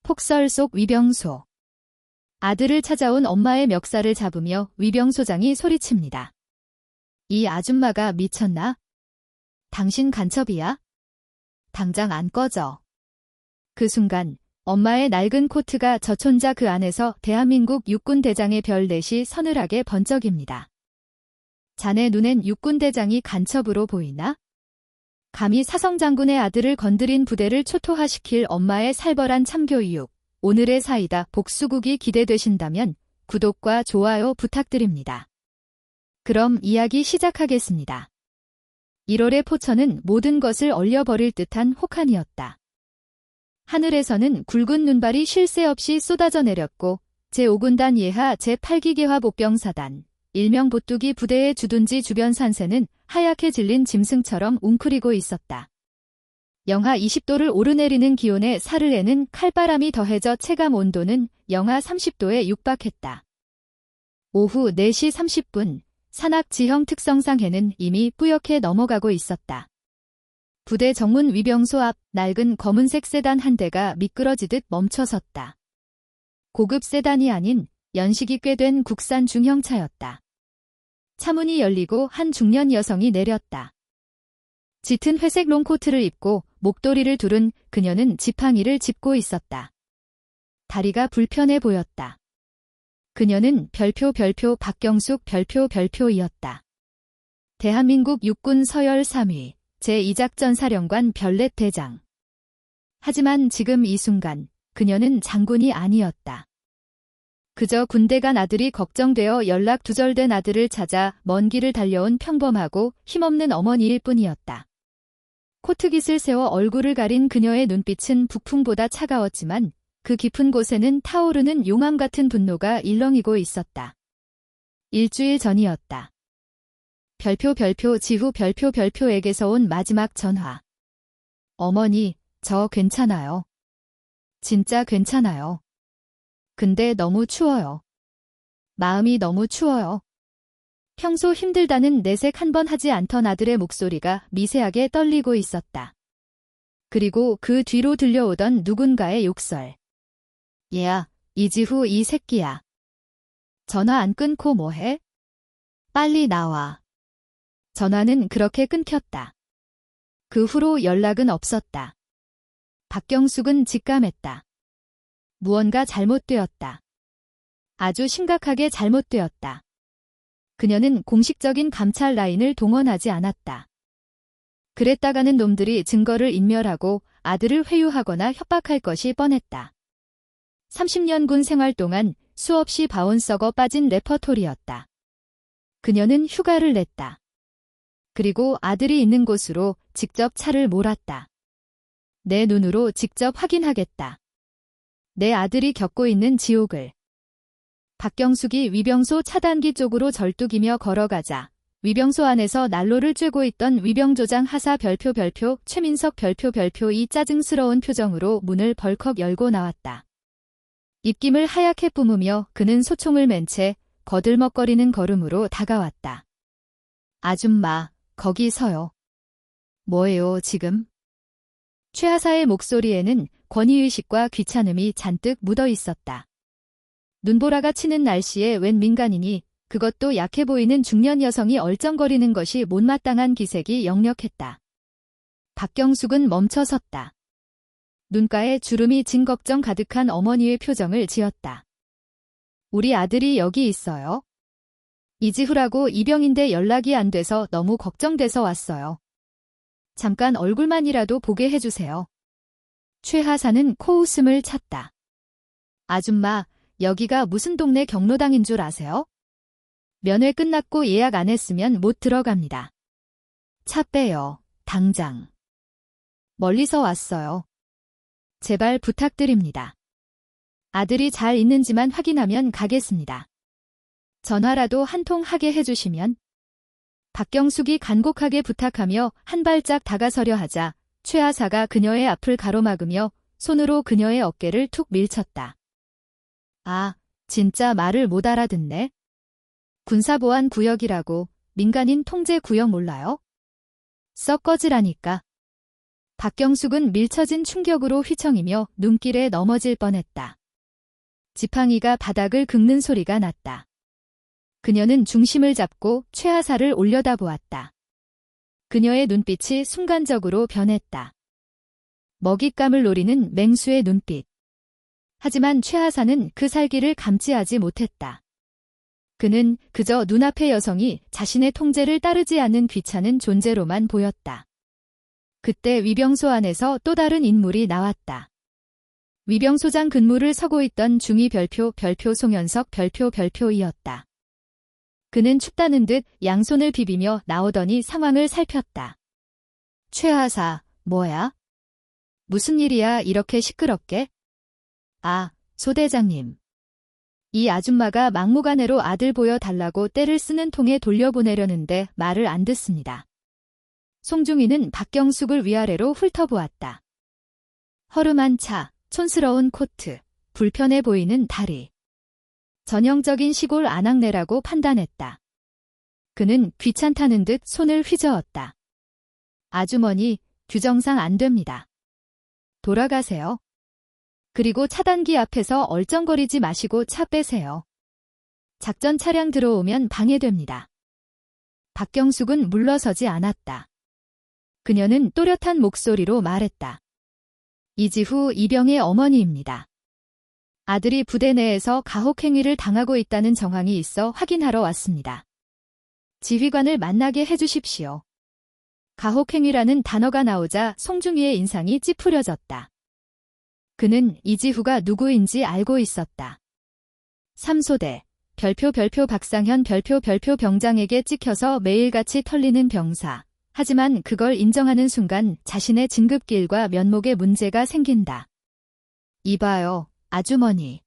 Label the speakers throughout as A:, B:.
A: 폭설 속 위병소. 아들을 찾아온 엄마의 멱살을 잡으며 위병소장이 소리칩니다. 이 아줌마가 미쳤나? 당신 간첩이야? 당장 안 꺼져. 그 순간 엄마의 낡은 코트가 저촌자 그 안에서 대한민국 육군대장의 별 넷이 서늘하게 번쩍입니다. 자네 눈엔 육군대장이 간첩으로 보이나? 감히 사성장군의 아들을 건드린 부대를 초토화시킬 엄마의 살벌한 참교육. 오늘의 사이다 복수국이 기대되신다면 구독과 좋아요 부탁드립니다. 그럼 이야기 시작하겠습니다. 1월의 포천은 모든 것을 얼려버릴 듯한 혹한이었다. 하늘에서는 굵은 눈발이 쉴 새 없이 쏟아져 내렸고 제5군단 예하 제8기계화 복병사단 일명 보뚜기 부대의 주둔지 주변 산세는 하얗게 질린 짐승처럼 웅크리고 있었다. 영하 20도를 오르내리는 기온에 사르에는 칼바람이 더해져 체감 온도는 영하 30도에 육박했다. 오후 4시 30분 산악 지형 특성상 해는 이미 뿌옇게 넘어가고 있었다. 부대 정문 위병소 앞 낡은 검은색 세단 한 대가 미끄러지듯 멈춰섰다. 고급 세단이 아닌 연식이 꽤 된 국산 중형차였다. 차문이 열리고 한 중년 여성이 내렸다. 짙은 회색 롱코트를 입고 목도리를 두른 그녀는 지팡이를 짚고 있었다. 다리가 불편해 보였다. 그녀는 별표 박경숙 별표이었다. 대한민국 육군 서열 3위 제2작전 사령관 별넷 대장. 하지만 지금 이 순간 그녀는 장군이 아니었다. 그저 군대 간 아들이 걱정되어 연락 두절된 아들을 찾아 먼 길을 달려온 평범하고 힘없는 어머니일 뿐이었다. 코트깃을 세워 얼굴을 가린 그녀의 눈빛은 북풍보다 차가웠지만 그 깊은 곳에는 타오르는 용암 같은 분노가 일렁이고 있었다. 일주일 전이었다. 별표 지후 별표에게서 온 마지막 전화. 어머니, 저 괜찮아요. 진짜 괜찮아요. 근데 너무 추워요. 마음이 너무 추워요. 평소 힘들다는 내색 한 번 하지 않던 아들의 목소리가 미세하게 떨리고 있었다. 그리고 그 뒤로 들려오던 누군가의 욕설. 얘야, 이지후 이 새끼야. 전화 안 끊고 뭐해? 빨리 나와. 전화는 그렇게 끊겼다. 그 후로 연락은 없었다. 박경숙은 직감했다. 무언가 잘못되었다. 아주 심각하게 잘못되었다. 그녀는 공식적인 감찰 라인을 동원하지 않았다. 그랬다가는 놈들이 증거를 인멸하고 아들을 회유하거나 협박할 것이 뻔했다. 30년 군 생활 동안 수없이 바온 썩어 빠진 레퍼토리였다. 그녀는 휴가를 냈다. 그리고 아들이 있는 곳으로 직접 차를 몰았다. 내 눈으로 직접 확인하겠다. 내 아들이 겪고 있는 지옥을. 박경숙이 위병소 차단기 쪽으로 절뚝이며 걸어가자 위병소 안에서 난로를 쬐고 있던 위병조장 하사 별표 최민석 별표 이 짜증스러운 표정으로 문을 벌컥 열고 나왔다. 입김을 하얗게 뿜으며 그는 소총을 맨 채 거들먹거리는 걸음으로 다가왔다. 아줌마, 거기 서요. 뭐예요, 지금? 최 하사의 목소리에는 권위의식과 귀찮음이 잔뜩 묻어 있었다. 눈보라가 치는 날씨에 웬 민간인이, 그것도 약해 보이는 중년 여성이 얼쩡거리는 것이 못마땅한 기색이 역력했다. 박경숙은 멈춰섰다. 눈가에 주름이 진 걱정 가득한 어머니의 표정을 지었다. 우리 아들이 여기 있어요. 이지후라고 이병인데 연락이 안 돼서 너무 걱정돼서 왔어요. 잠깐 얼굴만이라도 보게 해주세요. 최 하사는 코웃음을 쳤다. 아줌마, 여기가 무슨 동네 경로당인 줄 아세요? 면회 끝났고 예약 안 했으면 못 들어갑니다. 차 빼요, 당장. 멀리서 왔어요. 제발 부탁드립니다. 아들이 잘 있는지만 확인하면 가겠습니다. 전화라도 한 통 하게 해주시면. 박경숙이 간곡하게 부탁하며 한 발짝 다가서려 하자 최 하사가 그녀의 앞을 가로막으며 손으로 그녀의 어깨를 툭 밀쳤다. 아, 진짜 말을 못 알아듣네. 군사보안 구역이라고 민간인 통제 구역 몰라요? 썩 꺼지라니까. 박경숙은 밀쳐진 충격으로 휘청이며 눈길에 넘어질 뻔했다. 지팡이가 바닥을 긁는 소리가 났다. 그녀는 중심을 잡고 최하사를 올려다보았다. 그녀의 눈빛이 순간적으로 변했다. 먹잇감을 노리는 맹수의 눈빛. 하지만 최하사는 그 살기를 감지하지 못했다. 그는 그저 눈앞의 여성이 자신의 통제를 따르지 않는 귀찮은 존재로만 보였다. 그때 위병소 안에서 또 다른 인물이 나왔다. 위병소장 근무를 서고 있던 중위 별표 송현석 별표이었다. 그는 춥다는 듯 양손을 비비며 나오더니 상황을 살폈다. 최하사, 뭐야? 무슨 일이야 이렇게 시끄럽게? 아, 소대장님. 이 아줌마가 막무가내로 아들 보여달라고 떼를 쓰는 통에 돌려보내려는데 말을 안 듣습니다. 송중이는 박경숙을 위아래로 훑어보았다. 허름한 차, 촌스러운 코트, 불편해 보이는 다리. 전형적인 시골 아낙네라고 판단했다. 그는 귀찮다는 듯 손을 휘저었다. 아주머니, 규정상 안 됩니다. 돌아가세요. 그리고 차단기 앞에서 얼쩡거리지 마시고 차 빼세요. 작전 차량 들어오면 방해됩니다. 박경숙은 물러서지 않았다. 그녀는 또렷한 목소리로 말했다. 이지후 이병의 어머니입니다. 아들이 부대 내에서 가혹행위를 당하고 있다는 정황이 있어 확인하러 왔습니다. 지휘관을 만나게 해주십시오. 가혹행위라는 단어가 나오자 송중기의 인상이 찌푸려졌다. 그는 이지후가 누구인지 알고 있었다. 3소대, 별표 박상현 별표 병장에게 찍혀서 매일같이 털리는 병사. 하지만 그걸 인정하는 순간 자신의 진급길과 면목에 문제가 생긴다. 이봐요, 아주머니.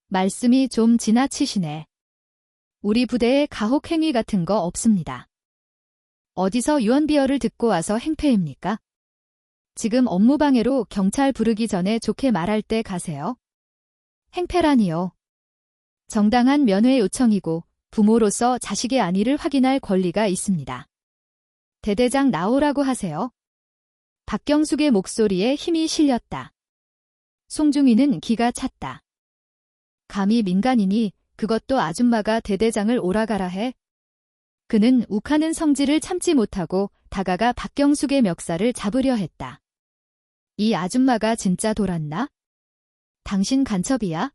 A: 말씀이 좀 지나치시네. 우리 부대에 가혹행위 같은 거 없습니다. 어디서 유언비어를 듣고 와서 행패입니까? 지금 업무방해로 경찰 부르기 전에 좋게 말할 때 가세요. 행패라니요. 정당한 면회 요청이고 부모로서 자식의 안위를 확인할 권리가 있습니다. 대대장 나오라고 하세요. 박경숙의 목소리에 힘이 실렸다. 송중이는 기가 찼다. 감히 민간인이 그것도 아줌마가 대대장을 오라가라 해? 그는 욱하는 성질을 참지 못하고 다가가 박경숙의 멱살을 잡으려 했다. 이 아줌마가 진짜 돌았나? 당신 간첩이야?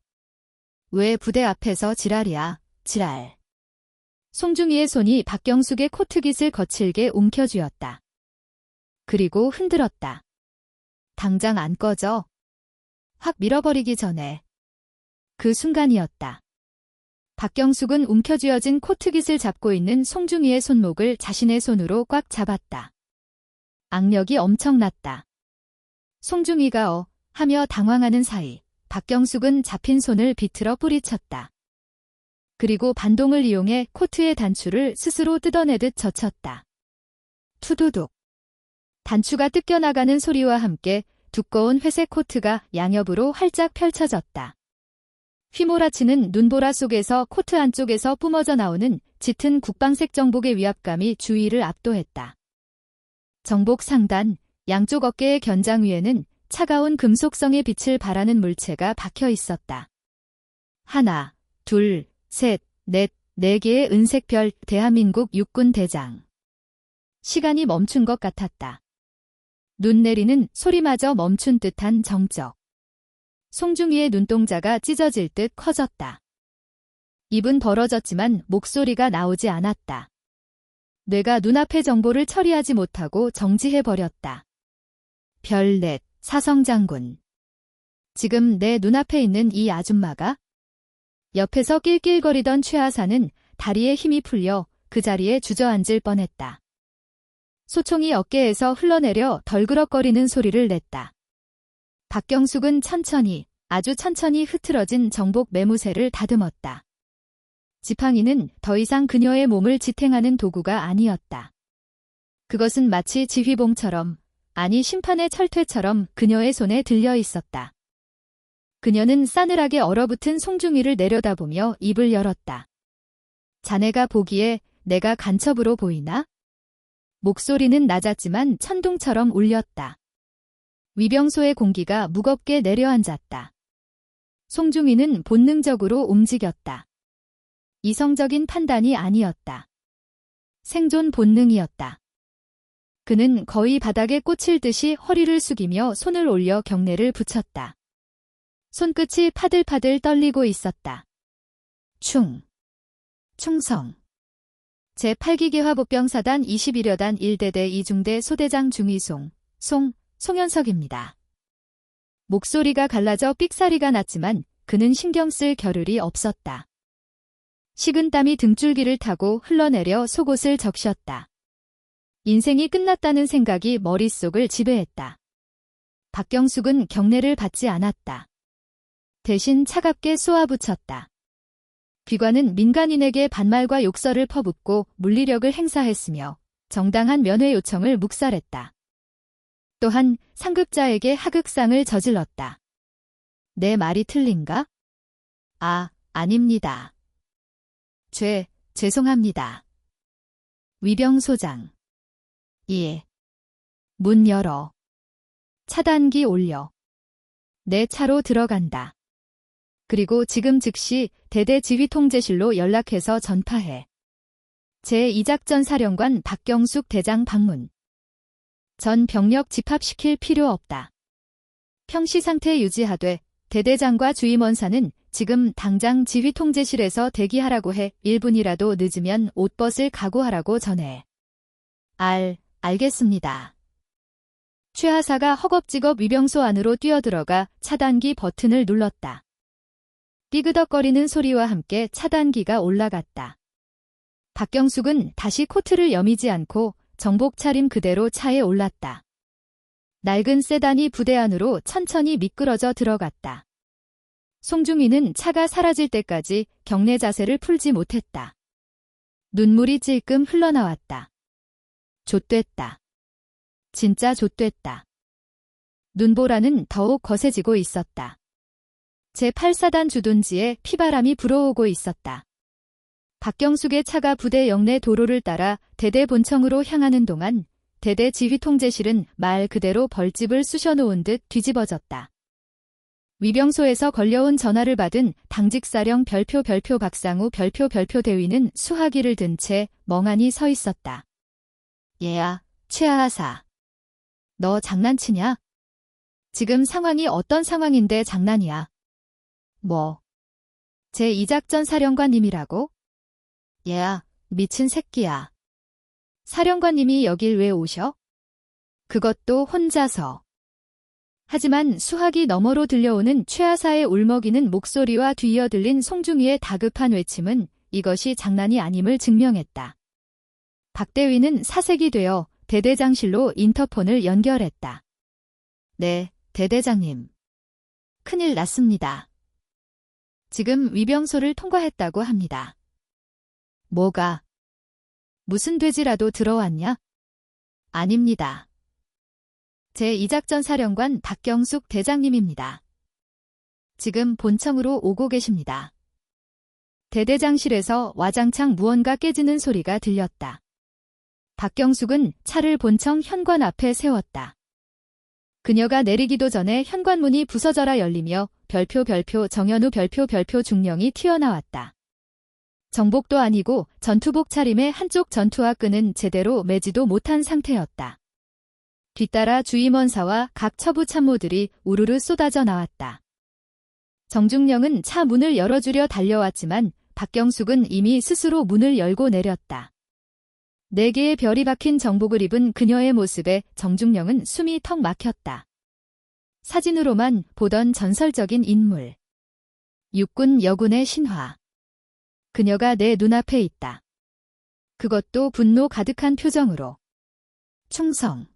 A: 왜 부대 앞에서 지랄이야, 지랄. 송중이의 손이 박경숙의 코트깃을 거칠게 움켜쥐었다. 그리고 흔들었다. 당장 안 꺼져. 확 밀어버리기 전에. 그 순간이었다. 박경숙은 움켜쥐어진 코트깃을 잡고 있는 송중이의 손목을 자신의 손으로 꽉 잡았다. 악력이 엄청났다. 송중이가 하며 당황하는 사이 박경숙은 잡힌 손을 비틀어 뿌리쳤다. 그리고 반동을 이용해 코트의 단추를 스스로 뜯어내듯 젖혔다. 투두둑. 단추가 뜯겨나가는 소리와 함께 두꺼운 회색 코트가 양옆으로 활짝 펼쳐졌다. 휘몰아치는 눈보라 속에서 코트 안쪽에서 뿜어져 나오는 짙은 국방색 정복의 위압감이 주위를 압도했다. 정복 상단, 양쪽 어깨의 견장 위에는 차가운 금속성의 빛을 발하는 물체가 박혀 있었다. 하나, 둘, 셋, 넷, 네 개의 은색 별, 대한민국 육군 대장. 시간이 멈춘 것 같았다. 눈 내리는 소리마저 멈춘 듯한 정적. 송중이의 눈동자가 찢어질 듯 커졌다. 입은 벌어졌지만 목소리가 나오지 않았다. 뇌가 눈앞의 정보를 처리하지 못하고 정지해버렸다. 별넷, 사성장군. 지금 내 눈앞에 있는 이 아줌마가? 옆에서 낄낄거리던 최하사는 다리에 힘이 풀려 그 자리에 주저앉을 뻔했다. 소총이 어깨에서 흘러내려 덜그럭거리는 소리를 냈다. 박경숙은 천천히, 아주 천천히 흐트러진 정복 매무새를 다듬었다. 지팡이는 더 이상 그녀의 몸을 지탱하는 도구가 아니었다. 그것은 마치 지휘봉처럼, 아니 심판의 철퇴처럼 그녀의 손에 들려 있었다. 그녀는 싸늘하게 얼어붙은 송중이를 내려다보며 입을 열었다. 자네가 보기에 내가 간첩으로 보이나? 목소리는 낮았지만 천둥처럼 울렸다. 위병소의 공기가 무겁게 내려앉았다. 송중기는 본능적으로 움직였다. 이성적인 판단이 아니었다. 생존 본능이었다. 그는 거의 바닥에 꽂힐 듯이 허리를 숙이며 손을 올려 경례를 붙였다. 손끝이 파들파들 떨리고 있었다. 충성. 제8기계 화보병사단 21여단 1대대 2중대 소대장 중위송, 송현석입니다. 목소리가 갈라져 삑사리가 났지만 그는 신경 쓸 겨를이 없었다. 식은땀이 등줄기를 타고 흘러내려 속옷을 적셨다. 인생이 끝났다는 생각이 머릿속을 지배했다. 박경숙은 경례를 받지 않았다. 대신 차갑게 쏘아붙였다. 비관은 민간인에게 반말과 욕설을 퍼붓고 물리력을 행사했으며 정당한 면회 요청을 묵살했다. 또한 상급자에게 하극상을 저질렀다. 내 말이 틀린가? 아닙니다. 죄송합니다. 위병소장. 예. 문 열어. 차단기 올려. 내 차로 들어간다. 그리고 지금 즉시 대대 지휘통제실로 연락해서 전파해. 제2작전 사령관 박경숙 대장 방문. 전 병력 집합시킬 필요 없다. 평시 상태 유지하되 대대장과 주임원사는 지금 당장 지휘통제실에서 대기하라고 해. 1분이라도 늦으면 옷벗을 각오하라고 전해. 알겠습니다. 최 하사가 허겁지겁 위병소 안으로 뛰어들어가 차단기 버튼을 눌렀다. 삐그덕거리는 소리와 함께 차단기가 올라갔다. 박경숙은 다시 코트를 여미지 않고 정복 차림 그대로 차에 올랐다. 낡은 세단이 부대 안으로 천천히 미끄러져 들어갔다. 송중기는 차가 사라질 때까지 경례 자세를 풀지 못했다. 눈물이 찔끔 흘러나왔다. 좆됐다. 진짜 좆됐다. 눈보라는 더욱 거세지고 있었다. 제8사단 주둔지에 피바람이 불어오고 있었다. 박경숙의 차가 부대 영내 도로를 따라 대대 본청으로 향하는 동안 대대 지휘통제실은 말 그대로 벌집을 쑤셔놓은 듯 뒤집어졌다. 위병소에서 걸려온 전화를 받은 당직사령 별표 박상우 별표 대위는 수화기를 든 채 멍하니 서 있었다. 얘야, 최하사. 너 장난치냐? 지금 상황이 어떤 상황인데 장난이야? 뭐? 제2작전 사령관님이라고? 얘야, 미친 새끼야. 사령관님이 여길 왜 오셔? 그것도 혼자서. 하지만 수화기 너머로 들려오는 최하사의 울먹이는 목소리와 뒤이어 들린 송중기의 다급한 외침은 이것이 장난이 아님을 증명했다. 박대위는 사색이 되어 대대장실로 인터폰을 연결했다. 네, 대대장님. 큰일 났습니다. 지금 위병소를 통과했다고 합니다. 뭐가? 무슨 돼지라도 들어왔냐? 아닙니다. 제2작전 사령관 박경숙 대장님입니다. 지금 본청으로 오고 계십니다. 대대장실에서 와장창 무언가 깨지는 소리가 들렸다. 박경숙은 차를 본청 현관 앞에 세웠다. 그녀가 내리기도 전에 현관문이 부서져라 열리며 별표 정현우 별표 중령이 튀어나왔다. 정복도 아니고 전투복 차림의 한쪽 전투화 끈은 제대로 매지도 못한 상태였다. 뒤따라 주임원사와 각 처부 참모들이 우르르 쏟아져 나왔다. 정중령은 차 문을 열어주려 달려왔지만 박경숙은 이미 스스로 문을 열고 내렸다. 4개의 별이 박힌 정복을 입은 그녀의 모습에 정중령은 숨이 턱 막혔다. 사진으로만 보던 전설적인 인물. 육군 여군의 신화. 그녀가 내 눈앞에 있다. 그것도 분노 가득한 표정으로. 충성.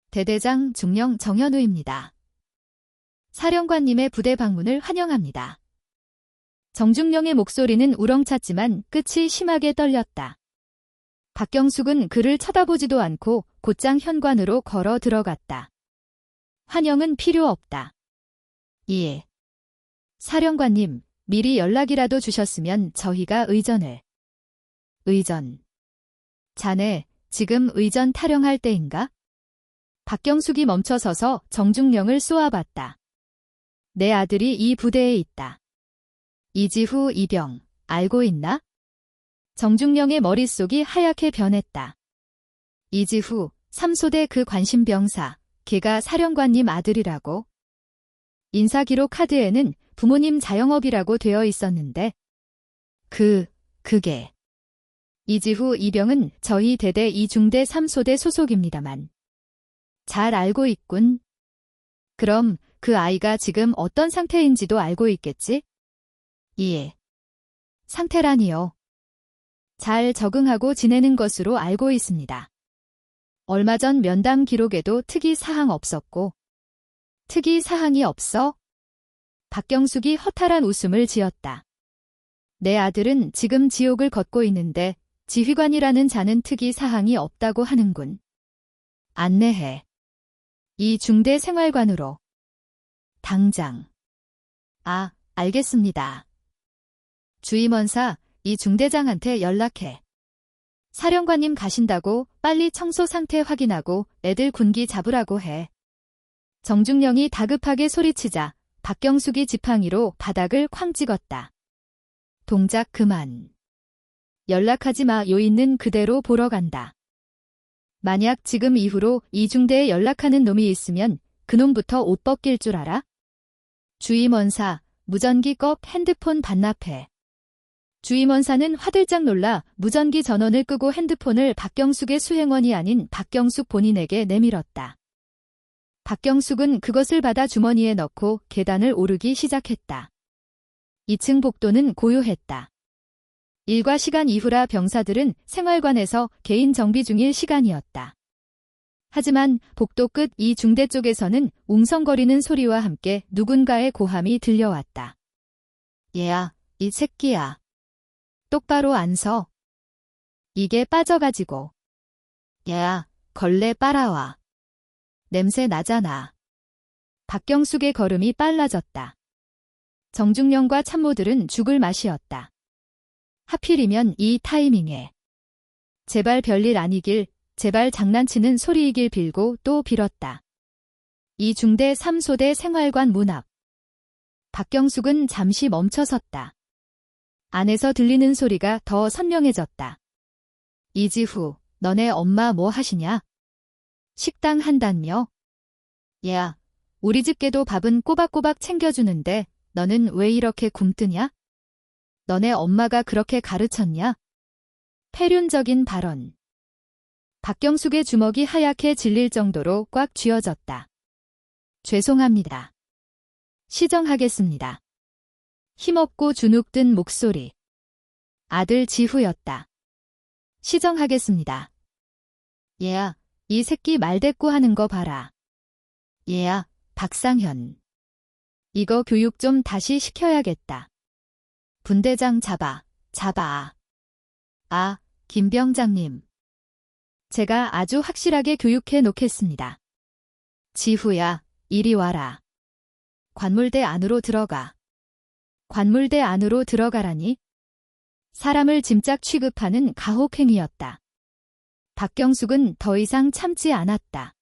A: 대대장 중령 정현우입니다. 사령관님의 부대 방문을 환영합니다. 정중령의 목소리는 우렁찼지만 끝이 심하게 떨렸다. 박경숙은 그를 쳐다보지도 않고 곧장 현관으로 걸어 들어갔다. 환영은 필요 없다. 예. 사령관님, 미리 연락이라도 주셨으면 저희가 의전을. 의전. 자네, 지금 의전 타령할 때인가? 박경숙이 멈춰서서 정중령을 쏘아봤다. 내 아들이 이 부대에 있다. 이지후 이병, 알고 있나? 정중령의 머릿속이 하얗게 변했다. 이지후, 3소대 그 관심병사, 걔가 사령관님 아들이라고. 인사기록 카드에는 부모님 자영업이라고 되어 있었는데. 그게. 이지후 이병은 저희 대대 2중대 3소대 소속입니다만. 잘 알고 있군. 그럼 그 아이가 지금 어떤 상태인지도 알고 있겠지? 예. 상태라니요. 잘 적응하고 지내는 것으로 알고 있습니다. 얼마 전 면담 기록에도 특이 사항 없었고. 특이 사항이 없어? 박경숙이 허탈한 웃음을 지었다. 내 아들은 지금 지옥을 걷고 있는데 지휘관이라는 자는 특이 사항이 없다고 하는군. 안내해. 이 중대 생활관으로. 당장. 아, 알겠습니다. 주임원사, 이 중대장한테 연락해. 사령관님 가신다고 빨리 청소 상태 확인하고 애들 군기 잡으라고 해. 정중령이 다급하게 소리치자 박경숙이 지팡이로 바닥을 쾅 찍었다. 동작 그만. 연락하지 마. 요 있는 그대로 보러 간다. 만약 지금 이후로 이 중대에 연락하는 놈이 있으면 그놈부터 옷 벗길 줄 알아? 주임원사, 무전기 꺼 핸드폰 반납해. 주임원사는 화들짝 놀라 무전기 전원을 끄고 핸드폰을 박경숙의 수행원이 아닌 박경숙 본인에게 내밀었다. 박경숙은 그것을 받아 주머니에 넣고 계단을 오르기 시작했다. 2층 복도는 고요했다. 일과 시간 이후라 병사들은 생활관에서 개인 정비 중일 시간이었다. 하지만 복도 끝 이 중대 쪽에서는 웅성거리는 소리와 함께 누군가의 고함이 들려왔다. 얘야, 이 새끼야. 똑바로 안 서. 이게 빠져가지고. 얘야, 걸레 빨아와. 냄새 나잖아. 박경숙의 걸음이 빨라졌다. 정중령과 참모들은 죽을 맛이었다. 하필이면 이 타이밍에. 제발 별일 아니길, 제발 장난치는 소리이길 빌고 또 빌었다. 이 중대 3소대 생활관 문 앞. 박경숙은 잠시 멈춰섰다. 안에서 들리는 소리가 더 선명해졌다. 이지후, 너네 엄마 뭐 하시냐? 식당 한다며? 야, 우리 집 개도 밥은 꼬박꼬박 챙겨주는데 너는 왜 이렇게 굼뜨냐? 너네 엄마가 그렇게 가르쳤냐? 폐륜적인 발언. 박경숙의 주먹이 하얗게 질릴 정도로 꽉 쥐어졌다. 죄송합니다. 시정하겠습니다. 힘없고 주눅든 목소리. 아들 지후였다. 시정하겠습니다. 얘야, 이 새끼 말대꾸 하는 거 봐라. 얘야, 박상현. 이거 교육 좀 다시 시켜야겠다. 분대장 잡아. 아, 김병장님. 제가 아주 확실하게 교육해 놓겠습니다. 지후야, 이리 와라. 관물대 안으로 들어가. 관물대 안으로 들어가라니? 사람을 짐짝 취급하는 가혹행위였다. 박경숙은 더 이상 참지 않았다.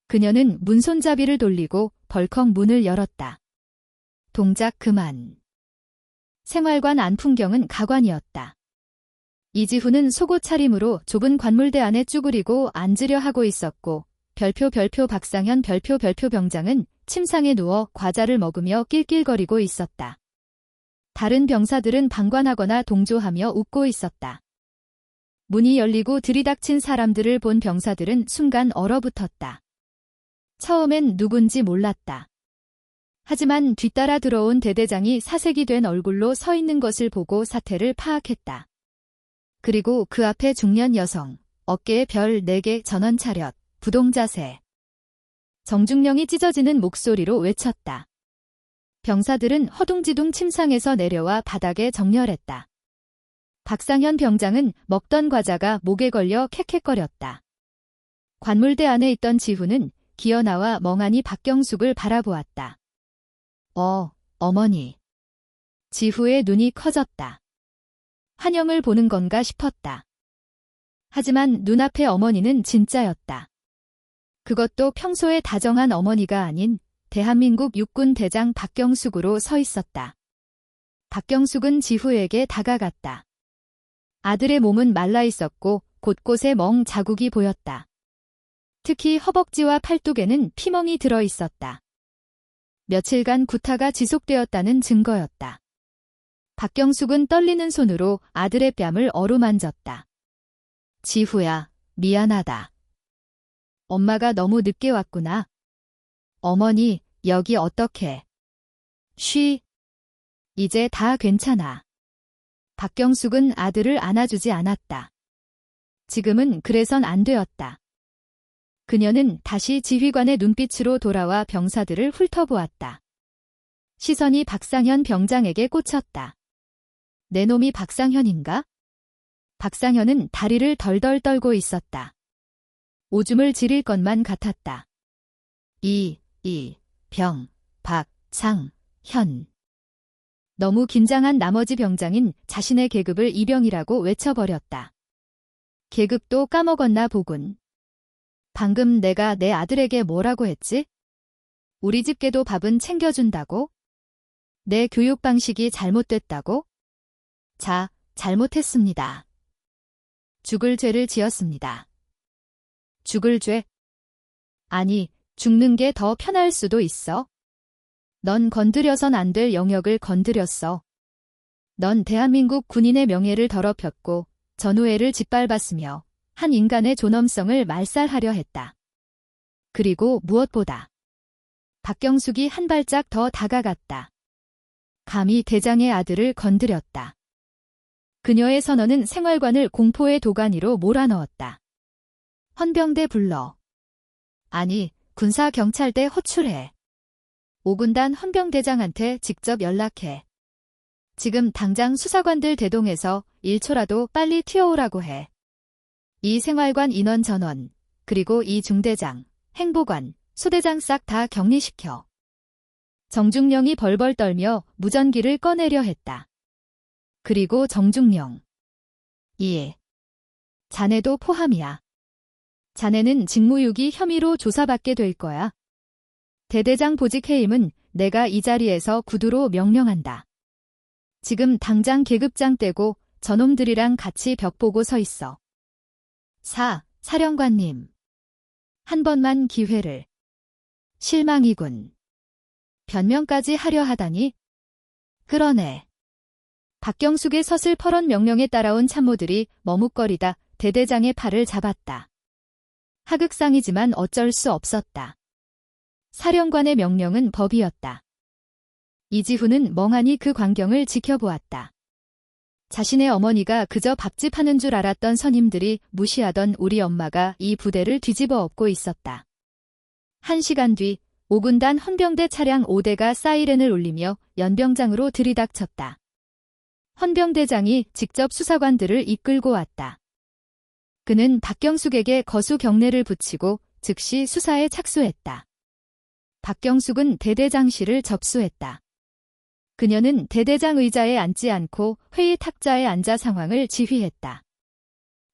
A: 그녀는 문손잡이를 돌리고 벌컥 문을 열었다. 동작 그만. 생활관 안 풍경은 가관이었다. 이지후는 속옷 차림으로 좁은 관물대 안에 쭈그리고 앉으려 하고 있었고 별표 박상현 별표 병장은 침상에 누워 과자를 먹으며 낄낄거리고 있었다. 다른 병사들은 방관하거나 동조하며 웃고 있었다. 문이 열리고 들이닥친 사람들을 본 병사들은 순간 얼어붙었다. 처음엔 누군지 몰랐다. 하지만 뒤따라 들어온 대대장이 사색이 된 얼굴로 서 있는 것을 보고 사태를 파악했다. 그리고 그 앞에 중년 여성, 어깨에 별 4개 전원 차렷, 부동자세. 정중령이 찢어지는 목소리로 외쳤다. 병사들은 허둥지둥 침상에서 내려와 바닥에 정렬했다. 박상현 병장은 먹던 과자가 목에 걸려 캑캑거렸다. 관물대 안에 있던 지후는 기어나와 멍하니 박경숙을 바라보았다. 어머니. 지후의 눈이 커졌다. 환영을 보는 건가 싶었다. 하지만 눈앞의 어머니는 진짜였다. 그것도 평소에 다정한 어머니가 아닌 대한민국 육군 대장 박경숙으로 서 있었다. 박경숙은 지후에게 다가갔다. 아들의 몸은 말라 있었고 곳곳에 멍 자국이 보였다. 특히 허벅지와 팔뚝에는 피멍이 들어 있었다. 며칠간 구타가 지속되었다는 증거였다. 박경숙은 떨리는 손으로 아들의 뺨을 어루만졌다. 지후야, 미안하다. 엄마가 너무 늦게 왔구나. 어머니, 여기 어떡해. 쉬. 이제 다 괜찮아. 박경숙은 아들을 안아주지 않았다. 지금은 그래선 안 되었다. 그녀는 다시 지휘관의 눈빛으로 돌아와 병사들을 훑어보았다. 시선이 박상현 병장에게 꽂혔다. 내 놈이 박상현인가? 박상현은 다리를 덜덜 떨고 있었다. 오줌을 지릴 것만 같았다. 현. 너무 긴장한 나머지 병장인 자신의 계급을 이병이라고 외쳐버렸다. 계급도 까먹었나 보군. 방금 내가 내 아들에게 뭐라고 했지? 우리 집 개도 밥은 챙겨준다고? 내 교육 방식이 잘못됐다고? 자, 잘못했습니다. 죽을 죄를 지었습니다. 죽을 죄? 아니, 죽는 게 더 편할 수도 있어. 넌 건드려선 안 될 영역을 건드렸어. 넌 대한민국 군인의 명예를 더럽혔고 전우회를 짓밟았으며 한 인간의 존엄성을 말살하려 했다. 그리고 무엇보다 박경숙이 한 발짝 더 다가갔다. 감히 대장의 아들을 건드렸다. 그녀의 선언은 생활관을 공포의 도가니로 몰아넣었다. 헌병대 불러. 아니, 군사경찰대 호출해. 5군단 헌병대장한테 직접 연락해. 지금 당장 수사관들 대동해서 1초라도 빨리 튀어오라고 해. 이 생활관 인원 전원, 그리고 이 중대장, 행보관, 소대장 싹 다 격리시켜. 정중령이 벌벌 떨며 무전기를 꺼내려 했다. 그리고 정중령. 예. 자네도 포함이야. 자네는 직무유기 혐의로 조사받게 될 거야. 대대장 보직 해임은 내가 이 자리에서 구두로 명령한다. 지금 당장 계급장 떼고 저놈들이랑 같이 벽 보고 서 있어. 사령관님. 한 번만 기회를. 실망이군. 변명까지 하려 하다니? 그러네. 박경숙의 서슬퍼런 명령에 따라온 참모들이 머뭇거리다 대대장의 팔을 잡았다. 하극상이지만 어쩔 수 없었다. 사령관의 명령은 법이었다. 이지훈은 멍하니 그 광경을 지켜보았다. 자신의 어머니가 그저 밥집 하는 줄 알았던 선임들이 무시하던 우리 엄마가 이 부대를 뒤집어 엎고 있었다. 1시간 뒤 5군단 헌병대 차량 5대가 사이렌을 울리며 연병장으로 들이닥쳤다. 헌병대장이 직접 수사관들을 이끌고 왔다. 그는 박경숙에게 거수 경례를 붙이고 즉시 수사에 착수했다. 박경숙은 대대장실을 접수했다. 그녀는 대대장 의자에 앉지 않고 회의 탁자에 앉아 상황을 지휘했다.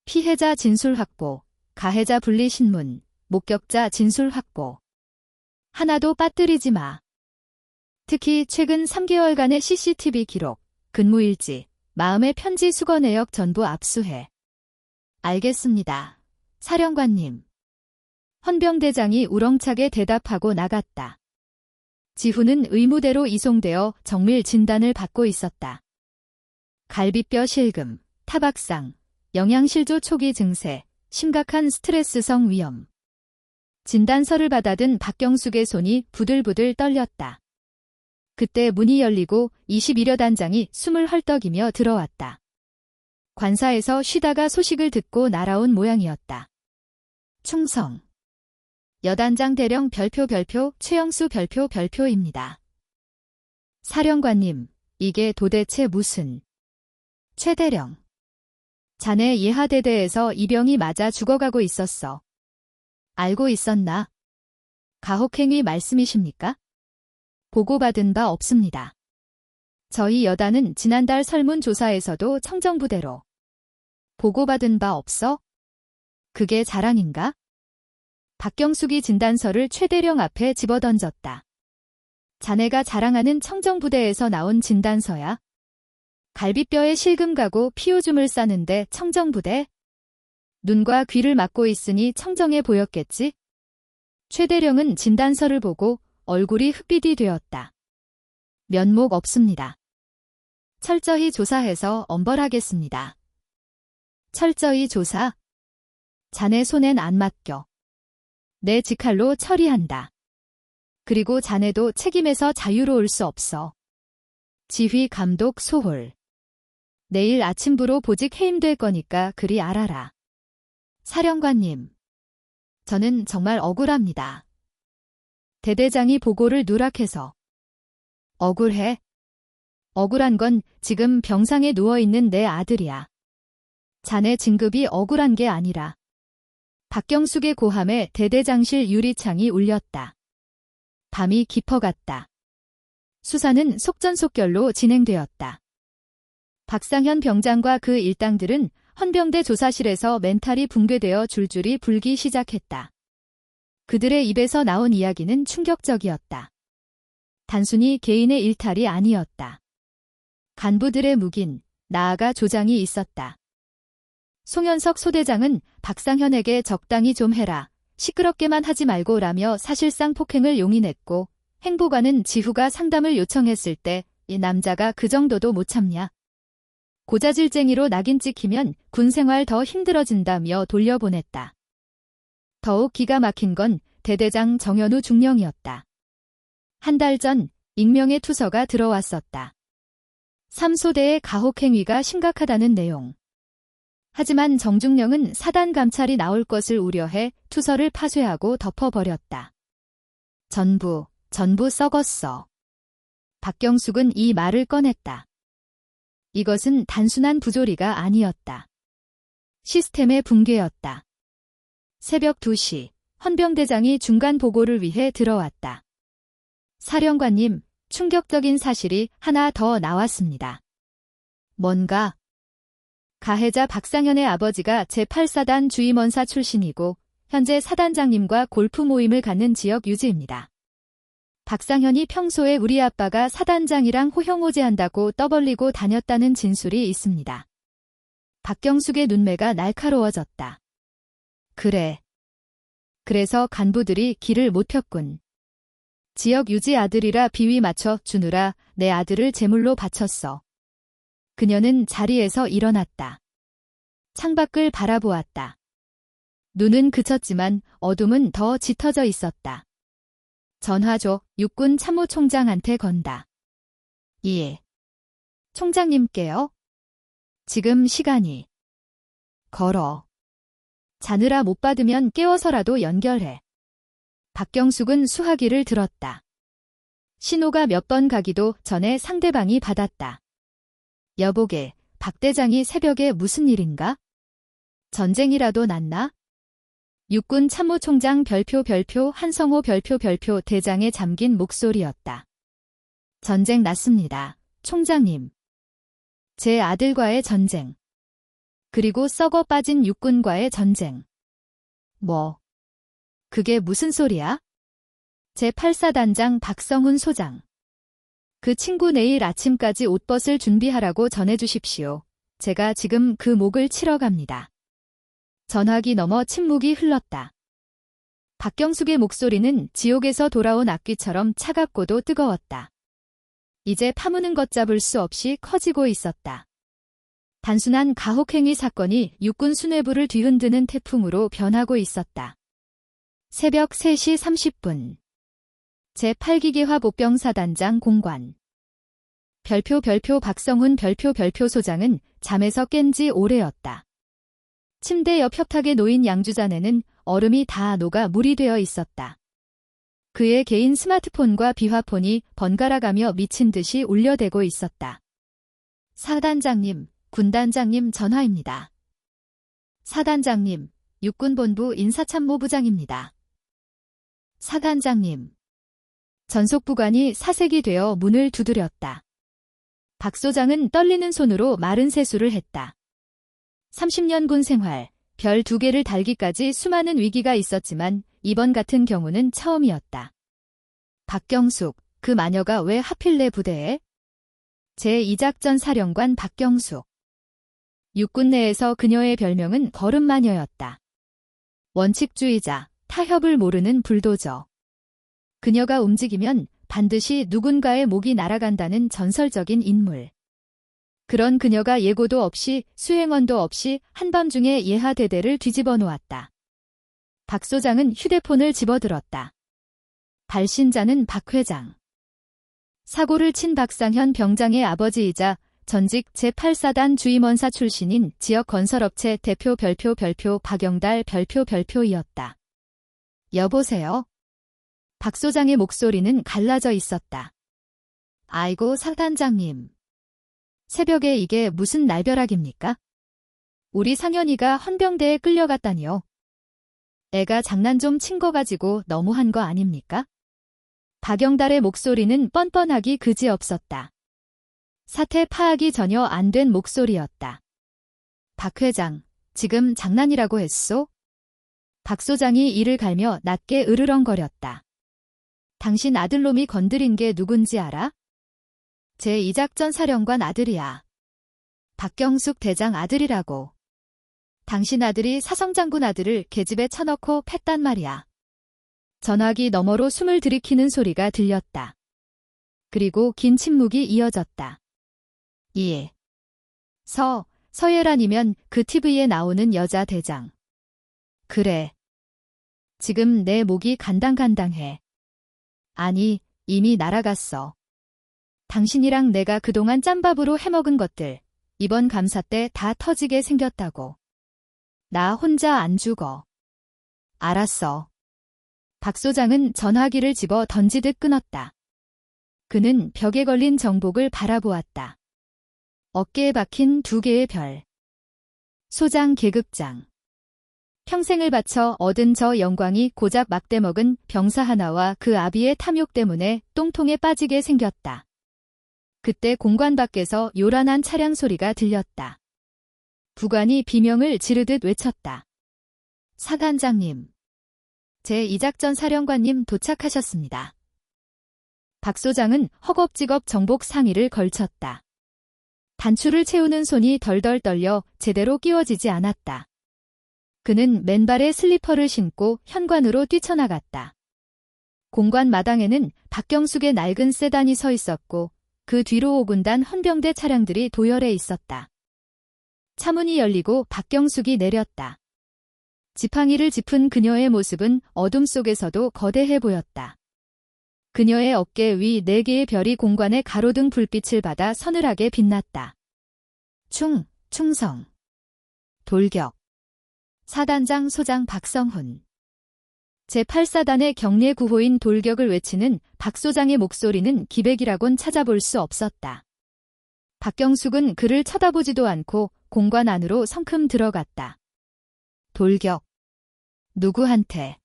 A: 피해자 진술 확보, 가해자 분리 신문, 목격자 진술 확보. 하나도 빠뜨리지 마. 특히 최근 3개월간의 CCTV 기록, 근무일지, 마음의 편지 수거 내역 전부 압수해. 알겠습니다. 사령관님. 헌병대장이 우렁차게 대답하고 나갔다. 지훈은 의무대로 이송되어 정밀 진단을 받고 있었다. 갈비뼈 실금, 타박상, 영양실조 초기 증세, 심각한 스트레스성 위염. 진단서를 받아든 박경숙의 손이 부들부들 떨렸다. 그때 문이 열리고 21여 단장이 숨을 헐떡이며 들어왔다. 관사에서 쉬다가 소식을 듣고 날아온 모양이었다. 충성. 여단장 대령 별표 최영수 별표입니다. 사령관님, 이게 도대체 무슨... 최대령. 자네 예하대대에서 이병이 맞아 죽어가고 있었어. 알고 있었나? 가혹행위 말씀이십니까? 보고받은 바 없습니다. 저희 여단은 지난달 설문조사에서도 청정부대로. 보고받은 바 없어? 그게 자랑인가? 박경숙이 진단서를 최대령 앞에 집어던졌다. 자네가 자랑하는 청정부대에서 나온 진단서야? 갈비뼈에 실금 가고 피오줌을 싸는데 청정부대? 눈과 귀를 막고 있으니 청정해 보였겠지? 최대령은 진단서를 보고 얼굴이 흑빛이 되었다. 면목 없습니다. 철저히 조사해서 엄벌하겠습니다. 철저히 조사? 자네 손엔 안 맡겨. 내 직할로 처리한다. 그리고 자네도 책임에서 자유로울 수 없어. 지휘 감독 소홀. 내일 아침부로 보직 해임될 거니까 그리 알아라. 사령관님. 저는 정말 억울합니다. 대대장이 보고를 누락해서. 억울해? 억울한 건 지금 병상에 누워있는 내 아들이야. 자네 진급이 억울한 게 아니라. 박경숙의 고함에 대대장실 유리창이 울렸다. 밤이 깊어갔다. 수사는 속전속결로 진행되었다. 박상현 병장과 그 일당들은 헌병대 조사실에서 멘탈이 붕괴되어 줄줄이 불기 시작했다. 그들의 입에서 나온 이야기는 충격적이었다. 단순히 개인의 일탈이 아니었다. 간부들의 묵인, 나아가 조장이 있었다. 송현석 소대장은 박상현에게 적당히 좀 해라, 시끄럽게만 하지 말고 라며 사실상 폭행을 용인했고, 행보관은 지후가 상담을 요청했을 때 이 남자가 그 정도도 못 참냐. 고자질쟁이로 낙인 찍히면 군생활 더 힘들어진다며 돌려보냈다. 더욱 기가 막힌 건 대대장 정현우 중령이었다. 한 달 전 익명의 투서가 들어왔었다. 3소대의 가혹행위가 심각하다는 내용. 하지만 정중령은 사단 감찰이 나올 것을 우려해 투서를 파쇄하고 덮어버렸다. 전부 썩었어. 박경숙은 이 말을 꺼냈다. 이것은 단순한 부조리가 아니었다. 시스템의 붕괴였다. 새벽 2시, 헌병대장이 중간 보고를 위해 들어왔다. 사령관님, 충격적인 사실이 하나 더 나왔습니다. 뭔가? 가해자 박상현의 아버지가 제8사단 주임원사 출신이고 현재 사단장님과 골프 모임을 갖는 지역 유지입니다. 박상현이 평소에 우리 아빠가 사단장이랑 호형호재한다고 떠벌리고 다녔다는 진술이 있습니다. 박경숙의 눈매가 날카로워졌다. 그래. 그래서 간부들이 길을 못 폈군. 지역 유지 아들이라 비위 맞춰 주느라 내 아들을 제물로 바쳤어. 그녀는 자리에서 일어났다. 창밖을 바라보았다. 눈은 그쳤지만 어둠은 더 짙어져 있었다. 전화 줘. 육군 참모총장한테 건다. 예. 총장님께요? 지금 시간이. 걸어. 자느라 못 받으면 깨워서라도 연결해. 박경숙은 수화기를 들었다. 신호가 몇 번 가기도 전에 상대방이 받았다. 여보게, 박 대장이 새벽에 무슨 일인가? 전쟁이라도 났나? 육군 참모총장 별표 한성호 별표 대장에 잠긴 목소리였다. 전쟁 났습니다, 총장님. 제 아들과의 전쟁. 그리고 썩어 빠진 육군과의 전쟁. 뭐? 그게 무슨 소리야? 제8사단장 박성훈 소장. 그 친구 내일 아침까지 옷벗을 준비하라고 전해주십시오. 제가 지금 그 목을 치러 갑니다. 전화기 너머 침묵이 흘렀다. 박경숙의 목소리는 지옥에서 돌아온 악귀처럼 차갑고도 뜨거웠다. 이제 파무는 걷잡을 수 없이 커지고 있었다. 단순한 가혹행위 사건이 육군 수뇌부를 뒤흔드는 태풍으로 변하고 있었다. 새벽 3시 30분. 제8기계화 복병사단장 공관. 별표 박성훈 별표 소장은 잠에서 깬 지 오래였다. 침대 옆 협탁에 놓인 양주잔에는 얼음이 다 녹아 물이 되어 있었다. 그의 개인 스마트폰과 비화폰이 번갈아가며 미친 듯이 울려대고 있었다. 사단장님, 군단장님 전화입니다. 사단장님, 육군본부 인사참모부장입니다. 사단장님. 전속부관이 사색이 되어 문을 두드렸다. 박 소장은 떨리는 손으로 마른 세수를 했다. 30년 군 생활, 별 2개를 달기까지 수많은 위기가 있었지만 이번 같은 경우는 처음이었다. 박경숙, 그 마녀가 왜 하필 내 부대에? 제2작전 사령관 박경숙. 육군 내에서 그녀의 별명은 걸음마녀였다. 원칙주의자, 타협을 모르는 불도저. 그녀가 움직이면 반드시 누군가의 목이 날아간다는 전설적인 인물. 그런 그녀가 예고도 없이 수행원도 없이 한밤중에 예하 대대를 뒤집어 놓았다. 박 소장은 휴대폰을 집어들었다. 발신자는 박 회장. 사고를 친 박상현 병장의 아버지이자 전직 제8사단 주임원사 출신인 지역 건설업체 대표 별표 박영달 별표이었다. 여보세요? 박 소장의 목소리는 갈라져 있었다. 아이고 사단장님. 새벽에 이게 무슨 날벼락입니까? 우리 상현이가 헌병대에 끌려갔다니요. 애가 장난 좀 친 거 가지고 너무한 거 아닙니까? 박영달의 목소리는 뻔뻔하기 그지없었다. 사태 파악이 전혀 안 된 목소리였다. 박 회장, 지금 장난이라고 했소? 박 소장이 이를 갈며 낮게 으르렁거렸다. 당신 아들놈이 건드린 게 누군지 알아? 제2작전 사령관 아들이야. 박경숙 대장 아들이라고. 당신 아들이 사성장군 아들을 계집에 쳐넣고 팼단 말이야. 전화기 너머로 숨을 들이키는 소리가 들렸다. 그리고 긴 침묵이 이어졌다. 예. 서예란이면 그 TV에 나오는 여자 대장. 그래. 지금 내 목이 간당간당해. 아니, 이미 날아갔어. 당신이랑 내가 그동안 짬밥으로 해먹은 것들, 이번 감사 때 다 터지게 생겼다고. 나 혼자 안 죽어. 알았어. 박 소장은 전화기를 집어 던지듯 끊었다. 그는 벽에 걸린 정복을 바라보았다. 어깨에 박힌 2개의 별. 소장 계급장. 평생을 바쳐 얻은 저 영광이 고작 막대먹은 병사 하나와 그 아비의 탐욕 때문에 똥통에 빠지게 생겼다. 그때 공관 밖에서 요란한 차량 소리가 들렸다. 부관이 비명을 지르듯 외쳤다. 사단장님. 제2작전 사령관님 도착하셨습니다. 박 소장은 허겁지겁 정복 상의를 걸쳤다. 단추를 채우는 손이 덜덜 떨려 제대로 끼워지지 않았다. 그는 맨발에 슬리퍼를 신고 현관으로 뛰쳐나갔다. 공관 마당에는 박경숙의 낡은 세단이 서 있었고 그 뒤로 5군단 헌병대 차량들이 도열해 있었다. 차문이 열리고 박경숙이 내렸다. 지팡이를 짚은 그녀의 모습은 어둠 속에서도 거대해 보였다. 그녀의 어깨 위 4개의 별이 공관의 가로등 불빛을 받아 서늘하게 빛났다. 충성. 돌격. 사단장 소장 박성훈. 제8사단의 경례 구호인 돌격을 외치는 박 소장의 목소리는 기백이라곤 찾아볼 수 없었다. 박경숙은 그를 쳐다보지도 않고 공관 안으로 성큼 들어갔다. 돌격. 누구한테?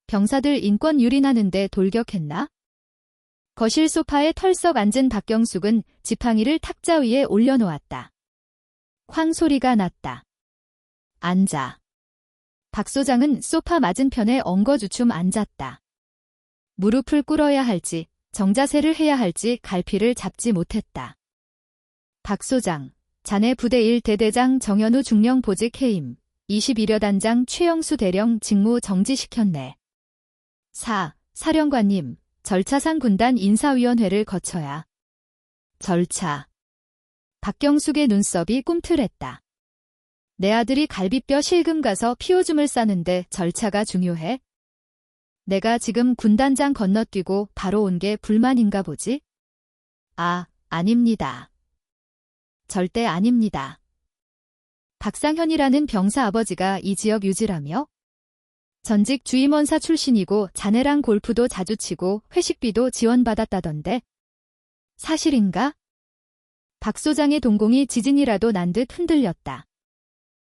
A: 병사들 인권 유린하는데 돌격했나? 거실 소파에 털썩 앉은 박경숙은 지팡이를 탁자 위에 올려놓았다. 쾅 소리가 났다. 앉아. 박 소장은 소파 맞은편에 엉거주춤 앉았다. 무릎을 꿇어야 할지 정자세를 해야 할지 갈피를 잡지 못했다. 박 소장, 자네 부대 1대대장 정현우 중령 보직 해임, 21여 단장 최영수 대령 직무 정지시켰네. 사령관님, 절차상 군단 인사위원회를 거쳐야. 절차. 박경숙의 눈썹이 꿈틀했다. 내 아들이 갈비뼈 실금 가서 피오줌을 싸는데 절차가 중요해? 내가 지금 군단장 건너뛰고 바로 온 게 불만인가 보지? 아닙니다. 절대 아닙니다. 박상현이라는 병사 아버지가 이 지역 유지라며? 전직 주임원사 출신이고 자네랑 골프도 자주 치고 회식비도 지원받았다던데. 사실인가? 박 소장의 동공이 지진이라도 난 듯 흔들렸다.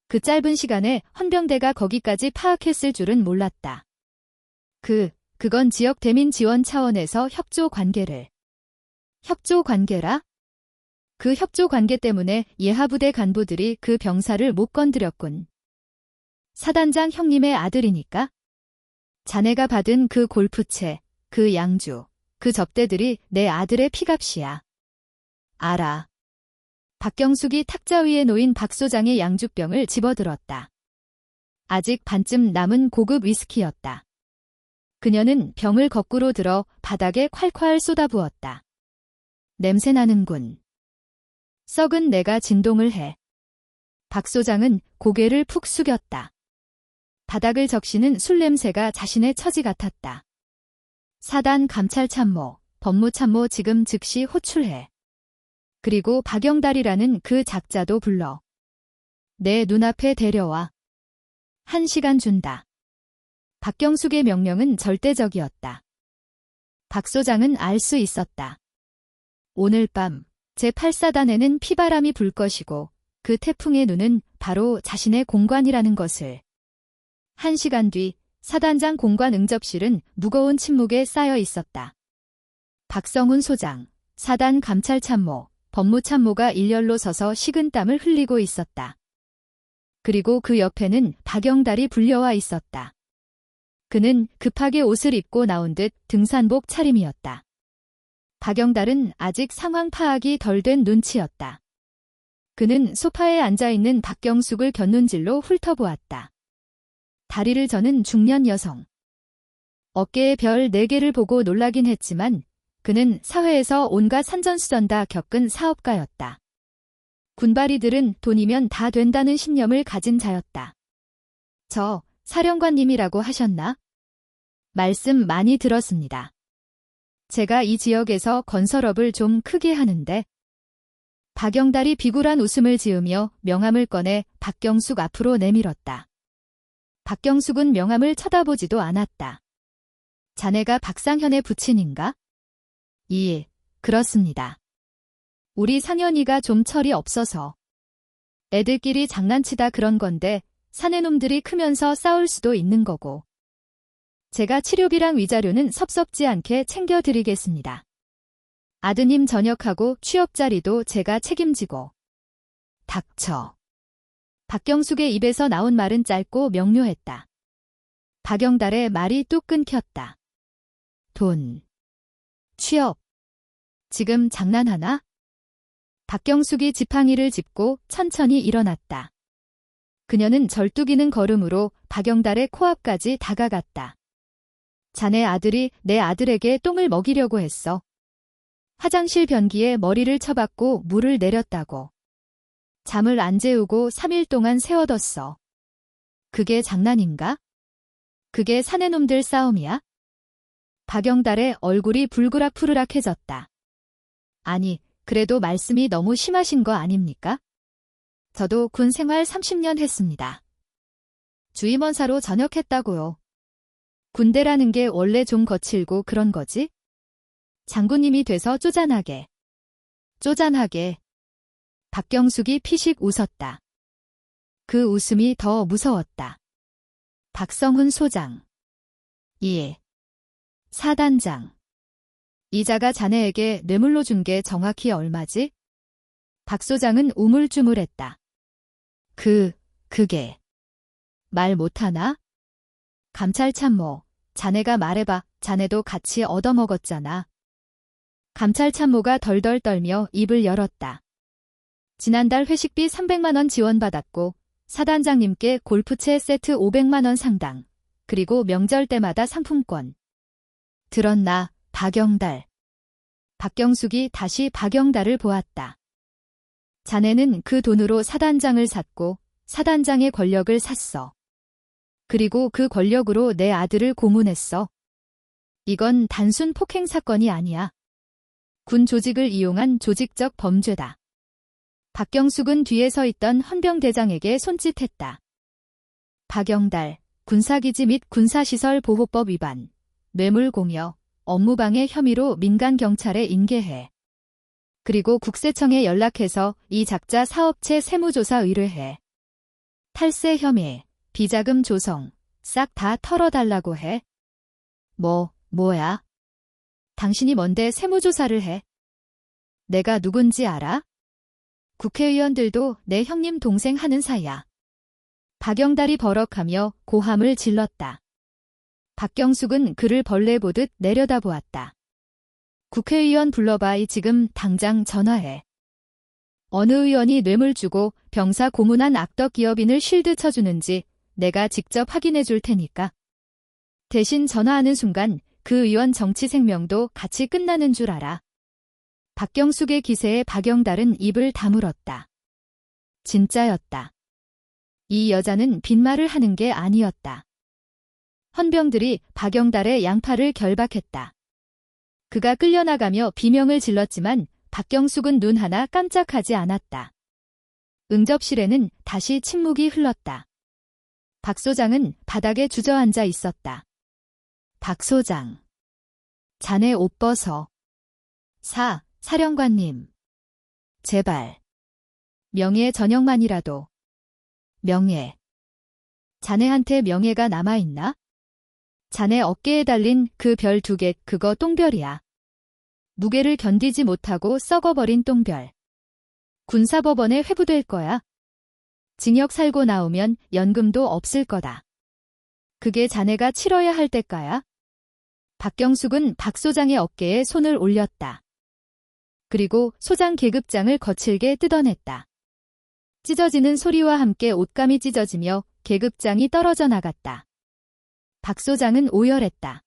A: 그 짧은 시간에 헌병대가 거기까지 파악했을 줄은 몰랐다. 그건 지역 대민 지원 차원에서 협조 관계를. 협조 관계라? 그 협조 관계 때문에 예하부대 간부들이 그 병사를 못 건드렸군. 사단장 형님의 아들이니까? 자네가 받은 그 골프채, 그 양주, 그 접대들이 내 아들의 피값이야. 알아. 박경숙이 탁자 위에 놓인 박 소장의 양주병을 집어들었다. 아직 반쯤 남은 고급 위스키였다. 그녀는 병을 거꾸로 들어 바닥에 콸콸 쏟아부었다. 냄새나는군. 썩은 내가 진동을 해. 박 소장은 고개를 푹 숙였다. 바닥을 적시는 술 냄새가 자신의 처지 같았다. 사단 감찰참모, 법무참모 지금 즉시 호출해. 그리고 박영달이라는 그 작자도 불러. 내 눈앞에 데려와. 1시간 준다. 박경숙의 명령은 절대적이었다. 박 소장은 알 수 있었다. 오늘 밤 제8사단에는 피바람이 불 것이고 그 태풍의 눈은 바로 자신의 공관이라는 것을. 1시간 뒤 사단장 공관 응접실은 무거운 침묵에 쌓여 있었다. 박성훈 소장, 사단 감찰참모, 법무참모가 일렬로 서서 식은땀을 흘리고 있었다. 그리고 그 옆에는 박영달이 불려와 있었다. 그는 급하게 옷을 입고 나온 듯 등산복 차림이었다. 박영달은 아직 상황 파악이 덜 된 눈치였다. 그는 소파에 앉아있는 박경숙을 곁눈질로 훑어보았다. 다리를 저는 중년 여성. 어깨에 별 4개를 보고 놀라긴 했지만 그는 사회에서 온갖 산전수전 다 겪은 사업가였다. 군바리들은 돈이면 다 된다는 신념을 가진 자였다. 저 사령관님이라고 하셨나? 말씀 많이 들었습니다. 제가 이 지역에서 건설업을 좀 크게 하는데. 박영달이 비굴한 웃음을 지으며 명함을 꺼내 박경숙 앞으로 내밀었다. 박경숙은 명함을 쳐다보지도 않았다. 자네가 박상현의 부친인가? 예, 그렇습니다. 우리 상현이가 좀 철이 없어서. 애들끼리 장난치다 그런 건데 사내놈들이 크면서 싸울 수도 있는 거고. 제가 치료비랑 위자료는 섭섭지 않게 챙겨드리겠습니다. 아드님 전역하고 취업 자리도 제가 책임지고. 닥쳐. 박경숙의 입에서 나온 말은 짧고 명료했다. 박영달의 말이 뚝 끊겼다. 돈. 취업. 지금 장난하나? 박경숙이 지팡이를 짚고 천천히 일어났다. 그녀는 절뚝이는 걸음으로 박영달의 코앞까지 다가갔다. 자네 아들이 내 아들에게 똥을 먹이려고 했어. 화장실 변기에 머리를 쳐박고 물을 내렸다고. 잠을 안 재우고 3일 동안 세워뒀어. 그게 장난인가? 그게 사내놈들 싸움이야? 박영달의 얼굴이 불그락푸르락해졌다. 아니, 그래도 말씀이 너무 심하신 거 아닙니까? 저도 군 생활 30년 했습니다. 주임원사로 전역했다고요. 군대라는 게 원래 좀 거칠고 그런 거지? 장군님이 돼서 쪼잔하게. 쪼잔하게. 박경숙이 피식 웃었다. 그 웃음이 더 무서웠다. 박성훈 소장. 예. 사단장. 이자가 자네에게 뇌물로 준 게 정확히 얼마지? 박 소장은 우물쭈물했다. 그게. 말 못하나? 감찰참모, 자네가 말해봐. 자네도 같이 얻어먹었잖아. 감찰참모가 덜덜 떨며 입을 열었다. 지난달 회식비 300만 원 지원받았고 사단장님께 골프채 세트 500만 원 상당, 그리고 명절 때마다 상품권. 들었나, 박영달. 박경숙이 다시 박영달을 보았다. 자네는 그 돈으로 사단장을 샀고 사단장의 권력을 샀어. 그리고 그 권력으로 내 아들을 고문했어. 이건 단순 폭행 사건이 아니야. 군 조직을 이용한 조직적 범죄다. 박경숙은 뒤에 서 있던 헌병대장에게 손짓했다. 박영달, 군사기지 및 군사시설 보호법 위반, 뇌물공여, 업무방해 혐의로 민간경찰에 인계해. 그리고 국세청에 연락해서 이 작자 사업체 세무조사 의뢰해. 탈세 혐의, 비자금 조성, 싹 다 털어달라고 해. 뭐야? 당신이 뭔데 세무조사를 해? 내가 누군지 알아? 국회의원들도 내 형님 동생 하는 사이야. 박영달이 버럭하며 고함을 질렀다. 박경숙은 그를 벌레 보듯 내려다보았다. 국회의원 불러봐. 지금 당장 전화해. 어느 의원이 뇌물 주고 병사 고문한 악덕 기업인을 쉴드 쳐주는지 내가 직접 확인해 줄 테니까. 대신 전화하는 순간 그 의원 정치 생명도 같이 끝나는 줄 알아. 박경숙의 기세에 박영달은 입을 다물었다. 진짜였다. 이 여자는 빈말을 하는 게 아니었다. 헌병들이 박영달의 양팔을 결박했다. 그가 끌려나가며 비명을 질렀지만 박경숙은 눈 하나 깜짝하지 않았다. 응접실에는 다시 침묵이 흘렀다. 박 소장은 바닥에 주저앉아 있었다. 박 소장. 자네 옷 벗어. 사령관님. 제발. 명예 전형만이라도. 명예. 자네한테 명예가 남아있나? 자네 어깨에 달린 그 별 2개 그거 똥별이야. 무게를 견디지 못하고 썩어버린 똥별. 군사법원에 회부될 거야. 징역 살고 나오면 연금도 없을 거다. 그게 자네가 치러야 할 대가야? 박경숙은 박 소장의 어깨에 손을 올렸다. 그리고 소장 계급장을 거칠게 뜯어냈다. 찢어지는 소리와 함께 옷감이 찢어지며 계급장이 떨어져 나갔다. 박 소장은 오열했다.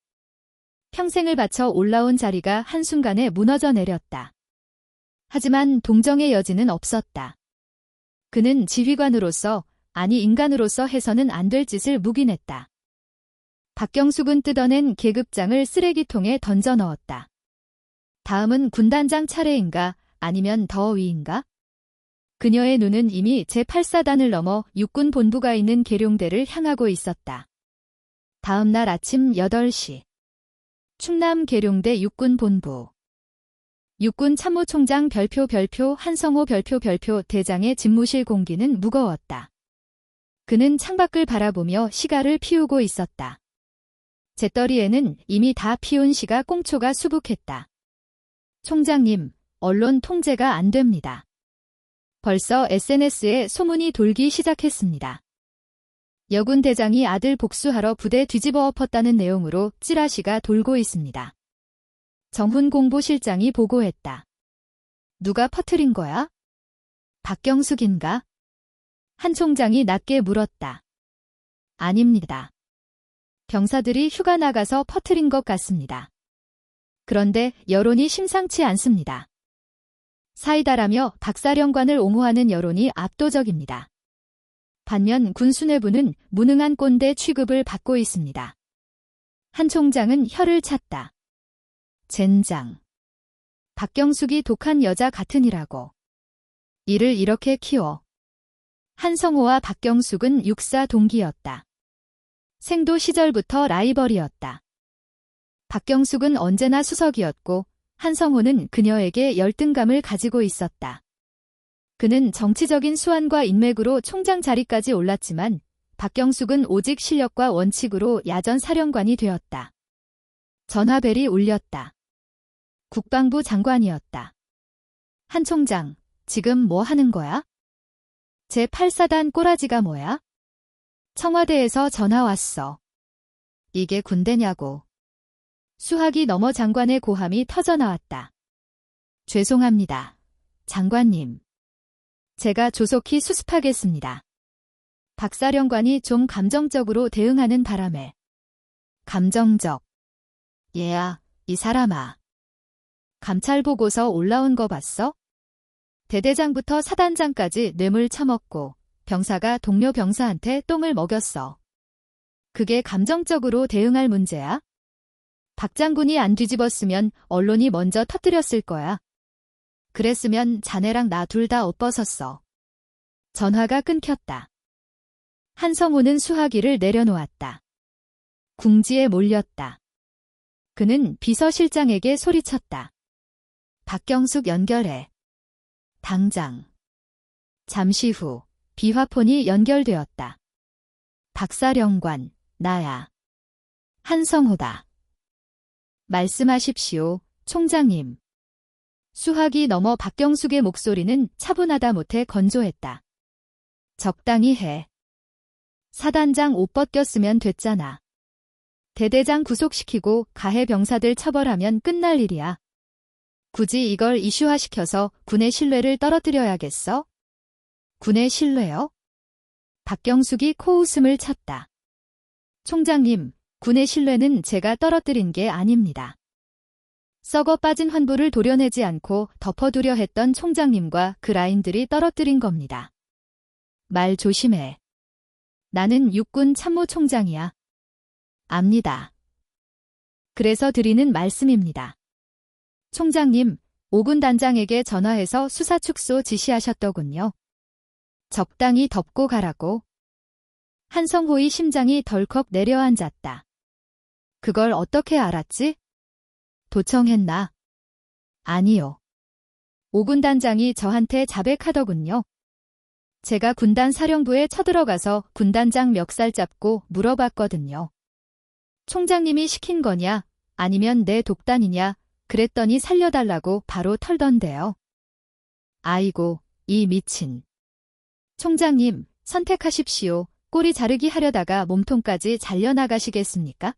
A: 평생을 바쳐 올라온 자리가 한순간에 무너져 내렸다. 하지만 동정의 여지는 없었다. 그는 지휘관으로서, 아니 인간으로서 해서는 안 될 짓을 묵인했다. 박경숙은 뜯어낸 계급장을 쓰레기통에 던져 넣었다. 다음은 군단장 차례인가 아니면 더 위인가? 그녀의 눈은 이미 제8사단을 넘어 육군 본부가 있는 계룡대를 향하고 있었다. 다음 날 아침 8시. 충남 계룡대 육군 본부. 육군 참모총장 별표 한성호 별표 대장의 집무실 공기는 무거웠다. 그는 창밖을 바라보며 시가를 피우고 있었다. 재떨이에는 이미 다 피운 시가 꽁초가 수북했다. 총장님, 언론 통제가 안 됩니다. 벌써 SNS에 소문이 돌기 시작했습니다. 여군 대장이 아들 복수하러 부대 뒤집어 엎었다는 내용으로 찌라시가 돌고 있습니다. 정훈 공보실장이 보고했다. 누가 퍼뜨린 거야? 박경숙인가? 한 총장이 낮게 물었다. 아닙니다. 병사들이 휴가 나가서 퍼뜨린 것 같습니다. 그런데 여론이 심상치 않습니다. 사이다라며 박사령관을 옹호하는 여론이 압도적입니다. 반면 군 수뇌부는 무능한 꼰대 취급을 받고 있습니다. 한 총장은 혀를 찼다. 젠장. 박경숙이 독한 여자 같으니라고. 이를 이렇게 키워. 한성호와 박경숙은 육사 동기였다. 생도 시절부터 라이벌이었다. 박경숙은 언제나 수석이었고 한성호는 그녀에게 열등감을 가지고 있었다. 그는 정치적인 수완과 인맥으로 총장 자리까지 올랐지만 박경숙은 오직 실력과 원칙으로 야전 사령관이 되었다. 전화벨이 울렸다. 국방부 장관이었다. 한 총장, 지금 뭐 하는 거야? 제8사단 꼬라지가 뭐야? 청와대에서 전화 왔어. 이게 군대냐고. 수학이 넘어 장관의 고함이 터져나왔다. 죄송합니다. 장관님. 제가 조속히 수습하겠습니다. 박사령관이 좀 감정적으로 대응하는 바람에. 감정적. 얘야, 이 사람아. 감찰 보고서 올라온 거 봤어? 대대장부터 사단장까지 뇌물 처먹고 병사가 동료 병사한테 똥을 먹였어. 그게 감정적으로 대응할 문제야? 박 장군이 안 뒤집었으면 언론이 먼저 터뜨렸을 거야. 그랬으면 자네랑 나 둘 다 옷 벗었어. 전화가 끊겼다. 한성호는 수화기를 내려놓았다. 궁지에 몰렸다. 그는 비서실장에게 소리쳤다. 박경숙 연결해. 당장. 잠시 후 비화폰이 연결되었다. 박사령관, 나야. 한성호다. 말씀하십시오, 총장님. 수화기 넘어 박경숙의 목소리는 차분하다 못해 건조했다. 적당히 해. 사단장 옷 벗겼으면 됐잖아. 대대장 구속시키고 가해 병사들 처벌하면 끝날 일이야. 굳이 이걸 이슈화시켜서 군의 신뢰를 떨어뜨려야겠어? 군의 신뢰요? 박경숙이 코웃음을 쳤다. 총장님, 군의 신뢰는 제가 떨어뜨린 게 아닙니다. 썩어 빠진 환부를 도려내지 않고 덮어두려 했던 총장님과 그 라인들이 떨어뜨린 겁니다. 말 조심해. 나는 육군 참모총장이야. 압니다. 그래서 드리는 말씀입니다. 총장님, 5군 단장에게 전화해서 수사 축소 지시하셨더군요. 적당히 덮고 가라고. 한성호의 심장이 덜컥 내려앉았다. 그걸 어떻게 알았지? 도청했나? 아니요. 5군 단장이 저한테 자백하더군요. 제가 군단 사령부에 쳐들어가서 군단장 멱살 잡고 물어봤거든요. 총장님이 시킨 거냐, 아니면 내 독단이냐, 그랬더니 살려달라고 바로 털던데요. 아이고, 이 미친. 총장님, 선택하십시오. 꼬리 자르기 하려다가 몸통까지 잘려나가시겠습니까?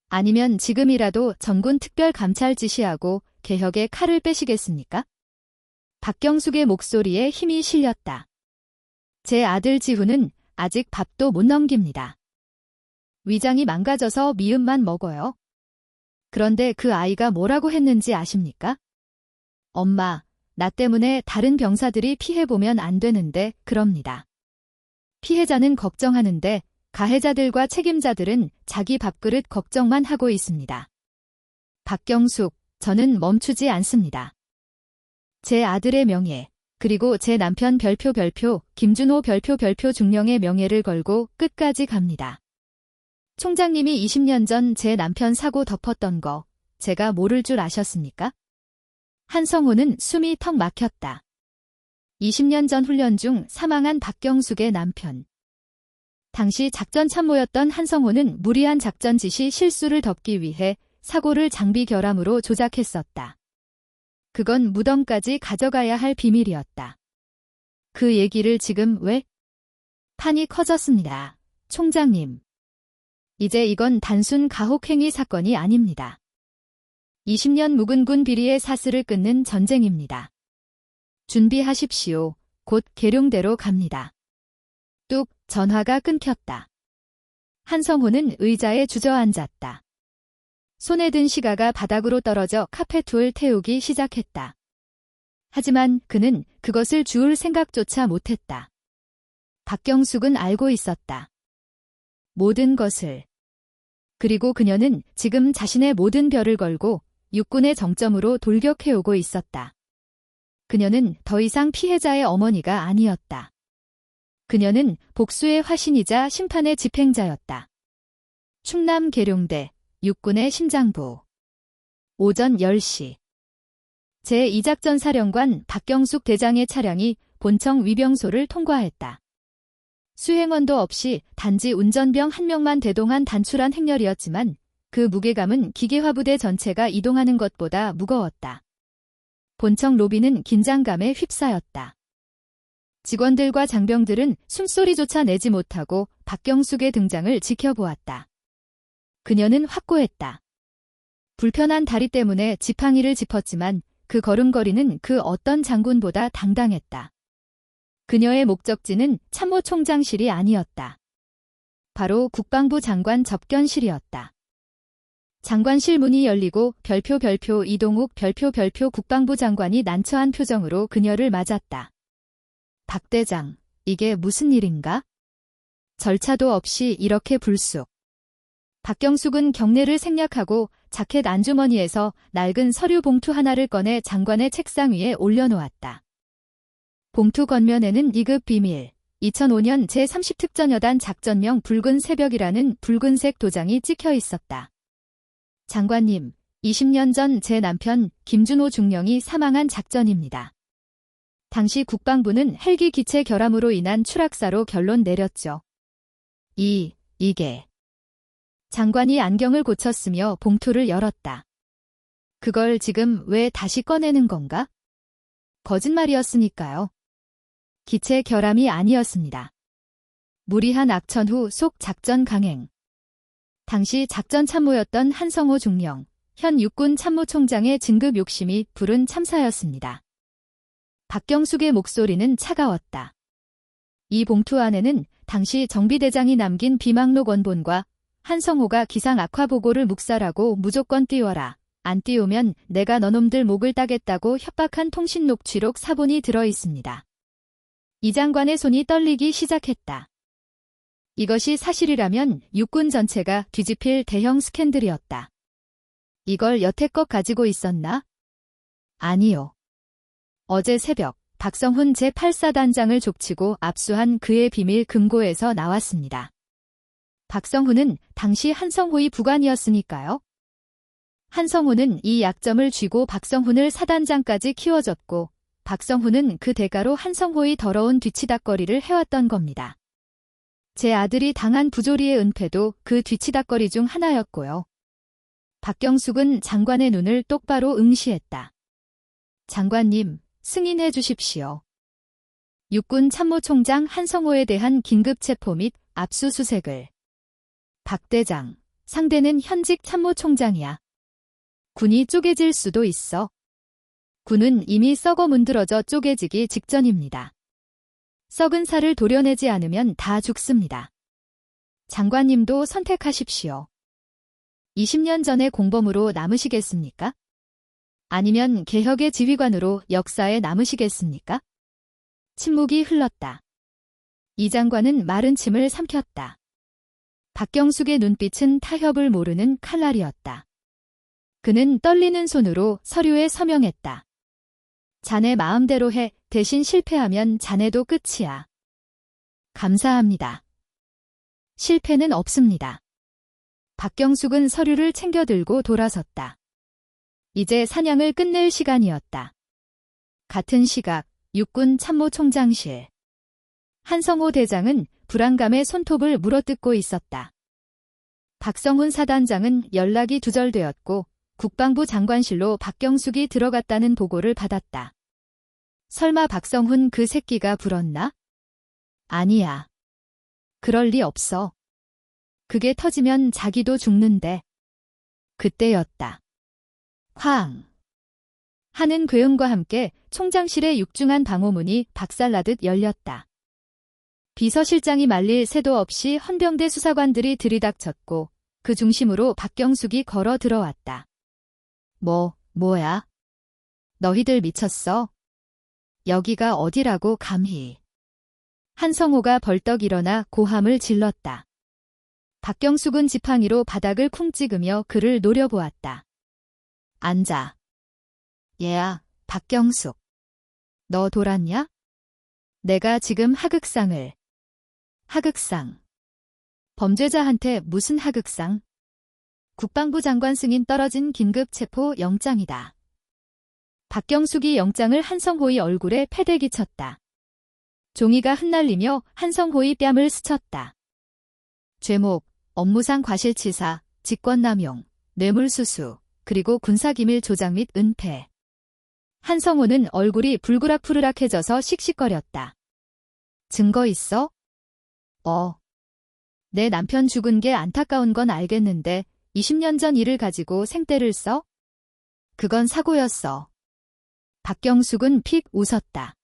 A: 아니면 지금이라도 전군 특별감찰 지시하고 개혁의 칼을 빼시겠습니까? 박경숙의 목소리에 힘이 실렸다. 제 아들 지훈은 아직 밥도 못 넘깁니다. 위장이 망가져서 미음만 먹어요. 그런데 그 아이가 뭐라고 했는지 아십니까? 엄마, 나 때문에 다른 병사들이 피해보면 안 되는데 그럽니다. 피해자는 걱정하는데 가해자들과 책임자들은 자기 밥그릇 걱정만 하고 있습니다. 박경숙, 저는 멈추지 않습니다. 제 아들의 명예, 그리고 제 남편 별표 김준호 별표 중령의 명예를 걸고 끝까지 갑니다. 총장님이 20년 전 제 남편 사고 덮었던 거 제가 모를 줄 아셨습니까? 한성호는 숨이 턱 막혔다. 20년 전 훈련 중 사망한 박경숙의 남편. 당시 작전 참모였던 한성호는 무리한 작전 지시 실수를 덮기 위해 사고를 장비 결함으로 조작했었다. 그건 무덤까지 가져가야 할 비밀이었다. 그 얘기를 지금 왜? 판이 커졌습니다. 총장님. 이제 이건 단순 가혹행위 사건이 아닙니다. 20년 묵은 군 비리의 사슬을 끊는 전쟁입니다. 준비하십시오. 곧 계룡대로 갑니다. 뚝 전화가 끊겼다. 한성호는 의자에 주저앉았다. 손에 든 시가가 바닥으로 떨어져 카페트를 태우기 시작했다. 하지만 그는 그것을 주울 생각조차 못했다. 박경숙은 알고 있었다. 모든 것을. 그리고 그녀는 지금 자신의 모든 별을 걸고 육군의 정점으로 돌격해오고 있었다. 그녀는 더 이상 피해자의 어머니가 아니었다. 그녀는 복수의 화신이자 심판의 집행자였다. 충남 계룡대 육군의 심장부. 오전 10시. 제2작전 사령관 박경숙 대장의 차량이 본청 위병소를 통과했다. 수행원도 없이 단지 운전병 한 명만 대동한 단출한 행렬이었지만 그 무게감은 기계화부대 전체가 이동하는 것보다 무거웠다. 본청 로비는 긴장감에 휩싸였다. 직원들과 장병들은 숨소리조차 내지 못하고 박경숙의 등장을 지켜보았다. 그녀는 확고했다. 불편한 다리 때문에 지팡이를 짚었지만 그 걸음걸이는 그 어떤 장군보다 당당했다. 그녀의 목적지는 참모총장실이 아니었다. 바로 국방부 장관 접견실이었다. 장관실 문이 열리고 별표 이동욱 별표 국방부 장관이 난처한 표정으로 그녀를 맞았다. 박 대장, 이게 무슨 일인가? 절차도 없이 이렇게 불쑥. 박경숙은 경례를 생략하고 자켓 안주머니에서 낡은 서류 봉투 하나를 꺼내 장관의 책상 위에 올려놓았다. 봉투 겉면에는 2급 비밀, 2005년 제30특전여단 작전명 붉은 새벽이라는 붉은색 도장이 찍혀 있었다. 장관님, 20년 전 제 남편 김준호 중령이 사망한 작전입니다. 당시 국방부는 헬기 기체 결함으로 인한 추락사로 결론 내렸죠. 이게. 장관이 안경을 고쳤으며 봉투를 열었다. 그걸 지금 왜 다시 꺼내는 건가? 거짓말이었으니까요. 기체 결함이 아니었습니다. 무리한 악천 후 속 작전 강행. 당시 작전 참모였던 한성호 중령, 현 육군 참모총장의 진급 욕심이 부른 참사였습니다. 박경숙의 목소리는 차가웠다. 이 봉투 안에는 당시 정비대장이 남긴 비망록 원본과 한성호가 기상 악화 보고를 묵살하고 무조건 띄워라. 안 띄우면 내가 너놈들 목을 따겠다고 협박한 통신 녹취록 사본이 들어 있습니다. 이 장관의 손이 떨리기 시작했다. 이것이 사실이라면 육군 전체가 뒤집힐 대형 스캔들이었다. 이걸 여태껏 가지고 있었나? 아니요. 어제 새벽 박성훈 제8사단장을 족치고 압수한 그의 비밀 금고에서 나왔습니다. 박성훈은 당시 한성호의 부관이었으니까요. 한성호는 이 약점을 쥐고 박성훈을 사단장까지 키워줬고 박성훈은 그 대가로 한성호의 더러운 뒤치다꺼리를 해왔던 겁니다. 제 아들이 당한 부조리의 은폐도 그 뒤치다꺼리 중 하나였고요. 박경숙은 장관의 눈을 똑바로 응시했다. 장관님, 승인해 주십시오. 육군 참모총장 한성호에 대한 긴급체포 및 압수수색을. 박 대장, 상대는 현직 참모총장이야. 군이 쪼개질 수도 있어. 군은 이미 썩어 문드러져 쪼개지기 직전입니다. 썩은 살을 도려내지 않으면 다 죽습니다. 장관님도 선택하십시오. 20년 전의 공범으로 남으시겠습니까? 아니면 개혁의 지휘관으로 역사에 남으시겠습니까? 침묵이 흘렀다. 이 장관은 마른 침을 삼켰다. 박경숙의 눈빛은 타협을 모르는 칼날이었다. 그는 떨리는 손으로 서류에 서명했다. 자네 마음대로 해. 대신 실패하면 자네도 끝이야. 감사합니다. 실패는 없습니다. 박경숙은 서류를 챙겨 들고 돌아섰다. 이제 사냥을 끝낼 시간이었다. 같은 시각 육군 참모총장실. 한성호 대장은 불안감에 손톱을 물어뜯고 있었다. 박성훈 사단장은 연락이 두절되었고 국방부 장관실로 박경숙이 들어갔다는 보고를 받았다. 설마 박성훈 그 새끼가 불었나? 아니야. 그럴 리 없어. 그게 터지면 자기도 죽는데. 그때였다. 쾅! 하는 괴음과 함께 총장실의 육중한 방호문이 박살나듯 열렸다. 비서실장이 말릴 새도 없이 헌병대 수사관들이 들이닥쳤고 그 중심으로 박경숙이 걸어 들어왔다. 뭐야? 너희들 미쳤어? 여기가 어디라고 감히. 한성호가 벌떡 일어나 고함을 질렀다. 박경숙은 지팡이로 바닥을 쿵 찍으며 그를 노려보았다. 앉아. 얘야, 박경숙. 너 돌았냐? 내가 지금 하극상을. 하극상. 범죄자한테 무슨 하극상? 국방부 장관 승인 떨어진 긴급체포 영장이다. 박경숙이 영장을 한성호의 얼굴에 패대기 쳤다. 종이가 흩날리며 한성호의 뺨을 스쳤다. 죄목, 업무상 과실치사, 직권남용, 뇌물수수, 그리고 군사기밀 조작 및 은폐. 한성호는 얼굴이 불그락푸르락해져서 씩씩거렸다. 증거 있어? 내 남편 죽은 게 안타까운 건 알겠는데 20년 전 일을 가지고 생떼를 써? 그건 사고였어. 박경숙은 픽 웃었다.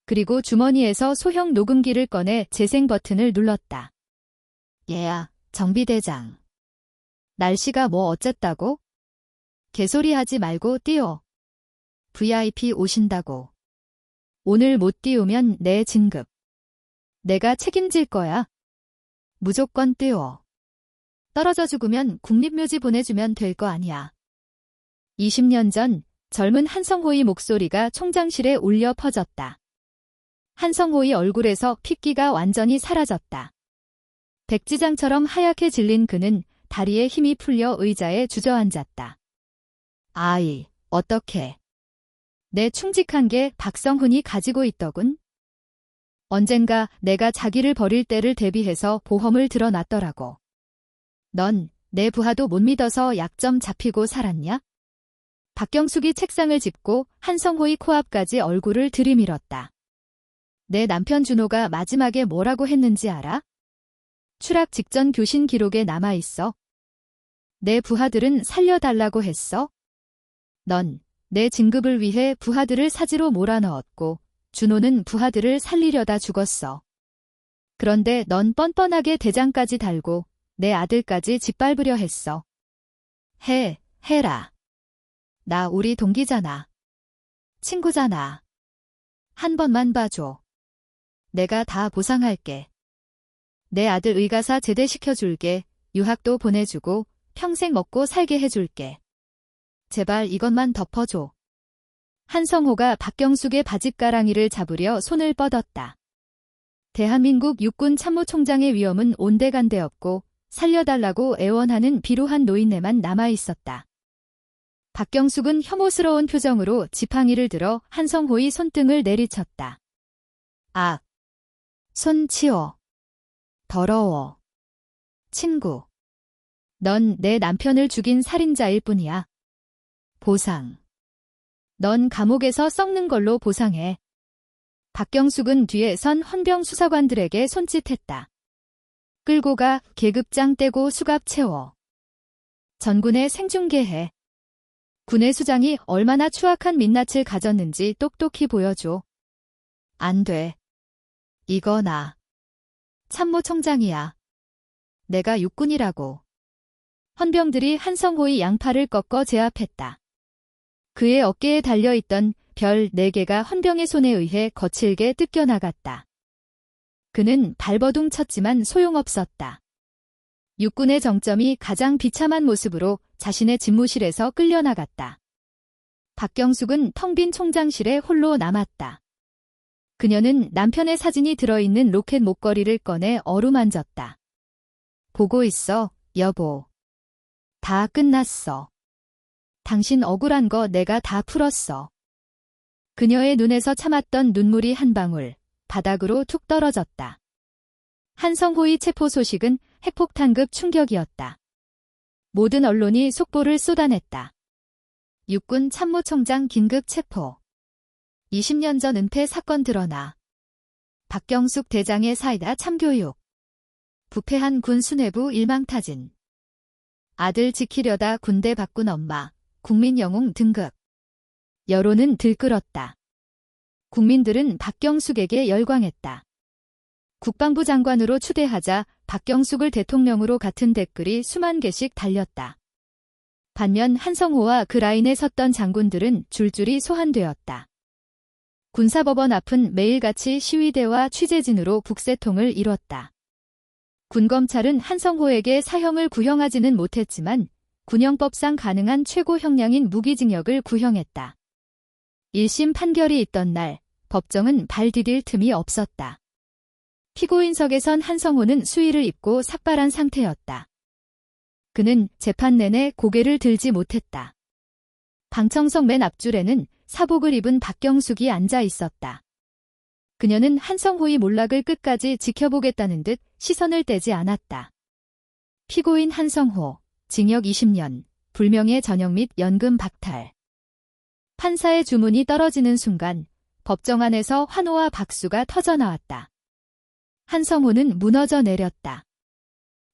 A: 그리고 주머니에서 소형 녹음기를 꺼내 재생 버튼을 눌렀다. 얘야, 정비대장. 날씨가 뭐 어쨌다고? 개소리 하지 말고 띄워. VIP 오신다고. 오늘 못 띄우면 내 진급. 내가 책임질 거야. 무조건 띄워. 떨어져 죽으면 국립묘지 보내주면 될 거 아니야. 20년 전 젊은 한성호의 목소리가 총장실에 울려 퍼졌다. 한성호의 얼굴에서 핏기가 완전히 사라졌다. 백지장처럼 하얗게 질린 그는 다리에 힘이 풀려 의자에 주저앉았다. 아이, 어떡해. 내 충직한 게 박성훈이 가지고 있더군. 언젠가 내가 자기를 버릴 때를 대비해서 보험을 들어놨더라고. 넌 내 부하도 못 믿어서 약점 잡히고 살았냐? 박경숙이 책상을 짚고 한성호의 코앞까지 얼굴을 들이밀었다. 내 남편 준호가 마지막에 뭐라고 했는지 알아? 추락 직전 교신 기록에 남아있어. 내 부하들은 살려달라고 했어. 넌 내 진급을 위해 부하들을 사지로 몰아넣었고 준호는 부하들을 살리려다 죽었어. 그런데 넌 뻔뻔하게 대장까지 달고 내 아들까지 짓밟으려 했어. 해라. 나 우리 동기잖아. 친구잖아. 한 번만 봐줘. 내가 다 보상할게. 내 아들 의가사 제대시켜줄게. 유학도 보내주고 평생 먹고 살게 해줄게. 제발 이것만 덮어줘. 한성호가 박경숙의 바짓가랑이를 잡으려 손을 뻗었다. 대한민국 육군 참모총장의 위엄은 온데간데 없고 살려달라고 애원하는 비루한 노인네만 남아있었다. 박경숙은 혐오스러운 표정으로 지팡이를 들어 한성호의 손등을 내리쳤다. 아! 손 치워. 더러워. 친구. 넌 내 남편을 죽인 살인자일 뿐이야. 보상. 넌 감옥에서 썩는 걸로 보상해. 박경숙은 뒤에 선 헌병 수사관들에게 손짓했다. 끌고 가 계급장 떼고 수갑 채워. 전군에 생중계해. 군의 수장이 얼마나 추악한 민낯을 가졌는지 똑똑히 보여줘. 안 돼. 이거 나. 참모총장이야. 내가 육군이라고. 헌병들이 한성호의 양팔을 꺾어 제압했다. 그의 어깨에 달려있던 별 4개가 헌병의 손에 의해 거칠게 뜯겨나갔다. 그는 발버둥 쳤지만 소용없었다. 육군의 정점이 가장 비참한 모습으로 자신의 집무실에서 끌려나갔다. 박경숙은 텅 빈 총장실에 홀로 남았다. 그녀는 남편의 사진이 들어있는 로켓 목걸이를 꺼내 어루만졌다. 보고 있어, 여보. 다 끝났어. 당신 억울한 거 내가 다 풀었어. 그녀의 눈에서 참았던 눈물이 한 방울 바닥으로 툭 떨어졌다. 한성호의 체포 소식은 핵폭탄급 충격이었다. 모든 언론이 속보를 쏟아냈다. 육군 참모총장 긴급 체포. 20년 전 은폐 사건 드러나. 박경숙 대장의 사이다 참교육. 부패한 군 수뇌부 일망타진. 아들 지키려다 군대 바꾼 엄마. 국민영웅 등극. 여론은 들끓었다. 국민들은 박경숙에게 열광했다. 국방부 장관으로 추대하자 박경숙을 대통령으로 같은 댓글이 수만 개씩 달렸다. 반면 한성호와 그 라인에 섰던 장군들은 줄줄이 소환되었다. 군사법원 앞은 매일같이 시위대와 취재진으로 북새통을 이뤘다. 군검찰은 한성호에게 사형을 구형하지는 못했지만 군형법상 가능한 최고 형량인 무기징역을 구형했다. 1심 판결이 있던 날 법정은 발 디딜 틈이 없었다. 피고인석에선 한성호는 수의를 입고 삭발한 상태였다. 그는 재판 내내 고개를 들지 못했다. 방청석 맨 앞줄에는 사복을 입은 박경숙이 앉아 있었다. 그녀는 한성호의 몰락을 끝까지 지켜보겠다는 듯 시선을 떼지 않았다. 피고인 한성호, 징역 20년, 불명예 전역 및 연금 박탈. 판사의 주문이 떨어지는 순간 법정 안에서 환호와 박수가 터져나왔다. 한성호는 무너져 내렸다.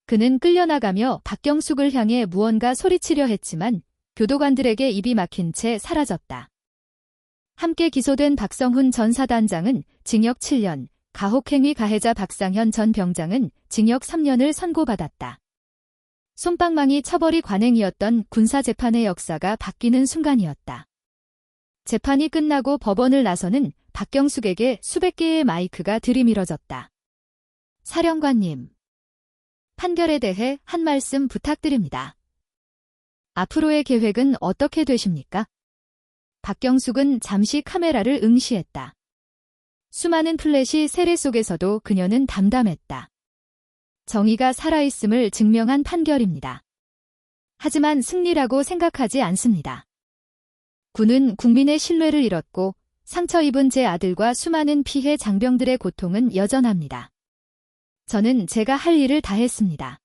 A: 그는 끌려나가며 박경숙을 향해 무언가 소리치려 했지만 교도관들에게 입이 막힌 채 사라졌다. 함께 기소된 박성훈 전 사단장은 징역 7년, 가혹행위 가해자 박상현 전 병장은 징역 3년을 선고받았다. 솜방망이 처벌이 관행이었던 군사재판의 역사가 바뀌는 순간이었다. 재판이 끝나고 법원을 나서는 박경숙에게 수백 개의 마이크가 들이밀어졌다. 사령관님, 판결에 대해 한 말씀 부탁드립니다. 앞으로의 계획은 어떻게 되십니까? 박경숙은 잠시 카메라를 응시했다. 수많은 플래시 세례 속에서도 그녀는 담담했다. 정의가 살아있음을 증명한 판결입니다. 하지만 승리라고 생각하지 않습니다. 군은 국민의 신뢰를 잃었고 상처 입은 제 아들과 수많은 피해 장병들의 고통은 여전합니다. 저는 제가 할 일을 다 했습니다.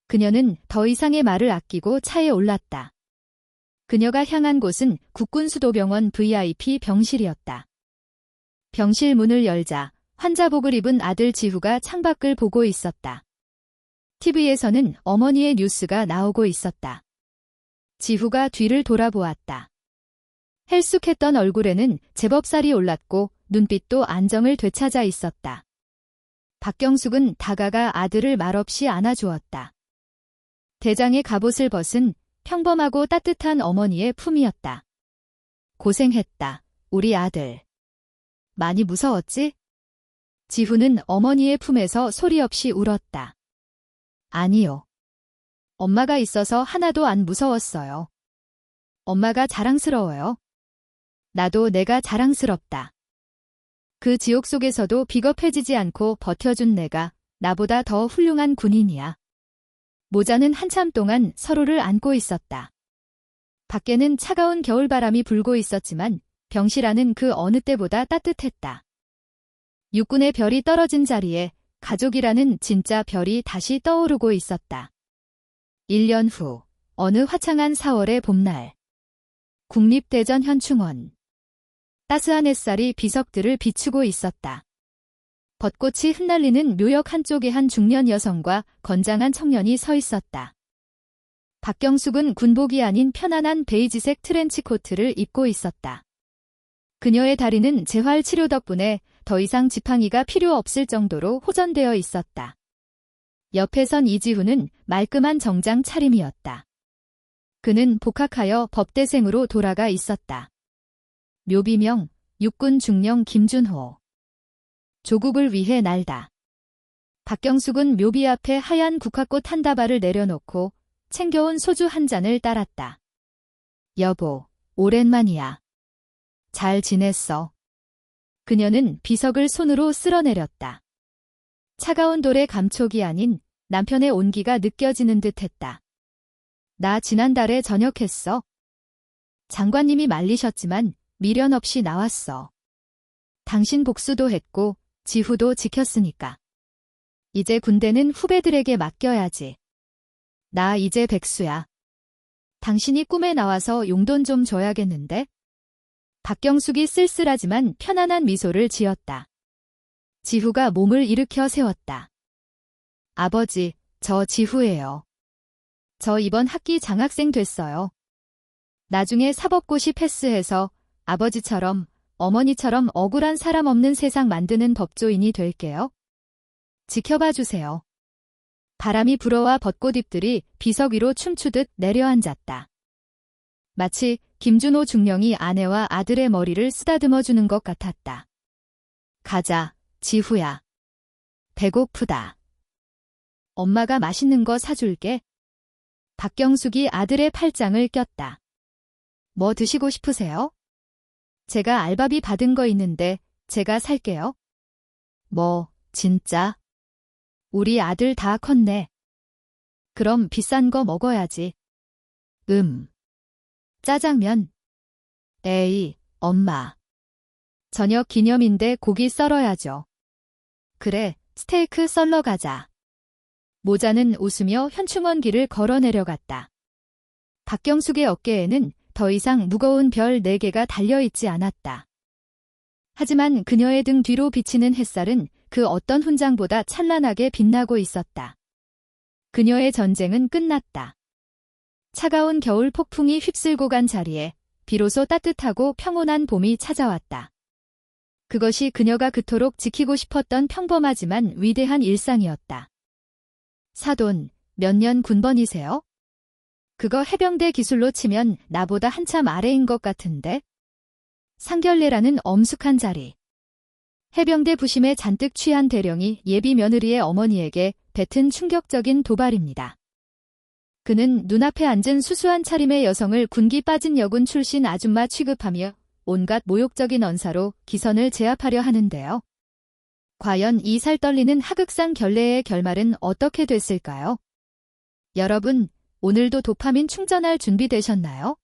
A: 그녀는 더 이상의 말을 아끼고 차에 올랐다. 그녀가 향한 곳은 국군수도병원 VIP 병실이었다. 병실 문을 열자 환자복을 입은 아들 지후가 창밖을 보고 있었다. TV에서는 어머니의 뉴스가 나오고 있었다. 지후가 뒤를 돌아보았다. 헬쑥했던 얼굴에는 제법 살이 올랐고 눈빛도 안정을 되찾아 있었다. 박경숙은 다가가 아들을 말없이 안아주었다. 대장의 갑옷을 벗은 평범하고 따뜻한 어머니의 품이었다. 고생했다, 우리 아들. 많이 무서웠지? 지후는 어머니의 품에서 소리 없이 울었다. 아니요. 엄마가 있어서 하나도 안 무서웠어요. 엄마가 자랑스러워요. 나도 내가 자랑스럽다. 그 지옥 속에서도 비겁해지지 않고 버텨준 내가 나보다 더 훌륭한 군인이야. 모자는 한참 동안 서로를 안고 있었다. 밖에는 차가운 겨울바람이 불고 있었지만 병실안은 그 어느 때보다 따뜻했다. 육군의 별이 떨어진 자리에 가족이라는 진짜 별이 다시 떠오르고 있었다. 1년 후 어느 화창한 4월의 봄날. 국립대전 현충원. 따스한 햇살이 비석들을 비추고 있었다. 벚꽃이 흩날리는 묘역 한쪽에 한 중년 여성과 건장한 청년이 서 있었다. 박경숙은 군복이 아닌 편안한 베이지색 트렌치 코트를 입고 있었다. 그녀의 다리는 재활 치료 덕분에 더 이상 지팡이가 필요 없을 정도로 호전되어 있었다. 옆에 선 이지훈은 말끔한 정장 차림이었다. 그는 복학하여 법대생으로 돌아가 있었다. 묘비명, 육군 중령 김준호. 조국을 위해 날다. 박경숙은 묘비 앞에 하얀 국화꽃 한 다발을 내려놓고 챙겨온 소주 한 잔을 따랐다. 여보, 오랜만이야. 잘 지냈어? 그녀는 비석을 손으로 쓸어내렸다. 차가운 돌의 감촉이 아닌 남편의 온기가 느껴지는 듯했다. 나 지난달에 전역했어. 장관님이 말리셨지만 미련 없이 나왔어. 당신 복수도 했고 지후도 지켰으니까. 이제 군대는 후배들에게 맡겨야지. 나 이제 백수야. 당신이 꿈에 나와서 용돈 좀 줘야겠는데? 박경숙이 쓸쓸하지만 편안한 미소를 지었다. 지후가 몸을 일으켜 세웠다. 아버지, 저 지후예요. 저 이번 학기 장학생 됐어요. 나중에 사법고시 패스해서 아버지처럼 어머니처럼 억울한 사람 없는 세상 만드는 법조인이 될게요. 지켜봐 주세요. 바람이 불어와 벚꽃잎들이 비석 위로 춤추듯 내려앉았다. 마치 김준호 중령이 아내와 아들의 머리를 쓰다듬어 주는 것 같았다. 가자, 지후야. 배고프다. 엄마가 맛있는 거 사줄게. 박경숙이 아들의 팔짱을 꼈다. 뭐 드시고 싶으세요? 제가 알바비 받은 거 있는데 제가 살게요. 뭐, 진짜? 우리 아들 다 컸네. 그럼 비싼 거 먹어야지. 짜장면. 에이, 엄마. 저녁 기념인데 고기 썰어야죠. 그래, 스테이크 썰러 가자. 모자는 웃으며 현충원 길을 걸어 내려갔다. 박경숙의 어깨에는 더 이상 무거운 별 4개가 달려있지 않았다. 하지만 그녀의 등 뒤로 비치는 햇살은 그 어떤 훈장보다 찬란하게 빛나고 있었다. 그녀의 전쟁은 끝났다. 차가운 겨울 폭풍이 휩쓸고 간 자리에 비로소 따뜻하고 평온한 봄이 찾아왔다. 그것이 그녀가 그토록 지키고 싶었던 평범하지만 위대한 일상이었다. 사돈, 몇 년 군번이세요? 그거 해병대 기술로 치면 나보다 한참 아래인 것 같은데? 상결례라는 엄숙한 자리. 해병대 부심에 잔뜩 취한 대령이 예비 며느리의 어머니에게 뱉은 충격적인 도발입니다. 그는 눈앞에 앉은 수수한 차림의 여성을 군기 빠진 여군 출신 아줌마 취급하며 온갖 모욕적인 언사로 기선을 제압하려 하는데요. 과연 이 살떨리는 하극상 결례의 결말은 어떻게 됐을까요? 여러분, 오늘도 도파민 충전할 준비되셨나요?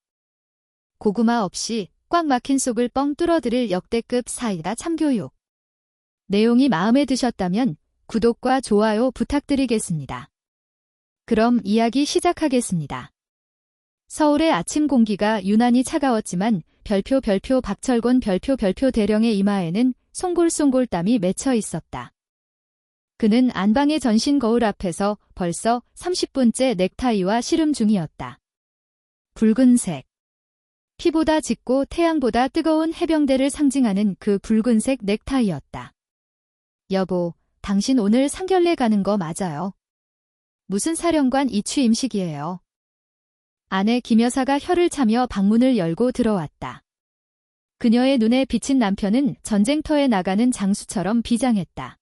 A: 고구마 없이 꽉 막힌 속을 뻥 뚫어드릴 역대급 사이다 참교육. 내용이 마음에 드셨다면 구독과 좋아요 부탁드리겠습니다. 그럼 이야기 시작하겠습니다. 서울의 아침 공기가 유난히 차가웠지만 별표 박철곤 별표 대령의 이마에는 송골송골 땀이 맺혀 있었다. 그는 안방의 전신 거울 앞에서 벌써 30분째 넥타이와 씨름 중이었다. 붉은색. 피보다 짙고 태양보다 뜨거운 해병대를 상징하는 그 붉은색 넥타이였다. 여보, 당신 오늘 상견례 가는 거 맞아요? 무슨 사령관 이취임식이에요? 아내 김 여사가 혀를 차며 방문을 열고 들어왔다. 그녀의 눈에 비친 남편은 전쟁터에 나가는 장수처럼 비장했다.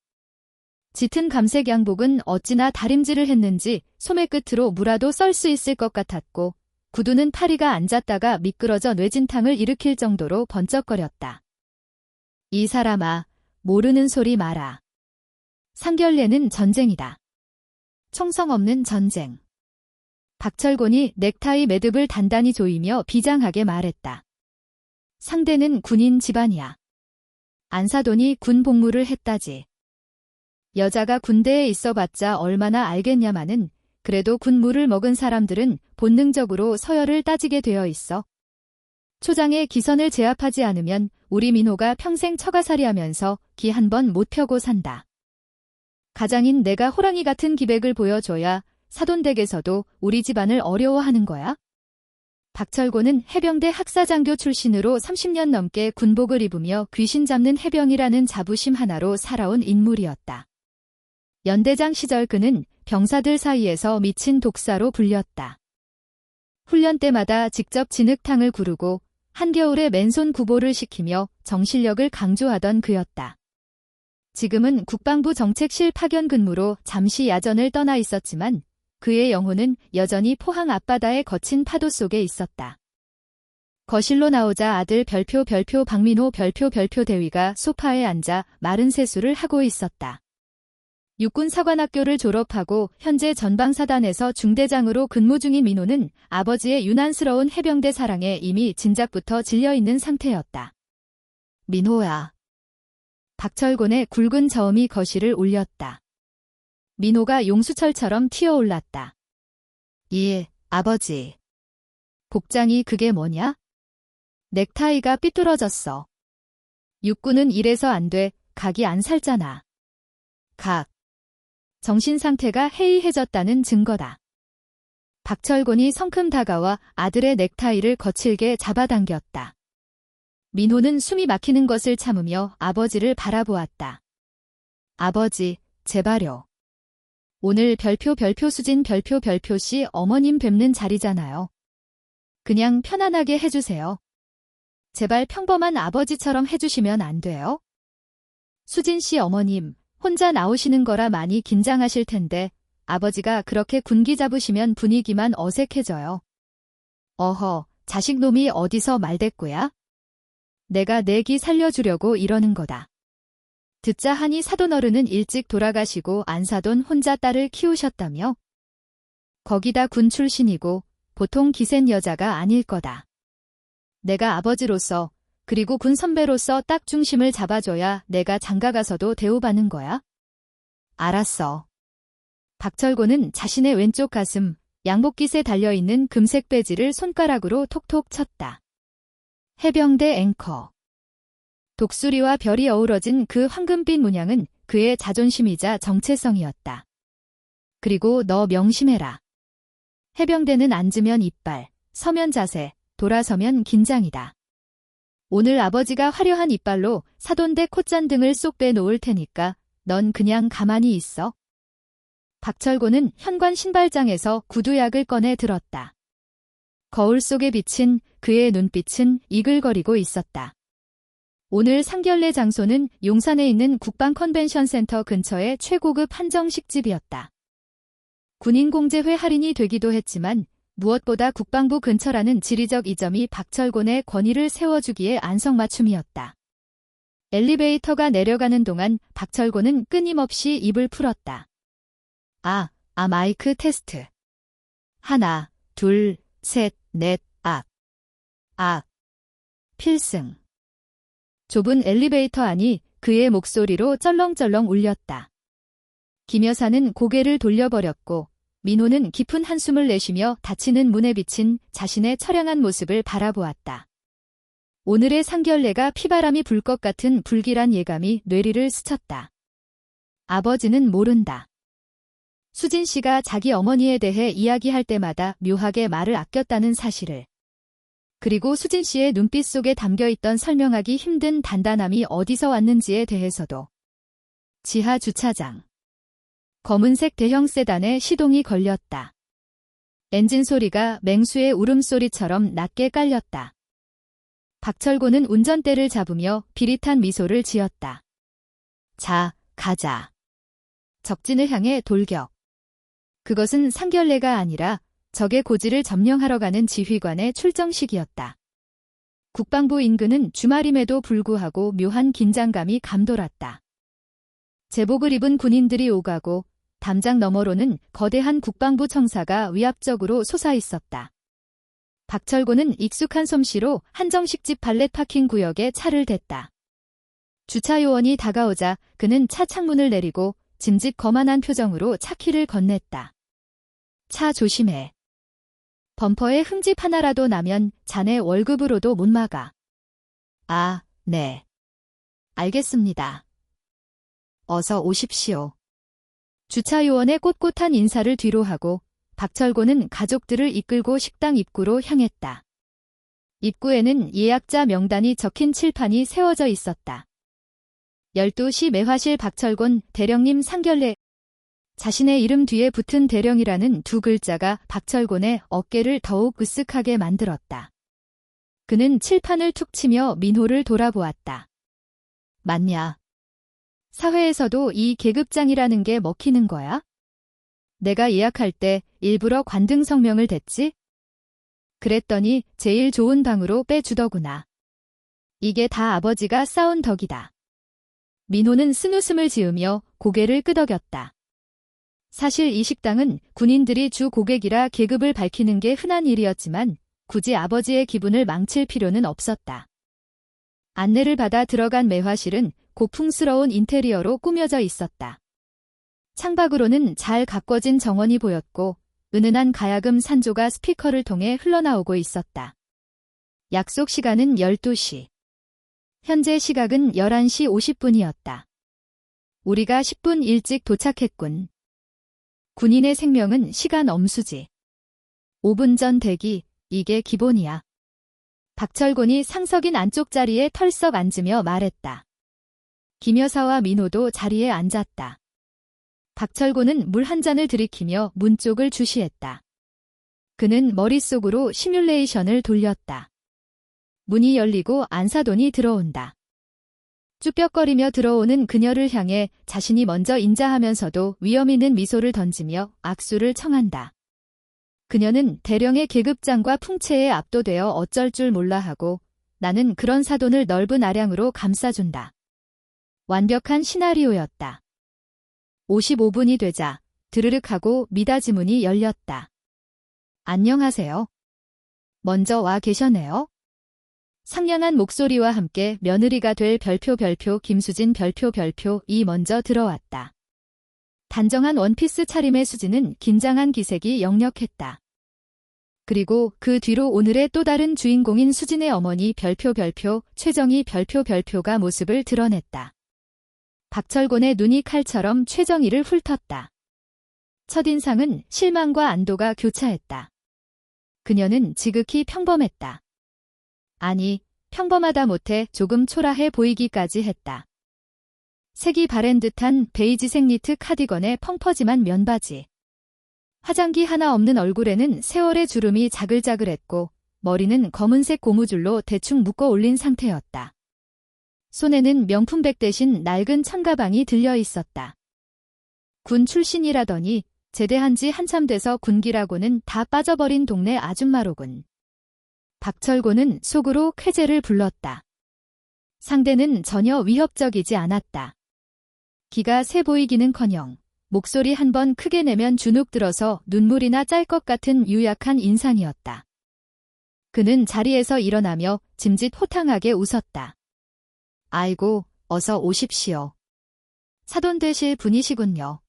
A: 짙은 감색 양복은 어찌나 다림질을 했는지 소매 끝으로 무라도 썰 수 있을 것 같았고 구두는 파리가 앉았다가 미끄러져 뇌진탕을 일으킬 정도로 번쩍거렸다. 이 사람아, 모르는 소리 마라. 상견례는 전쟁이다. 총성 없는 전쟁. 박철곤이 넥타이 매듭을 단단히 조이며 비장하게 말했다. 상대는 군인 집안이야. 안사돈이 군 복무를 했다지. 여자가 군대에 있어봤자 얼마나 알겠냐마는 그래도 군무를 먹은 사람들은 본능적으로 서열을 따지게 되어 있어. 초장에 기선을 제압하지 않으면 우리 민호가 평생 처가살이하면서 기 한 번 못 펴고 산다. 가장인 내가 호랑이 같은 기백을 보여줘야 사돈댁에서도 우리 집안을 어려워하는 거야? 박철곤은 해병대 학사장교 출신으로 30년 넘게 군복을 입으며 귀신 잡는 해병이라는 자부심 하나로 살아온 인물이었다. 연대장 시절 그는 병사들 사이에서 미친 독사로 불렸다. 훈련 때마다 직접 진흙탕을 구르고 한겨울에 맨손 구보를 시키며 정신력을 강조하던 그였다. 지금은 국방부 정책실 파견 근무로 잠시 야전을 떠나 있었지만 그의 영혼은 여전히 포항 앞바다의 거친 파도 속에 있었다. 거실로 나오자 아들 별표 박민호 별표 대위가 소파에 앉아 마른 세수를 하고 있었다. 육군사관학교를 졸업하고 현재 전방사단에서 중대장으로 근무 중인 민호는 아버지의 유난스러운 해병대 사랑에 이미 진작부터 질려있는 상태였다. 민호야. 박철곤의 굵은 저음이 거실을 울렸다. 민호가 용수철처럼 튀어올랐다. 예, 아버지. 복장이 그게 뭐냐? 넥타이가 삐뚤어졌어. 육군은 이래서 안 돼, 각이 안 살잖아. 각. 정신 상태가 해이해졌다는 증거다. 박철곤이 성큼 다가와 아들의 넥타이를 거칠게 잡아당겼다. 민호는 숨이 막히는 것을 참으며 아버지를 바라보았다. 아버지, 제발요. 오늘 별표 수진 별표 씨 어머님 뵙는 자리잖아요. 그냥 편안하게 해주세요. 제발 평범한 아버지처럼 해주시면 안 돼요? 수진 씨 어머님, 혼자 나오시는 거라 많이 긴장하실 텐데 아버지가 그렇게 군기 잡으시면 분위기만 어색해져요. 어허, 자식놈이 어디서 말대꾸야? 내가 내 기 살려주려고 이러는 거다. 듣자 하니 사돈어른은 일찍 돌아가시고 안사돈 혼자 딸을 키우셨다며? 거기다 군 출신이고 보통 기센 여자가 아닐 거다. 내가 아버지로서 그리고 군 선배로서 딱 중심을 잡아줘야 내가 장가가서도 대우받는 거야? 알았어. 박철곤은 자신의 왼쪽 가슴, 양복깃에 달려있는 금색 배지를 손가락으로 톡톡 쳤다. 해병대 앵커. 독수리와 별이 어우러진 그 황금빛 문양은 그의 자존심이자 정체성이었다. 그리고 너 명심해라. 해병대는 앉으면 이빨, 서면 자세, 돌아서면 긴장이다. 오늘 아버지가 화려한 이빨로 사돈대 콧잔등을 쏙 빼놓을 테니까 넌 그냥 가만히 있어. 박철곤은 현관 신발장에서 구두약을 꺼내 들었다. 거울 속에 비친 그의 눈빛은 이글거리고 있었다. 오늘 상견례 장소는 용산에 있는 국방컨벤션센터 근처의 최고급 한정식집이었다. 군인공제회 할인이 되기도 했지만 무엇보다 국방부 근처라는 지리적 이점이 박철곤의 권위를 세워주기에 안성맞춤이었다. 엘리베이터가 내려가는 동안 박철곤은 끊임없이 입을 풀었다. 마이크 테스트. 하나, 둘, 셋, 넷, 필승. 좁은 엘리베이터 안이 그의 목소리로 쩔렁쩔렁 울렸다. 김 여사는 고개를 돌려버렸고 민호는 깊은 한숨을 내쉬며 닫히는 문에 비친 자신의 처량한 모습을 바라보았다. 오늘의 상견례가 피바람이 불 것 같은 불길한 예감이 뇌리를 스쳤다. 아버지는 모른다. 수진 씨가 자기 어머니에 대해 이야기할 때마다 묘하게 말을 아꼈다는 사실을. 그리고 수진 씨의 눈빛 속에 담겨있던 설명하기 힘든 단단함이 어디서 왔는지에 대해서도. 지하 주차장. 검은색 대형 세단에 시동이 걸렸다. 엔진 소리가 맹수의 울음소리처럼 낮게 깔렸다. 박철곤은 운전대를 잡으며 비릿한 미소를 지었다. 자, 가자. 적진을 향해 돌격. 그것은 상견례가 아니라 적의 고지를 점령하러 가는 지휘관의 출정식이었다. 국방부 인근은 주말임에도 불구하고 묘한 긴장감이 감돌았다. 제복을 입은 군인들이 오가고 담장 너머로는 거대한 국방부 청사가 위압적으로 솟아있었다. 박철곤은 익숙한 솜씨로 한정식집 발렛 파킹 구역에 차를 댔다. 주차 요원이 다가오자 그는 차 창문을 내리고 짐짓 거만한 표정으로 차 키를 건넸다. 차 조심해. 범퍼에 흠집 하나라도 나면 자네 월급으로도 못 막아. 아, 네. 알겠습니다. 어서 오십시오. 주차 요원의 꼿꼿한 인사를 뒤로 하고 박철곤은 가족들을 이끌고 식당 입구로 향했다. 입구에는 예약자 명단이 적힌 칠판이 세워져 있었다. 12시 매화실 박철곤 대령님 상견례. 자신의 이름 뒤에 붙은 대령이라는 두 글자가 박철곤의 어깨를 더욱 으쓱하게 만들었다. 그는 칠판을 툭 치며 민호를 돌아보았다. 맞냐? 사회에서도 이 계급장이라는 게 먹히는 거야? 내가 예약할 때 일부러 관등 성명을 댔지? 그랬더니 제일 좋은 방으로 빼주더구나. 이게 다 아버지가 쌓은 덕이다. 민호는 쓴웃음을 지으며 고개를 끄덕였다. 사실 이 식당은 군인들이 주 고객이라 계급을 밝히는 게 흔한 일이었지만 굳이 아버지의 기분을 망칠 필요는 없었다. 안내를 받아 들어간 매화실은 고풍스러운 인테리어로 꾸며져 있었다. 창밖으로는 잘 가꿔진 정원이 보였고 은은한 가야금 산조가 스피커를 통해 흘러나오고 있었다. 약속 시간은 12시. 현재 시각은 11시 50분이었다. 우리가 10분 일찍 도착했군. 군인의 생명은 시간 엄수지. 5분 전 대기, 이게 기본이야. 박철곤이 상석인 안쪽 자리에 털썩 앉으며 말했다. 김 여사와 민호도 자리에 앉았다. 박철곤은 물 한 잔을 들이키며 문 쪽을 주시했다. 그는 머릿속으로 시뮬레이션을 돌렸다. 문이 열리고 안사돈이 들어온다. 쭈뼛거리며 들어오는 그녀를 향해 자신이 먼저 인자하면서도 위험 있는 미소를 던지며 악수를 청한다. 그녀는 대령의 계급장과 풍채에 압도되어 어쩔 줄 몰라 하고 나는 그런 사돈을 넓은 아량으로 감싸준다. 완벽한 시나리오였다. 55분이 되자 드르륵 하고 미닫이 문이 열렸다. 안녕하세요. 먼저 와 계셨네요. 상냥한 목소리와 함께 며느리가 될 별표 김수진 별표 이 먼저 들어왔다. 단정한 원피스 차림의 수진은 긴장한 기색이 역력했다. 그리고 그 뒤로 오늘의 또 다른 주인공인 수진의 어머니 별표 최정희 별표가 모습을 드러냈다. 박철곤의 눈이 칼처럼 최정희를 훑었다. 첫인상은 실망과 안도가 교차했다. 그녀는 지극히 평범했다. 아니, 평범하다 못해 조금 초라해 보이기까지 했다. 색이 바랜 듯한 베이지색 니트 카디건에 펑퍼짐한 면바지. 화장기 하나 없는 얼굴에는 세월의 주름이 자글자글했고 머리는 검은색 고무줄로 대충 묶어 올린 상태였다. 손에는 명품백 대신 낡은 천가방이 들려 있었다. 군 출신이라더니 제대한 지 한참 돼서 군기라고는 다 빠져버린 동네 아줌마로군. 박철곤은 속으로 쾌재를 불렀다. 상대는 전혀 위협적이지 않았다. 기가 세 보이기는커녕 목소리 한 번 크게 내면 주눅 들어서 눈물이나 짤 것 같은 유약한 인상이었다. 그는 자리에서 일어나며 짐짓 호탕하게 웃었다. 아이고, 어서 오십시오. 사돈 되실 분이시군요.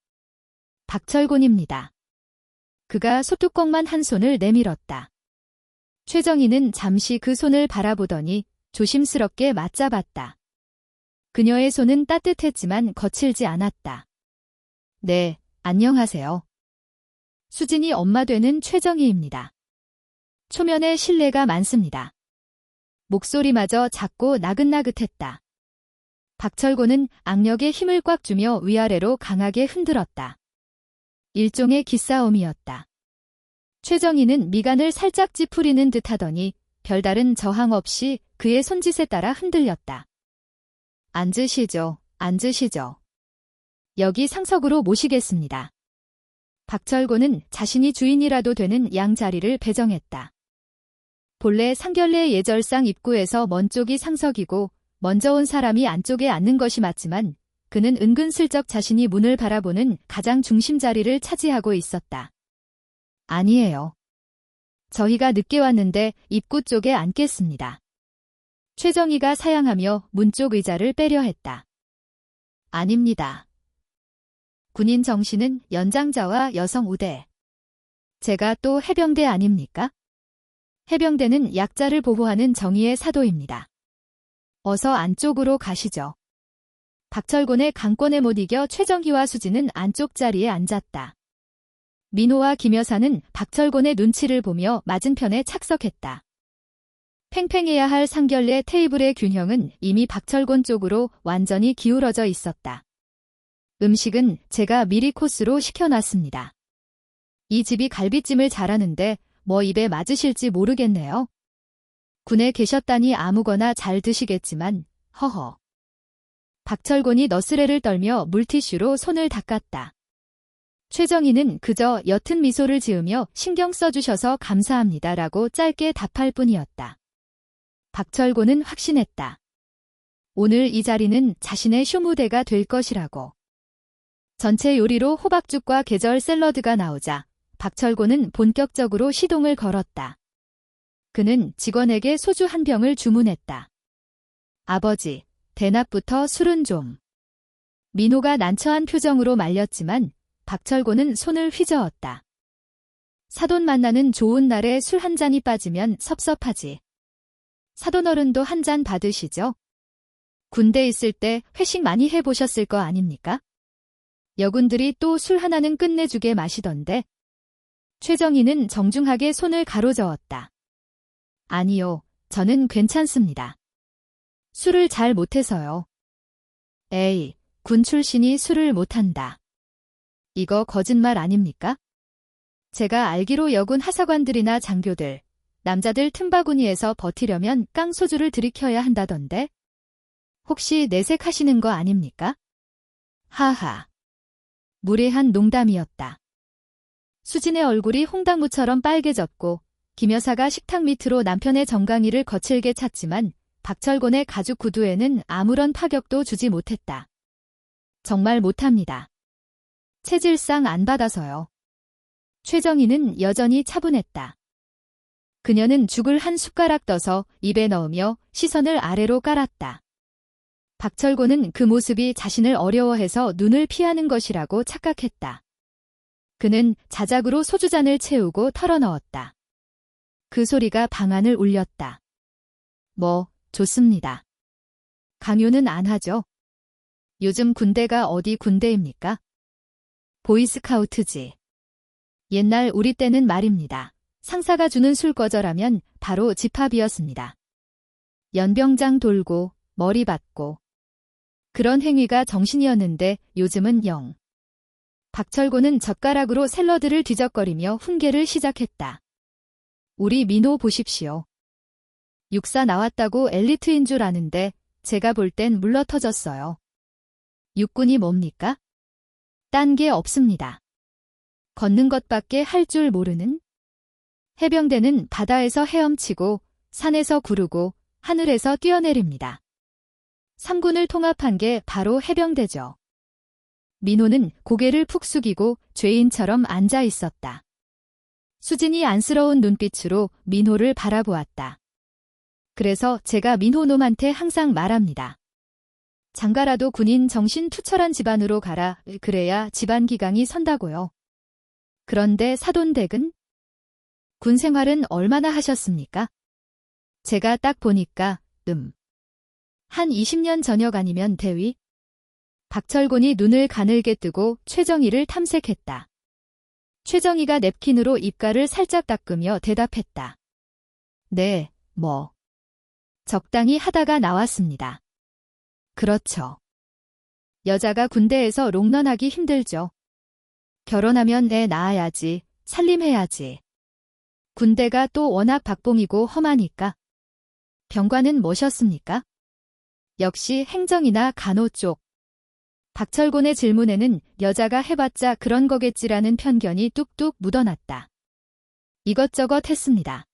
A: 박철곤입니다. 그가 소뚜껑만 한 손을 내밀었다. 최정희는 잠시 그 손을 바라보더니 조심스럽게 맞잡았다. 그녀의 손은 따뜻했지만 거칠지 않았다. 네, 안녕하세요. 수진이 엄마 되는 최정희입니다. 초면에 신뢰가 많습니다. 목소리마저 작고 나긋나긋했다. 박철곤은 악력에 힘을 꽉 주며 위아래로 강하게 흔들었다. 일종의 기싸움이었다. 최정희는 미간을 살짝 찌푸리는 듯 하더니 별다른 저항 없이 그의 손짓에 따라 흔들렸다. 앉으시죠, 앉으시죠. 여기 상석으로 모시겠습니다. 박철곤은 자신이 주인이라도 되는 양자리를 배정했다. 본래 상결례 예절상 입구에서 먼 쪽이 상석이고 먼저 온 사람이 안쪽에 앉는 것이 맞지만 그는 은근슬쩍 자신이 문을 바라보는 가장 중심 자리를 차지하고 있었다. 아니에요. 저희가 늦게 왔는데 입구 쪽에 앉겠습니다. 최정희가 사양하며 문 쪽 의자를 빼려 했다. 아닙니다. 군인 정신은 연장자와 여성 우대. 제가 또 해병대 아닙니까? 해병대는 약자를 보호하는 정의의 사도입니다. 어서 안쪽으로 가시죠. 박철곤의 강권에 못 이겨 최정희와 수진은 안쪽 자리에 앉았다. 민호와 김여사는 박철곤의 눈치를 보며 맞은편에 착석했다. 팽팽해야 할 상결례 테이블의 균형은 이미 박철곤 쪽으로 완전히 기울어져 있었다. 음식은 제가 미리 코스로 시켜놨습니다. 이 집이 갈비찜을 잘하는데 뭐 입에 맞으실지 모르겠네요. 군에 계셨다니 아무거나 잘 드시겠지만 허허. 박철곤이 너스레를 떨며 물티슈로 손을 닦았다. 최정희는 그저 옅은 미소를 지으며 신경 써주셔서 감사합니다라고 짧게 답할 뿐이었다. 박철곤은 확신했다. 오늘 이 자리는 자신의 쇼무대가 될 것이라고. 전체 요리로 호박죽과 계절 샐러드가 나오자 박철곤은 본격적으로 시동을 걸었다. 그는 직원에게 소주 한 병을 주문했다. 아버지, 대낮부터 술은 좀. 민호가 난처한 표정으로 말렸지만 박철곤은 손을 휘저었다. 사돈 만나는 좋은 날에 술 한 잔이 빠지면 섭섭하지. 사돈 어른도 한 잔 받으시죠? 군대 있을 때 회식 많이 해보셨을 거 아닙니까? 여군들이 또 술 하나는 끝내주게 마시던데. 최정희는 정중하게 손을 가로저었다. 아니요, 저는 괜찮습니다. 술을 잘 못해서요. 에이, 군 출신이 술을 못한다. 이거 거짓말 아닙니까? 제가 알기로 여군 하사관들이나 장교들, 남자들 틈바구니에서 버티려면 깡소주를 들이켜야 한다던데? 혹시 내색하시는 거 아닙니까? 하하. 무례한 농담이었다. 수진의 얼굴이 홍당무처럼 빨개졌고 김여사가 식탁 밑으로 남편의 정강이를 거칠게 찼지만 박철곤의 가죽 구두에는 아무런 파격도 주지 못했다. 정말 못합니다. 체질상 안 받아서요. 최정희는 여전히 차분했다. 그녀는 죽을 한 숟가락 떠서 입에 넣으며 시선을 아래로 깔았다. 박철곤은 그 모습이 자신을 어려워해서 눈을 피하는 것이라고 착각했다. 그는 자작으로 소주잔을 채우고 털어넣었다. 그 소리가 방안을 울렸다. 뭐, 좋습니다. 강요는 안 하죠. 요즘 군대가 어디 군대입니까? 보이스카우트지. 옛날 우리 때는 말입니다. 상사가 주는 술 거절하면 바로 집합이었습니다. 연병장 돌고 머리 받고 그런 행위가 정신이었는데 요즘은 영. 박철곤은 젓가락으로 샐러드를 뒤적거리며 훈계를 시작했다. 우리 민호 보십시오. 육사 나왔다고 엘리트인 줄 아는데 제가 볼 땐 물러터졌어요. 육군이 뭡니까? 딴 게 없습니다. 걷는 것밖에 할 줄 모르는? 해병대는 바다에서 헤엄치고 산에서 구르고 하늘에서 뛰어내립니다. 3군을 통합한 게 바로 해병대죠. 민호는 고개를 푹 숙이고 죄인처럼 앉아 있었다. 수진이 안쓰러운 눈빛으로 민호를 바라보았다. 그래서 제가 민호놈한테 항상 말합니다. 장가라도 군인 정신 투철한 집안으로 가라. 그래야 집안 기강이 선다고요. 그런데 사돈댁은? 군 생활은 얼마나 하셨습니까? 제가 딱 보니까 한 20년 전역 아니면 대위? 박철곤이 눈을 가늘게 뜨고 최정희를 탐색했다. 최정희가 냅킨으로 입가를 살짝 닦으며 대답했다. 네, 뭐. 적당히 하다가 나왔습니다. 그렇죠. 여자가 군대에서 롱런하기 힘들죠. 결혼하면 애 낳아야지, 살림해야지. 군대가 또 워낙 박봉이고 험하니까. 병관은 뭐셨습니까? 역시 행정이나 간호 쪽. 박철곤의 질문에는 여자가 해봤자 그런 거겠지라는 편견이 뚝뚝 묻어났다. 이것저것 했습니다.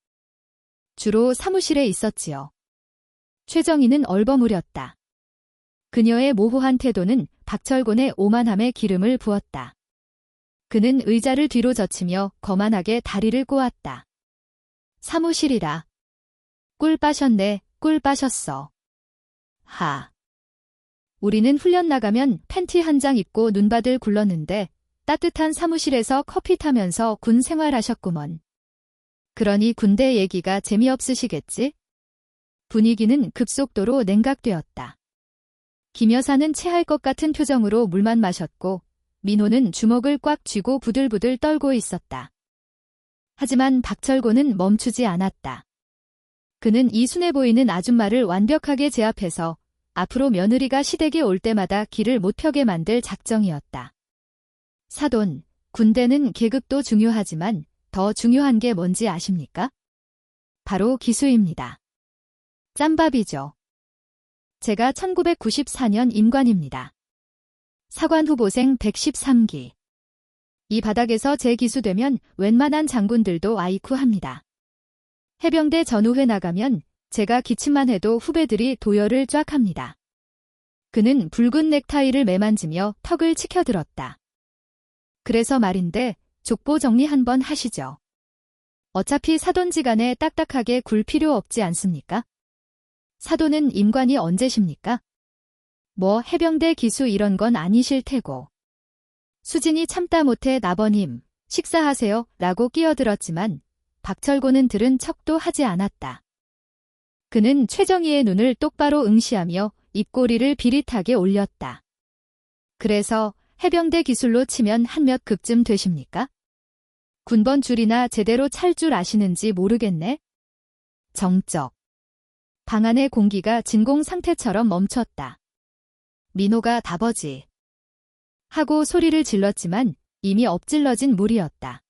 A: 주로 사무실에 있었지요. 최정희는 얼버무렸다. 그녀의 모호한 태도는 박철곤의 오만함에 기름을 부었다. 그는 의자를 뒤로 젖히며 거만하게 다리를 꼬았다. 사무실이라. 꿀 빠셨네, 꿀 빠셨어. 하. 우리는 훈련 나가면 팬티 한 장 입고 눈바들 굴렀는데 따뜻한 사무실에서 커피 타면서 군 생활하셨구먼. 그러니 군대 얘기가 재미없으시겠지? 분위기는 급속도로 냉각되었다. 김 여사는 체할 것 같은 표정으로 물만 마셨고 민호는 주먹을 꽉 쥐고 부들부들 떨고 있었다. 하지만 박철곤은 멈추지 않았다. 그는 이 순해 보이는 아줌마를 완벽하게 제압해서 앞으로 며느리가 시댁에 올 때마다 길을 못 펴게 만들 작정이었다. 사돈, 군대는 계급도 중요하지만 더 중요한 게 뭔지 아십니까? 바로 기수입니다. 짬밥이죠. 제가 1994년 임관입니다. 사관 후보생 113기. 이 바닥에서 제 기수되면 웬만한 장군들도 아이쿠합니다. 해병대 전우회 나가면 제가 기침만 해도 후배들이 도열을 쫙 합니다. 그는 붉은 넥타이를 매만지며 턱을 치켜들었다. 그래서 말인데 족보 정리 한번 하시죠. 어차피 사돈지간에 딱딱하게 굴 필요 없지 않습니까? 사돈은 임관이 언제십니까? 뭐 해병대 기수 이런 건 아니실 테고. 수진이 참다 못해 나버님, 식사하세요 라고 끼어들었지만 박철곤은 들은 척도 하지 않았다. 그는 최정희의 눈을 똑바로 응시하며 입꼬리를 비릿하게 올렸다. 그래서 해병대 기술로 치면 한 몇 급쯤 되십니까? 군번 줄이나 제대로 찰 줄 아시는지 모르겠네. 정적. 방 안의 공기가 진공 상태처럼 멈췄다. 민호가 다버지. 하고 소리를 질렀지만 이미 엎질러진 물이었다.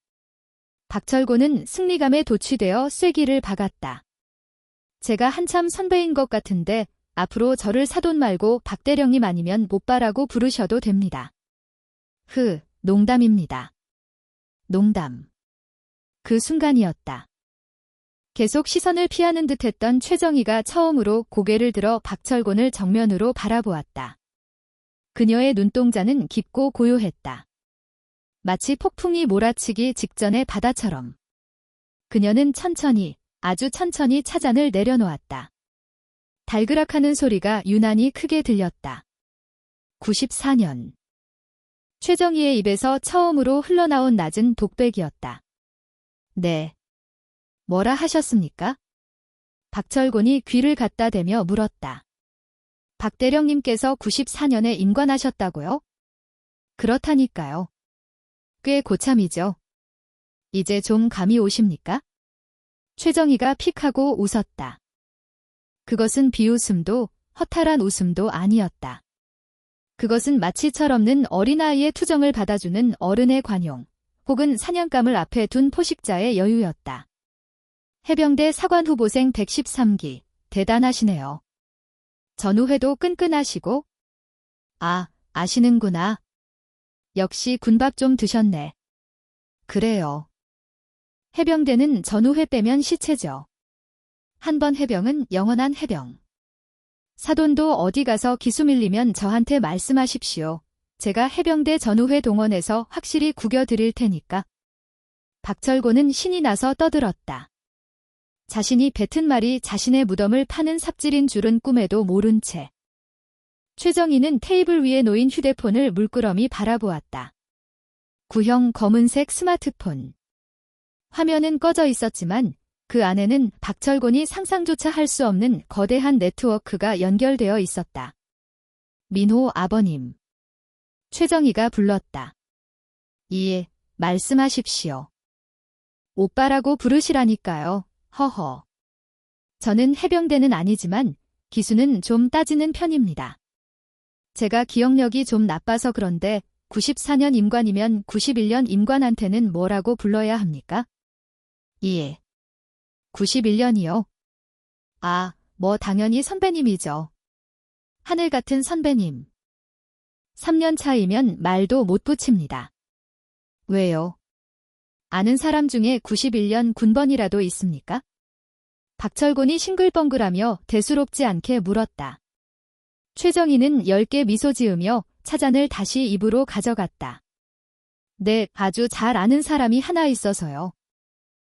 A: 박철곤은 승리감에 도취되어 쐐기를 박았다. 제가 한참 선배인 것 같은데 앞으로 저를 사돈 말고 박대령님 아니면 못바라고 부르셔도 됩니다. 농담입니다. 농담. 그 순간이었다. 계속 시선을 피하는 듯했던 최정희가 처음으로 고개를 들어 박철곤을 정면으로 바라보았다. 그녀의 눈동자는 깊고 고요했다. 마치 폭풍이 몰아치기 직전의 바다처럼. 그녀는 천천히, 아주 천천히 차잔을 내려놓았다. 달그락하는 소리가 유난히 크게 들렸다. 94년. 최정희의 입에서 처음으로 흘러나온 낮은 독백이었다. 네. 뭐라 하셨습니까? 박철곤이 귀를 갖다 대며 물었다. 박 대령님께서 94년에 임관하셨다고요? 그렇다니까요. 꽤 고참이죠. 이제 좀 감이 오십니까? 최정희가 픽 하고 웃었다. 그것은 비웃음도 허탈한 웃음도 아니었다. 그것은 마치 철없는 어린아이의 투정을 받아주는 어른의 관용, 혹은 사냥감을 앞에 둔 포식자의 여유였다. 해병대 사관 후보생 113기, 대단하시네요. 전우회도 끈끈하시고? 아시는구나. 역시 군밥 좀 드셨네. 그래요. 해병대는 전우회 빼면 시체죠. 한 번 해병은 영원한 해병. 사돈도 어디 가서 기수 밀리면 저한테 말씀하십시오. 제가 해병대 전우회 동원해서 확실히 구겨드릴 테니까. 박철곤은 신이 나서 떠들었다. 자신이 뱉은 말이 자신의 무덤을 파는 삽질인 줄은 꿈에도 모른 채. 최정희는 테이블 위에 놓인 휴대폰을 물끄러미 바라보았다. 구형 검은색 스마트폰. 화면은 꺼져 있었지만 그 안에는 박철곤이 상상조차 할 수 없는 거대한 네트워크가 연결되어 있었다. 민호 아버님. 최정희가 불렀다. 예, 말씀하십시오. 오빠라고 부르시라니까요. 허허. 저는 해병대는 아니지만 기수는 좀 따지는 편입니다. 제가 기억력이 좀 나빠서 그런데 94년 임관이면 91년 임관한테는 뭐라고 불러야 합니까? 예. 91년이요? 아, 뭐 당연히 선배님이죠. 하늘 같은 선배님. 3년 차이면 말도 못 붙입니다. 왜요? 아는 사람 중에 91년 군번이라도 있습니까? 박철곤이 싱글벙글하며 대수롭지 않게 물었다. 최정희는 10개 미소 지으며 차잔을 다시 입으로 가져갔다. 네, 아주 잘 아는 사람이 하나 있어서요.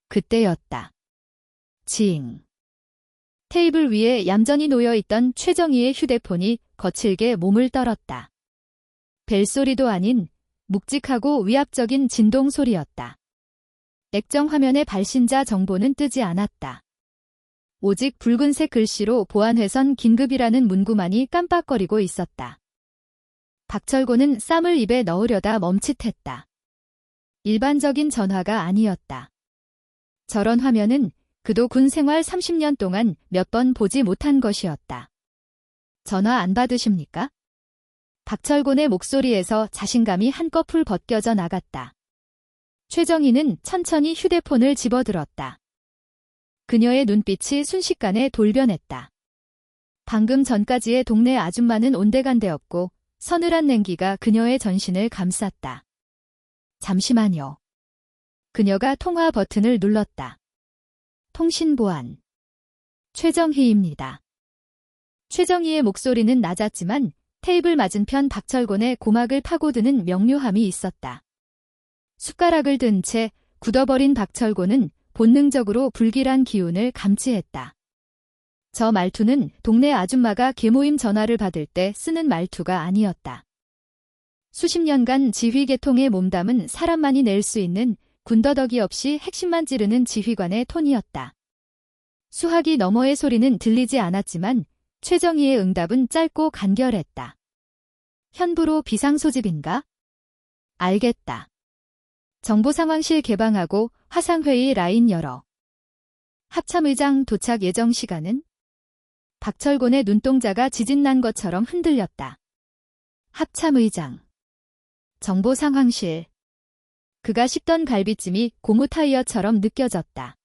A: 그때였다. 징. 테이블 위에 얌전히 놓여있던 최정희의 휴대폰이 거칠게 몸을 떨었다. 벨소리도 아닌 묵직하고 위압적인 진동 소리였다. 액정 화면의 발신자 정보는 뜨지 않았다. 오직 붉은색 글씨로 보안회선 긴급이라는 문구만이 깜빡거리고 있었다. 박철곤은 쌈을 입에 넣으려다 멈칫했다. 일반적인 전화가 아니었다. 저런 화면은 그도 군 생활 30년 동안 몇 번 보지 못한 것이었다. 전화 안 받으십니까? 박철곤의 목소리에서 자신감이 한꺼풀 벗겨져 나갔다. 최정희는 천천히 휴대폰을 집어들었다. 그녀의 눈빛이 순식간에 돌변했다. 방금 전까지의 동네 아줌마는 온데간데없고 서늘한 냉기가 그녀의 전신을 감쌌다. 잠시만요. 그녀가 통화 버튼을 눌렀다. 통신보안. 최정희입니다. 최정희의 목소리는 낮았지만 테이블 맞은편 박철곤의 고막을 파고드는 명료함이 있었다. 숟가락을 든 채 굳어버린 박철곤은 본능적으로 불길한 기운을 감지했다. 저 말투는 동네 아줌마가 계모임 전화를 받을 때 쓰는 말투가 아니었다. 수십 년간 지휘 계통에 몸담은 사람만이 낼 수 있는 군더더기 없이 핵심만 찌르는 지휘관의 톤이었다. 수화기 너머의 소리는 들리지 않았지만 최정희의 응답은 짧고 간결했다. 현부로 비상소집인가? 알겠다. 정보상황실 개방하고 화상회의 라인 열어. 합참의장 도착 예정 시간은? 박철곤의 눈동자가 지진난 것처럼 흔들렸다. 합참의장. 정보상황실. 그가 씹던 갈비찜이 고무 타이어처럼 느껴졌다.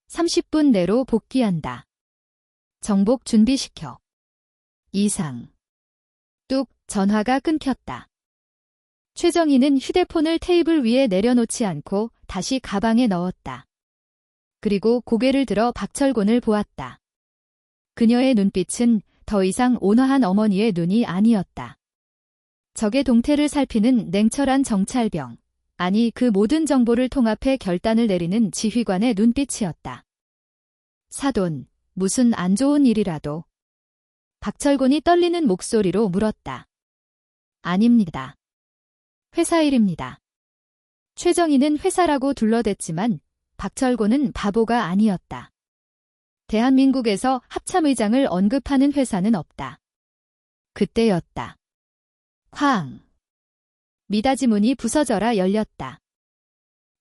A: 30분 내로 복귀한다. 정복 준비시켜. 이상. 뚝 전화가 끊겼다. 최정희는 휴대폰을 테이블 위에 내려놓지 않고 다시 가방에 넣었다. 그리고 고개를 들어 박철곤을 보았다. 그녀의 눈빛은 더 이상 온화한 어머니의 눈이 아니었다. 적의 동태를 살피는 냉철한 정찰병, 아니 그 모든 정보를 통합해 결단을 내리는 지휘관의 눈빛이었다. 사돈, 무슨 안 좋은 일이라도. 박철곤이 떨리는 목소리로 물었다. 아닙니다. 회사 일입니다. 최정희는 회사라고 둘러댔지만 박철곤은 바보가 아니었다. 대한민국에서 합참의장을 언급하는 회사는 없다. 그때였다. 쾅. 미닫이 문이 부서져라 열렸다.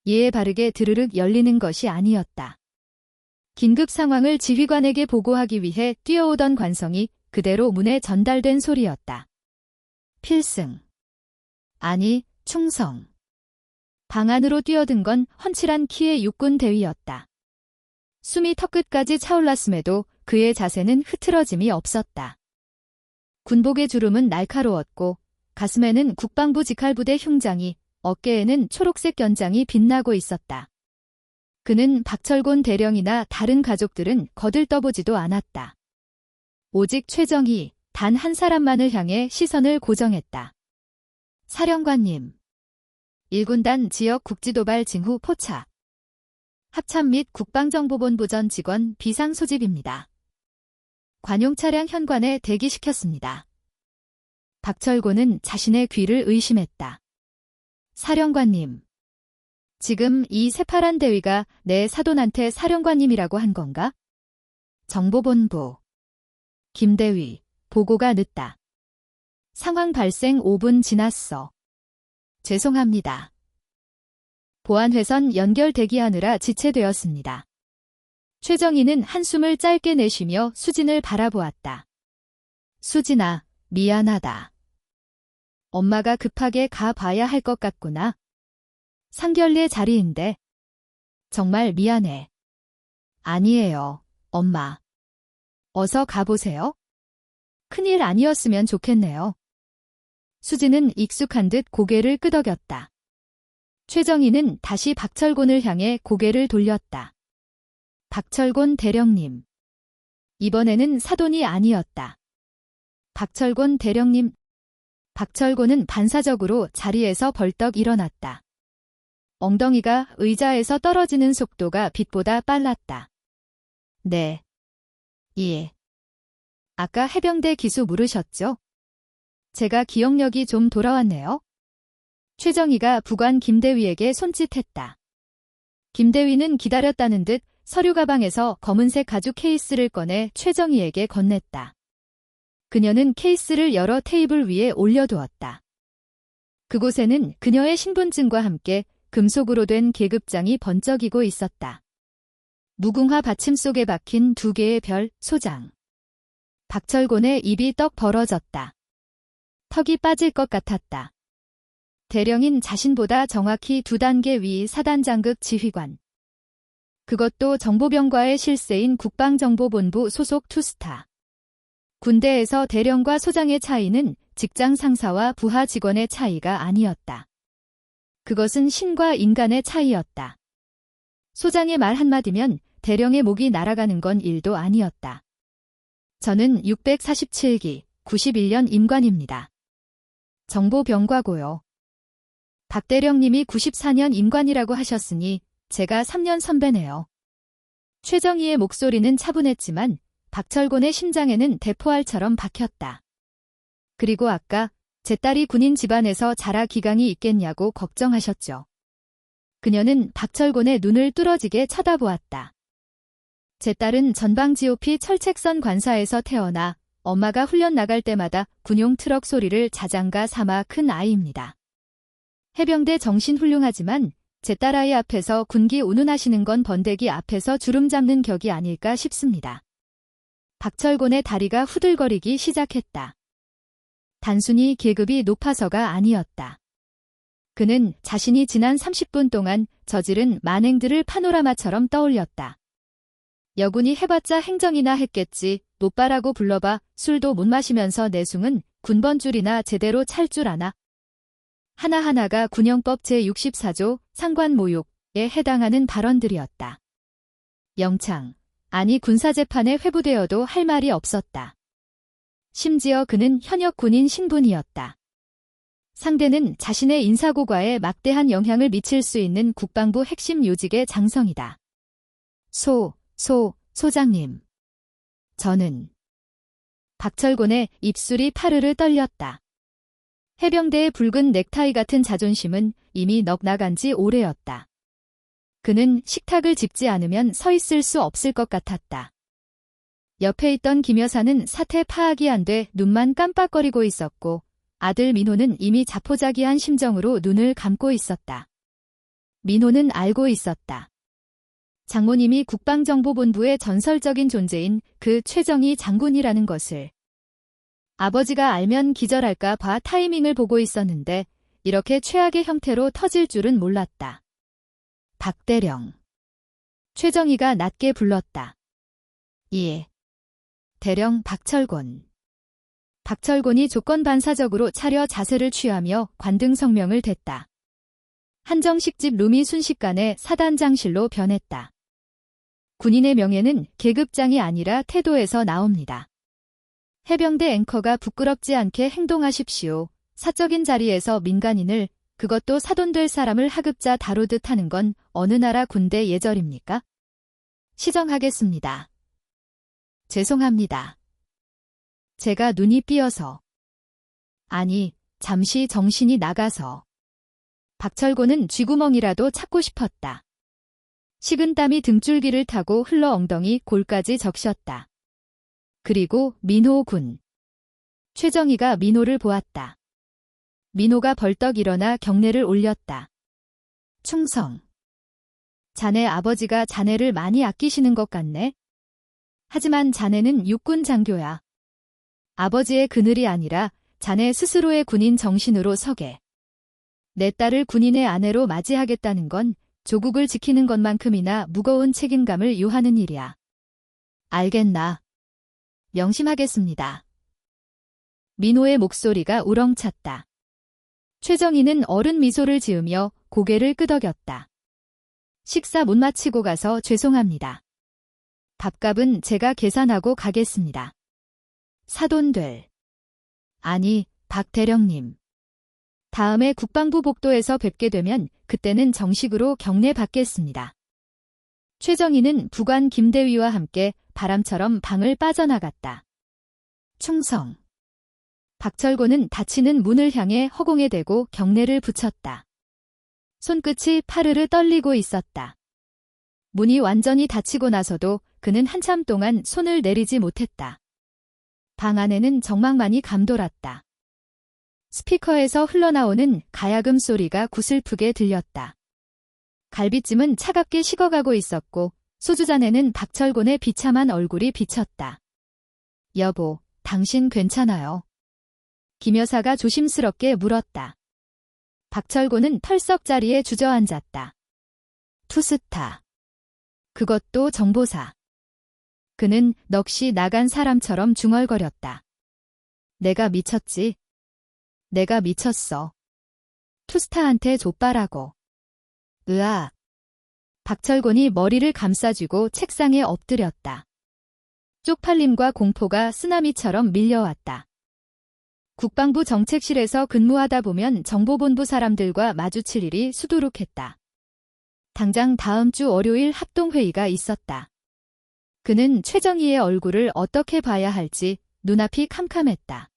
A: 예에 바르게 드르륵 열리는 것이 아니었다. 긴급 상황을 지휘관에게 보고하기 위해 뛰어오던 관성이 그대로 문에 전달된 소리였다. 필승. 아니, 충성. 방 안으로 뛰어든 건 훤칠한 키의 육군 대위였다. 숨이 턱끝까지 차올랐음에도 그의 자세는 흐트러짐이 없었다. 군복의 주름은 날카로웠고 가슴에는 국방부 직할부대 흉장이, 어깨에는 초록색 견장이 빛나고 있었다. 그는 박철곤 대령이나 다른 가족들은 거들떠보지도 않았다. 오직 최정희, 단 한 사람만을 향해 시선을 고정했다. 사령관님. 1군단 지역 국지도발 징후 포착. 합참 및 국방정보본부 전 직원 비상소집입니다. 관용 차량 현관에 대기시켰습니다. 박철곤은 자신의 귀를 의심했다. 사령관님. 지금 이 새파란 대위가 내 사돈한테 사령관님이라고 한 건가? 정보본부. 김대위, 보고가 늦다. 상황 발생 5분 지났어. 죄송합니다. 보안회선 연결 대기하느라 지체되었습니다. 최정희는 한숨을 짧게 내쉬며 수진을 바라보았다. 수진아, 미안하다. 엄마가 급하게 가봐야 할 것 같구나. 상견례 자리인데. 정말 미안해. 아니에요, 엄마. 어서 가보세요. 큰일 아니었으면 좋겠네요. 수진은 익숙한 듯 고개를 끄덕였다. 최정희는 다시 박철곤을 향해 고개를 돌렸다. 박철곤 대령님. 이번에는 사돈이 아니었다. 박철곤 대령님. 박철곤은 반사적으로 자리에서 벌떡 일어났다. 엉덩이가 의자에서 떨어지는 속도가 빛보다 빨랐다. 네. 예. 아까 해병대 기수 물으셨죠? 제가 기억력이 좀 돌아왔네요. 최정희가 부관 김대위에게 손짓했다. 김대위는 기다렸다는 듯 서류 가방에서 검은색 가죽 케이스를 꺼내 최정희에게 건넸다. 그녀는 케이스를 열어 테이블 위에 올려두었다. 그곳에는 그녀의 신분증과 함께 금속으로 된 계급장이 번쩍이고 있었다. 무궁화 받침 속에 박힌 2개의 별, 소장. 박철곤의 입이 떡 벌어졌다. 턱이 빠질 것 같았다. 대령인 자신보다 정확히 2단계 위 사단장급 지휘관. 그것도 정보병과의 실세인 국방정보본부 소속 투스타. 군대에서 대령과 소장의 차이는 직장 상사와 부하 직원의 차이가 아니었다. 그것은 신과 인간의 차이였다. 소장의 말 한마디면 대령의 목이 날아가는 건 일도 아니었다. 저는 647기, 91년 임관입니다. 정보병과고요. 박 대령님이 94년 임관이라고 하셨으니 제가 3년 선배네요. 최정희의 목소리는 차분했지만 박철곤의 심장에는 대포알처럼 박혔다. 그리고 아까 제 딸이 군인 집안에서 자라 기강이 있겠냐고 걱정하셨죠. 그녀는 박철곤의 눈을 뚫어지게 쳐다보았다. 제 딸은 전방 GOP 철책선 관사에서 태어나 엄마가 훈련 나갈 때마다 군용 트럭 소리를 자장가 삼아 큰 아이입니다. 해병대 정신 훌륭하지만 제 딸아이 앞에서 군기 운운하시는 건 번데기 앞에서 주름 잡는 격이 아닐까 싶습니다. 박철곤의 다리가 후들거리기 시작했다. 단순히 계급이 높아서가 아니었다. 그는 자신이 지난 30분 동안 저지른 만행들을 파노라마처럼 떠올렸다. 여군이 해봤자 행정이나 했겠지. 노빠라고 불러봐. 술도 못 마시면서 내숭은 군번줄이나 제대로 찰 줄 아나. 하나하나가 군영법 제64조 상관모욕에 해당하는 발언들이었다. 영창, 아니 군사재판에 회부되어도 할 말이 없었다. 심지어 그는 현역 군인 신분이었다. 상대는 자신의 인사고과에 막대한 영향을 미칠 수 있는 국방부 핵심 요직의 장성이다. 소장님. 저는. 박철곤의 입술이 파르르 떨렸다. 해병대의 붉은 넥타이 같은 자존심은 이미 넋 나간 지 오래였다. 그는 식탁을 짚지 않으면 서 있을 수 없을 것 같았다. 옆에 있던 김 여사는 사태 파악이 안 돼 눈만 깜빡거리고 있었고 아들 민호는 이미 자포자기한 심정으로 눈을 감고 있었다. 민호는 알고 있었다. 장모님이 국방정보본부의 전설적인 존재인 그 최정희 장군이라는 것을. 아버지가 알면 기절할까 봐 타이밍을 보고 있었는데 이렇게 최악의 형태로 터질 줄은 몰랐다. 박대령. 최정희가 낮게 불렀다. 예. 대령 박철곤. 박철곤이 조건반사적으로 차려 자세를 취하며 관등 성명을 댔다. 한정식 집 룸이 순식간에 사단장실로 변했다. 군인의 명예는 계급장이 아니라 태도에서 나옵니다. 해병대 앵커가 부끄럽지 않게 행동하십시오. 사적인 자리에서 민간인을, 그것도 사돈될 사람을 하급자 다루듯 하는 건 어느 나라 군대 예절입니까? 시정하겠습니다. 죄송합니다. 제가 눈이 삐어서. 아니, 잠시 정신이 나가서. 박철곤은 쥐구멍이라도 찾고 싶었다. 식은땀이 등줄기를 타고 흘러 엉덩이 골까지 적셨다. 그리고 민호 군. 최정희가 민호를 보았다. 민호가 벌떡 일어나 경례를 올렸다. 충성. 자네 아버지가 자네를 많이 아끼시는 것 같네. 하지만 자네는 육군 장교야. 아버지의 그늘이 아니라 자네 스스로의 군인 정신으로 서게. 내 딸을 군인의 아내로 맞이하겠다는 건 조국을 지키는 것만큼이나 무거운 책임감을 요하는 일이야. 알겠나? 명심하겠습니다. 민호의 목소리가 우렁찼다. 최정희는 어른 미소를 지으며 고개를 끄덕였다. 식사 못 마치고 가서 죄송합니다. 밥값은 제가 계산하고 가겠습니다. 사돈들. 아니, 박 대령님. 다음에 국방부 복도에서 뵙게 되면 그때는 정식으로 경례 받겠습니다. 최정희는 부관 김대위와 함께 바람처럼 방을 빠져나갔다. 충성. 박철곤은 닫히는 문을 향해 허공에 대고 경례를 붙였다. 손끝이 파르르 떨리고 있었다. 문이 완전히 닫히고 나서도 그는 한참 동안 손을 내리지 못했다. 방 안에는 정막만이 감돌았다. 스피커에서 흘러나오는 가야금 소리가 구슬프게 들렸다. 갈비찜은 차갑게 식어가고 있었고 소주잔에는 박철곤의 비참한 얼굴이 비쳤다. 여보, 당신 괜찮아요? 김 여사가 조심스럽게 물었다. 박철곤은 털썩 자리에 주저앉았다. 투스타. 그것도 정보사. 그는 넋이 나간 사람처럼 중얼거렸다. 내가 미쳤지. 내가 미쳤어. 투스타한테 족발하고. 으아. 박철곤이 머리를 감싸쥐고 책상에 엎드렸다. 쪽팔림과 공포가 쓰나미처럼 밀려왔다. 국방부 정책실에서 근무하다 보면 정보본부 사람들과 마주칠 일이 수두룩했다. 당장 다음 주 월요일 합동회의가 있었다. 그는 최정희의 얼굴을 어떻게 봐야 할지 눈앞이 캄캄했다.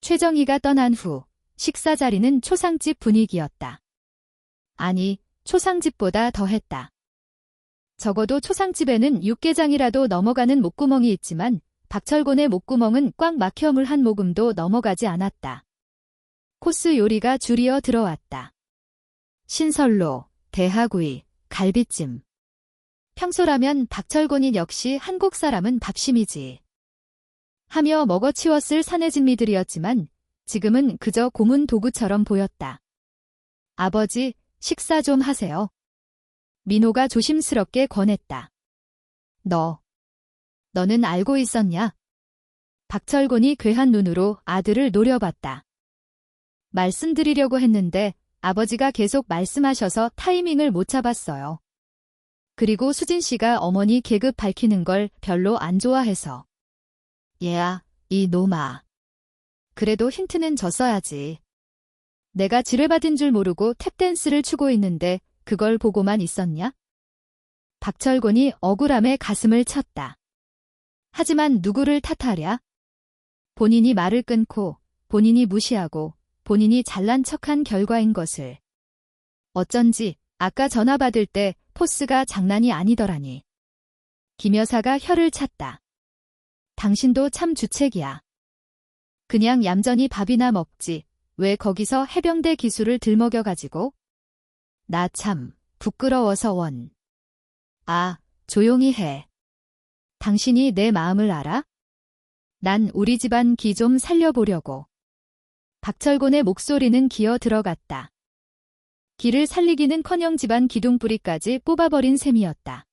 A: 최정희가 떠난 후 식사 자리는 초상집 분위기였다. 아니, 초상집보다 더했다. 적어도 초상집에는 육개장이라도 넘어가는 목구멍이 있지만 박철곤의 목구멍은 꽉 막혀 물 한 모금도 넘어가지 않았다. 코스 요리가 줄이어 들어왔다. 신설로, 대하구이, 갈비찜. 평소라면 박철곤이 역시 한국 사람은 밥심이지. 하며 먹어치웠을 사내진미들이었지만 지금은 그저 고문 도구처럼 보였다. 아버지, 식사 좀 하세요. 민호가 조심스럽게 권했다. 너는 알고 있었냐? 박철곤이 괴한 눈으로 아들을 노려봤다. 말씀드리려고 했는데 아버지가 계속 말씀하셔서 타이밍을 못 잡았어요. 그리고 수진 씨가 어머니 계급 밝히는 걸 별로 안 좋아해서. 얘야, 이 놈아. 그래도 힌트는 줬어야지. 내가 지뢰받은 줄 모르고 탭댄스를 추고 있는데 그걸 보고만 있었냐? 박철곤이 억울함에 가슴을 쳤다. 하지만 누구를 탓하랴? 본인이 말을 끊고 본인이 무시하고 본인이 잘난 척한 결과인 것을. 어쩐지 아까 전화 받을 때 포스가 장난이 아니더라니. 김 여사가 혀를 찼다. 당신도 참 주책이야. 그냥 얌전히 밥이나 먹지. 왜 거기서 해병대 기술을 들먹여가지고? 나 참 부끄러워서 원. 아, 조용히 해. 당신이 내 마음을 알아? 난 우리 집안 기 좀 살려보려고. 박철곤의 목소리는 기어 들어갔다. 기를 살리기는커녕 집안 기둥뿌리까지 뽑아버린 셈이었다.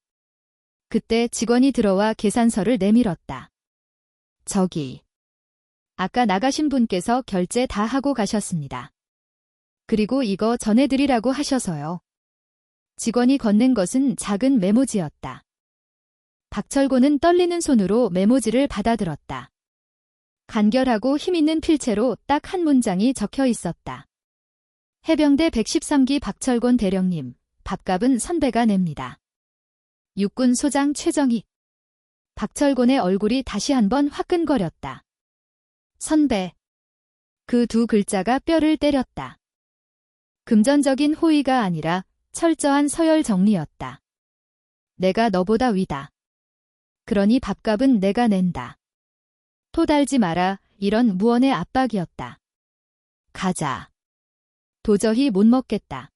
A: 그때 직원이 들어와 계산서를 내밀었다. 저기. 아까 나가신 분께서 결제 다 하고 가셨습니다. 그리고 이거 전해드리라고 하셔서요. 직원이 건넨 것은 작은 메모지였다. 박철곤은 떨리는 손으로 메모지를 받아들었다. 간결하고 힘있는 필체로 딱 한 문장이 적혀 있었다. 해병대 113기 박철곤 대령님, 밥값은 선배가 냅니다. 육군 소장 최정희. 박철곤의 얼굴이 다시 한번 화끈거렸다. 선배. 그 두 글자가 뼈를 때렸다. 금전적인 호의가 아니라 철저한 서열 정리였다. 내가 너보다 위다. 그러니 밥값은 내가 낸다. 토 달지 마라. 이런 무언의 압박이었다. 가자. 도저히 못 먹겠다.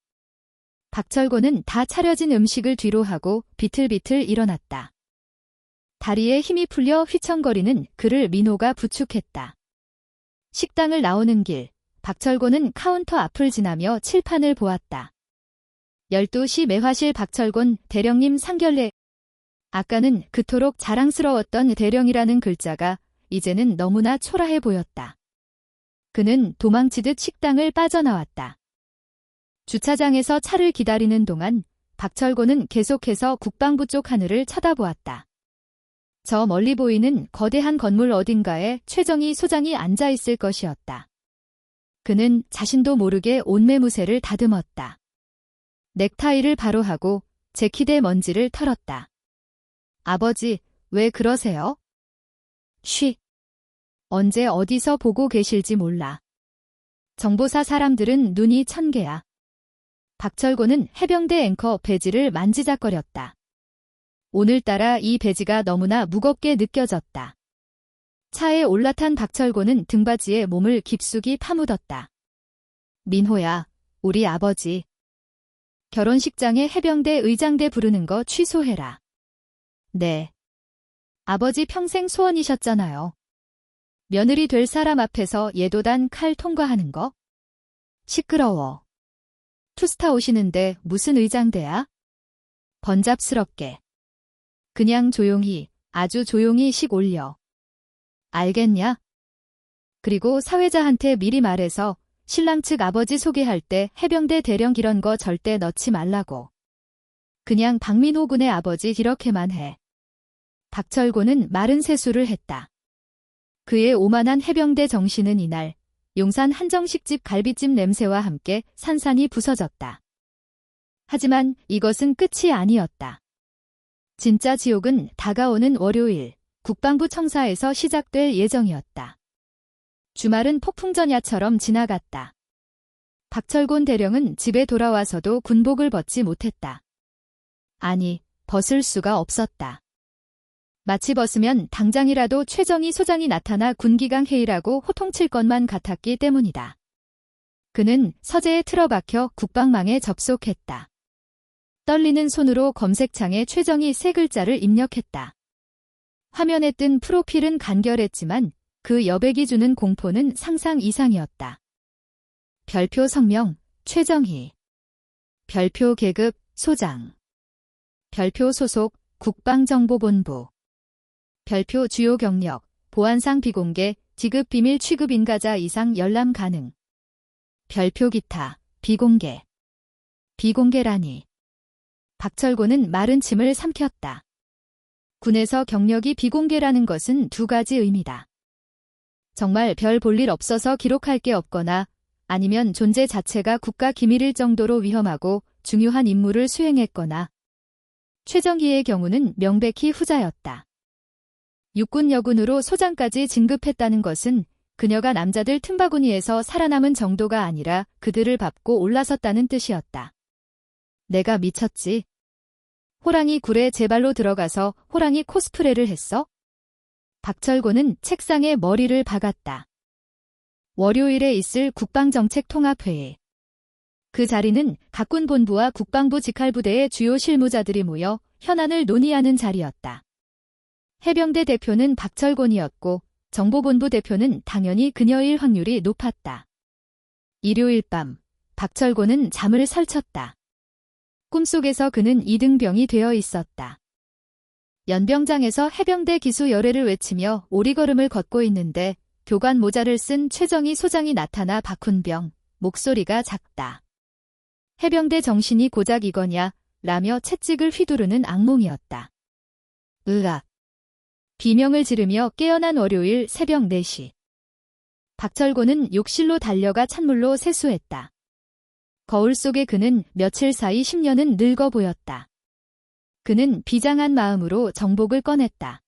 A: 박철곤은 다 차려진 음식을 뒤로 하고 비틀비틀 일어났다. 다리에 힘이 풀려 휘청거리는 그를 민호가 부축했다. 식당을 나오는 길, 박철곤은 카운터 앞을 지나며 칠판을 보았다. 12시 매화실 박철곤 대령님 상견례. 아까는 그토록 자랑스러웠던 대령이라는 글자가 이제는 너무나 초라해 보였다. 그는 도망치듯 식당을 빠져나왔다. 주차장에서 차를 기다리는 동안 박철곤은 계속해서 국방부 쪽 하늘을 쳐다보았다. 저 멀리 보이는 거대한 건물 어딘가에 최정희 소장이 앉아 있을 것이었다. 그는 자신도 모르게 옷매무새를 다듬었다. 넥타이를 바로 하고 재킷의 먼지를 털었다. 아버지, 왜 그러세요? 쉬. 언제 어디서 보고 계실지 몰라. 정보사 사람들은 눈이 천 개야. 박철곤은 해병대 앵커 배지를 만지작거렸다. 오늘따라 이 배지가 너무나 무겁게 느껴졌다. 차에 올라탄 박철곤은 등받이에 몸을 깊숙이 파묻었다. 민호야, 우리 아버지. 결혼식장에 해병대 의장대 부르는 거 취소해라. 네. 아버지 평생 소원이셨잖아요. 며느리 될 사람 앞에서 예도단 칼 통과하는 거? 시끄러워. 투스타 오시는데 무슨 의장대야? 번잡스럽게. 그냥 조용히, 아주 조용히 식 올려. 알겠냐? 그리고 사회자한테 미리 말해서 신랑 측 아버지 소개할 때 해병대 대령 이런 거 절대 넣지 말라고. 그냥 박민호 군의 아버지 이렇게만 해. 박철곤은 마른 세수를 했다. 그의 오만한 해병대 정신은 이날 용산 한정식집 갈비찜 냄새와 함께 산산이 부서졌다. 하지만 이것은 끝이 아니었다. 진짜 지옥은 다가오는 월요일 국방부 청사에서 시작될 예정이었다. 주말은 폭풍전야처럼 지나갔다. 박철곤 대령은 집에 돌아와서도 군복을 벗지 못했다. 아니, 벗을 수가 없었다. 마치 벗으면 당장이라도 최정희 소장이 나타나 군기강 회의라고 호통칠 것만 같았기 때문이다. 그는 서재에 틀어박혀 국방망에 접속했다. 떨리는 손으로 검색창에 최정희 세 글자를 입력했다. 화면에 뜬 프로필은 간결했지만 그 여백이 주는 공포는 상상 이상이었다. 별표 성명, 최정희. 별표 계급, 소장. 별표 소속, 국방정보본부. 별표 주요 경력, 보안상 비공개, 지급 비밀 취급 인가자 이상 열람 가능. 별표 기타, 비공개. 비공개라니. 박철곤은 마른 침을 삼켰다. 군에서 경력이 비공개라는 것은 두 가지 의미다. 정말 별 볼 일 없어서 기록할 게 없거나 아니면 존재 자체가 국가 기밀일 정도로 위험하고 중요한 임무를 수행했거나. 최정희의 경우는 명백히 후자였다. 육군 여군으로 소장까지 진급했다는 것은 그녀가 남자들 틈바구니에서 살아남은 정도가 아니라 그들을 밟고 올라섰다는 뜻이었다. 내가 미쳤지. 호랑이 굴에 제 발로 들어가서 호랑이 코스프레를 했어? 박철곤은 책상에 머리를 박았다. 월요일에 있을 국방정책통합회의. 그 자리는 각군 본부와 국방부 직할부대의 주요 실무자들이 모여 현안을 논의하는 자리였다. 해병대 대표는 박철곤이었고 정보본부 대표는 당연히 그녀일 확률이 높았다. 일요일 밤, 박철곤은 잠을 설쳤다. 꿈속에서 그는 이등병이 되어 있었다. 연병장에서 해병대 기수 열애를 외치며 오리걸음을 걷고 있는데 교관 모자를 쓴 최정희 소장이 나타나 박훈병, 목소리가 작다. 해병대 정신이 고작 이거냐, 라며 채찍을 휘두르는 악몽이었다. 으악. 비명을 지르며 깨어난 월요일 새벽 4시. 박철곤은 욕실로 달려가 찬물로 세수했다. 거울 속의 그는 며칠 사이 10년은 늙어 보였다. 그는 비장한 마음으로 정복을 꺼냈다.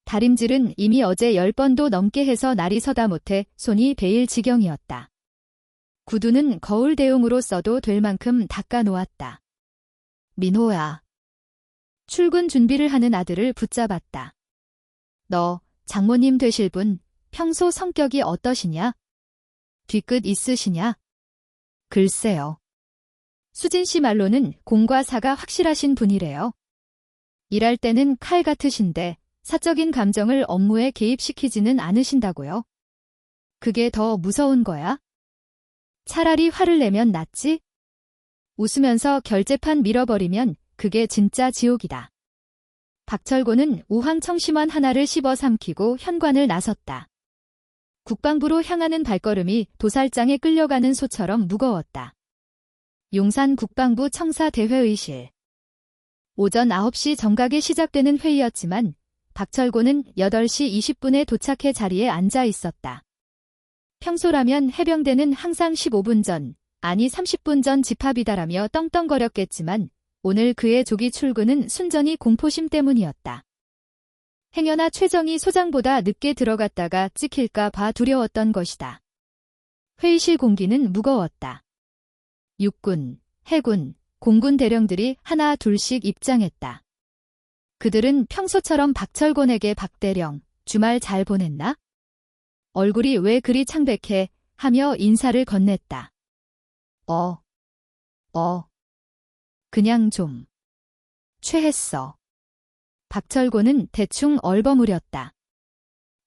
A: 다림질은 이미 어제 10번도 넘게 해서 날이 서다 못해 손이 베일 지경이었다. 구두는 거울 대용으로 써도 될 만큼 닦아 놓았다. 민호야. 출근 준비를 하는 아들을 붙잡았다. 너 장모님 되실 분 평소 성격이 어떠시냐? 뒤끝 있으시냐? 글쎄요. 수진 씨 말로는 공과 사가 확실하신 분이래요. 일할 때는 칼 같으신데 사적인 감정을 업무에 개입시키지는 않으신다고요. 그게 더 무서운 거야? 차라리 화를 내면 낫지? 웃으면서 결제판 밀어버리면 그게 진짜 지옥이다. 박철곤은 우황청심환 하나를 씹어 삼키고 현관을 나섰다. 국방부로 향하는 발걸음이 도살장에 끌려가는 소처럼 무거웠다. 용산 국방부 청사대회의실. 오전 9시 정각에 시작되는 회의였지만 박철곤은 8시 20분에 도착해 자리에 앉아 있었다. 평소라면 해병대는 항상 15분 전, 아니 30분 전 집합이다라며 떵떵거렸겠지만 오늘 그의 조기 출근은 순전히 공포심 때문이었다. 행여나 최정희 소장보다 늦게 들어갔다가 찍힐까 봐 두려웠던 것이다. 회의실 공기는 무거웠다. 육군, 해군, 공군 대령들이 하나 둘씩 입장했다. 그들은 평소처럼 박철곤에게 박대령, 주말 잘 보냈나? 얼굴이 왜 그리 창백해? 하며 인사를 건넸다. 그냥 좀 취했어. 박철곤은 대충 얼버무렸다.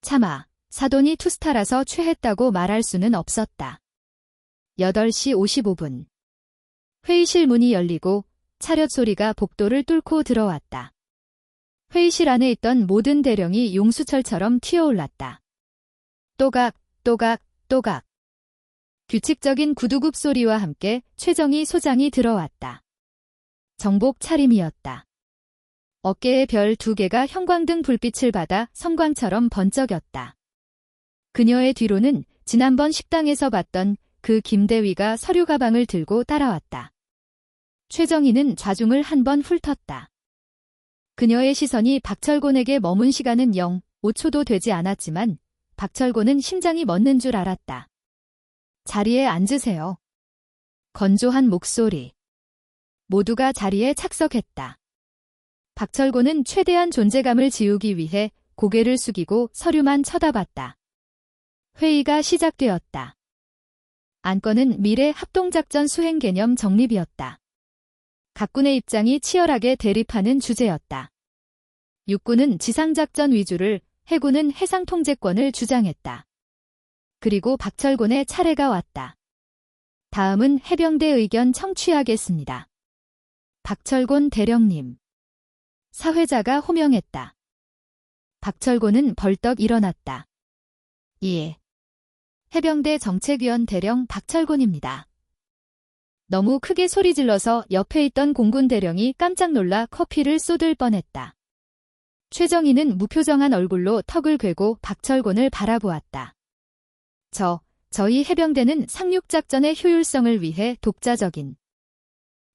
A: 차마 사돈이 투스타라서 취했다고 말할 수는 없었다. 8시 55분. 회의실 문이 열리고 차렷 소리가 복도를 뚫고 들어왔다. 회의실 안에 있던 모든 대령이 용수철처럼 튀어올랐다. 또각, 또각, 또각. 규칙적인 구두굽 소리와 함께 최정희 소장이 들어왔다. 정복 차림이었다. 어깨에 별 2개가 형광등 불빛을 받아 섬광처럼 번쩍였다. 그녀의 뒤로는 지난번 식당에서 봤던 그 김대위가 서류 가방을 들고 따라왔다. 최정희는 좌중을 한번 훑었다. 그녀의 시선이 박철곤에게 머문 시간은 5초도 되지 않았지만 박철곤은 심장이 멎는 줄 알았다. 자리에 앉으세요. 건조한 목소리. 모두가 자리에 착석했다. 박철곤은 최대한 존재감을 지우기 위해 고개를 숙이고 서류만 쳐다봤다. 회의가 시작되었다. 안건은 미래 합동작전 수행 개념 정립이었다. 각군의 입장이 치열하게 대립하는 주제였다. 육군은 지상작전 위주를, 해군은 해상통제권을 주장했다. 그리고 박철곤의 차례가 왔다. 다음은 해병대 의견 청취하겠습니다. 박철곤 대령님. 사회자가 호명했다. 박철곤은 벌떡 일어났다. 예. 해병대 정책위원 대령 박철곤입니다. 너무 크게 소리 질러서 옆에 있던 공군 대령이 깜짝 놀라 커피를 쏟을 뻔했다. 최정희는 무표정한 얼굴로 턱을 괴고 박철곤을 바라보았다. 저희 해병대는 상륙작전의 효율성을 위해 독자적인.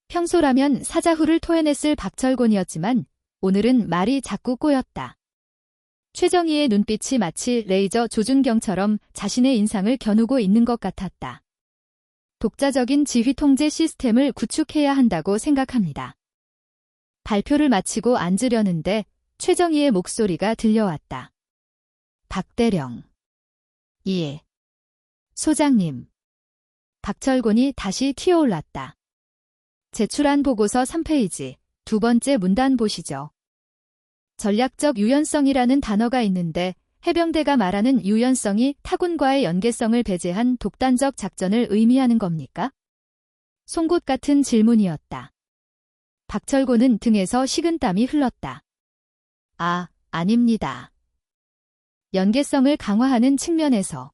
A: 평소라면 사자후를 토해냈을 박철곤이었지만 오늘은 말이 자꾸 꼬였다. 최정희의 눈빛이 마치 레이저 조준경처럼 자신의 인상을 겨누고 있는 것 같았다. 독자적인 지휘통제 시스템을 구축해야 한다고 생각합니다. 발표를 마치고 앉으려는데 최정희의 목소리가 들려왔다. 박대령. 예. 소장님. 박철곤이 다시 튀어올랐다. 제출한 보고서 3페이지, 2번째 문단 보시죠. 전략적 유연성이라는 단어가 있는데 해병대가 말하는 유연성이 타군과의 연계성을 배제한 독단적 작전을 의미하는 겁니까? 송곳 같은 질문이었다. 박철곤은 등에서 식은땀이 흘렀다. 아닙니다. 연계성을 강화하는 측면에서.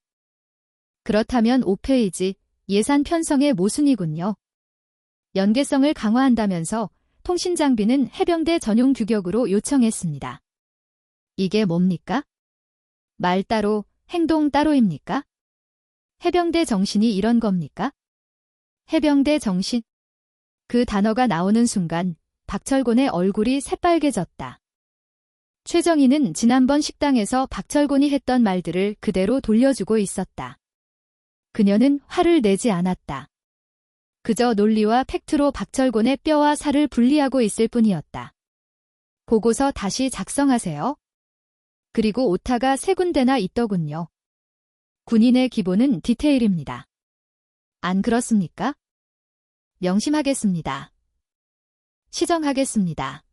A: 그렇다면 5페이지, 예산 편성의 모순이군요. 연계성을 강화한다면서 통신장비는 해병대 전용 규격으로 요청했습니다. 이게 뭡니까? 말 따로, 행동 따로입니까? 해병대 정신이 이런 겁니까? 해병대 정신? 그 단어가 나오는 순간 박철곤의 얼굴이 새빨개졌다. 최정희는 지난번 식당에서 박철곤이 했던 말들을 그대로 돌려주고 있었다. 그녀는 화를 내지 않았다. 그저 논리와 팩트로 박철곤의 뼈와 살을 분리하고 있을 뿐이었다. 보고서 다시 작성하세요. 그리고 오타가 3군데나 있더군요. 군인의 기본은 디테일입니다. 안 그렇습니까? 명심하겠습니다. 시정하겠습니다.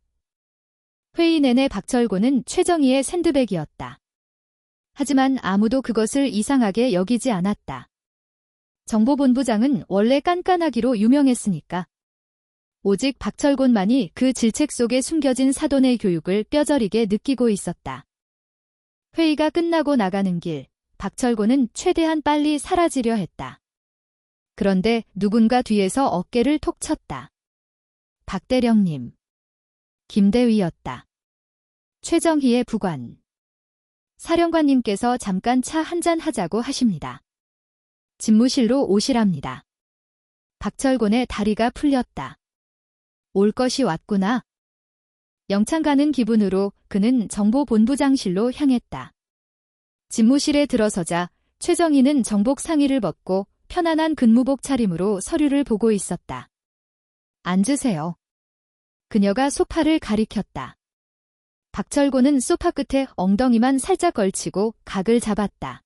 A: 회의 내내 박철곤은 최정희의 샌드백이었다. 하지만 아무도 그것을 이상하게 여기지 않았다. 정보본부장은 원래 깐깐하기로 유명했으니까. 오직 박철곤만이 그 질책 속에 숨겨진 사돈의 교육을 뼈저리게 느끼고 있었다. 회의가 끝나고 나가는 길, 박철곤은 최대한 빨리 사라지려 했다. 그런데 누군가 뒤에서 어깨를 톡 쳤다. 박대령님. 김대위였다. 최정희의 부관. 사령관님께서 잠깐 차 한잔 하자고 하십니다. 집무실로 오시랍니다. 박철곤의 다리가 풀렸다. 올 것이 왔구나. 영창 가는 기분으로 그는 정보본부장실로 향했다. 집무실에 들어서자 최정희는 정복 상의를 벗고 편안한 근무복 차림으로 서류를 보고 있었다. 앉으세요. 그녀가 소파를 가리켰다. 박철곤은 소파 끝에 엉덩이만 살짝 걸치고 각을 잡았다.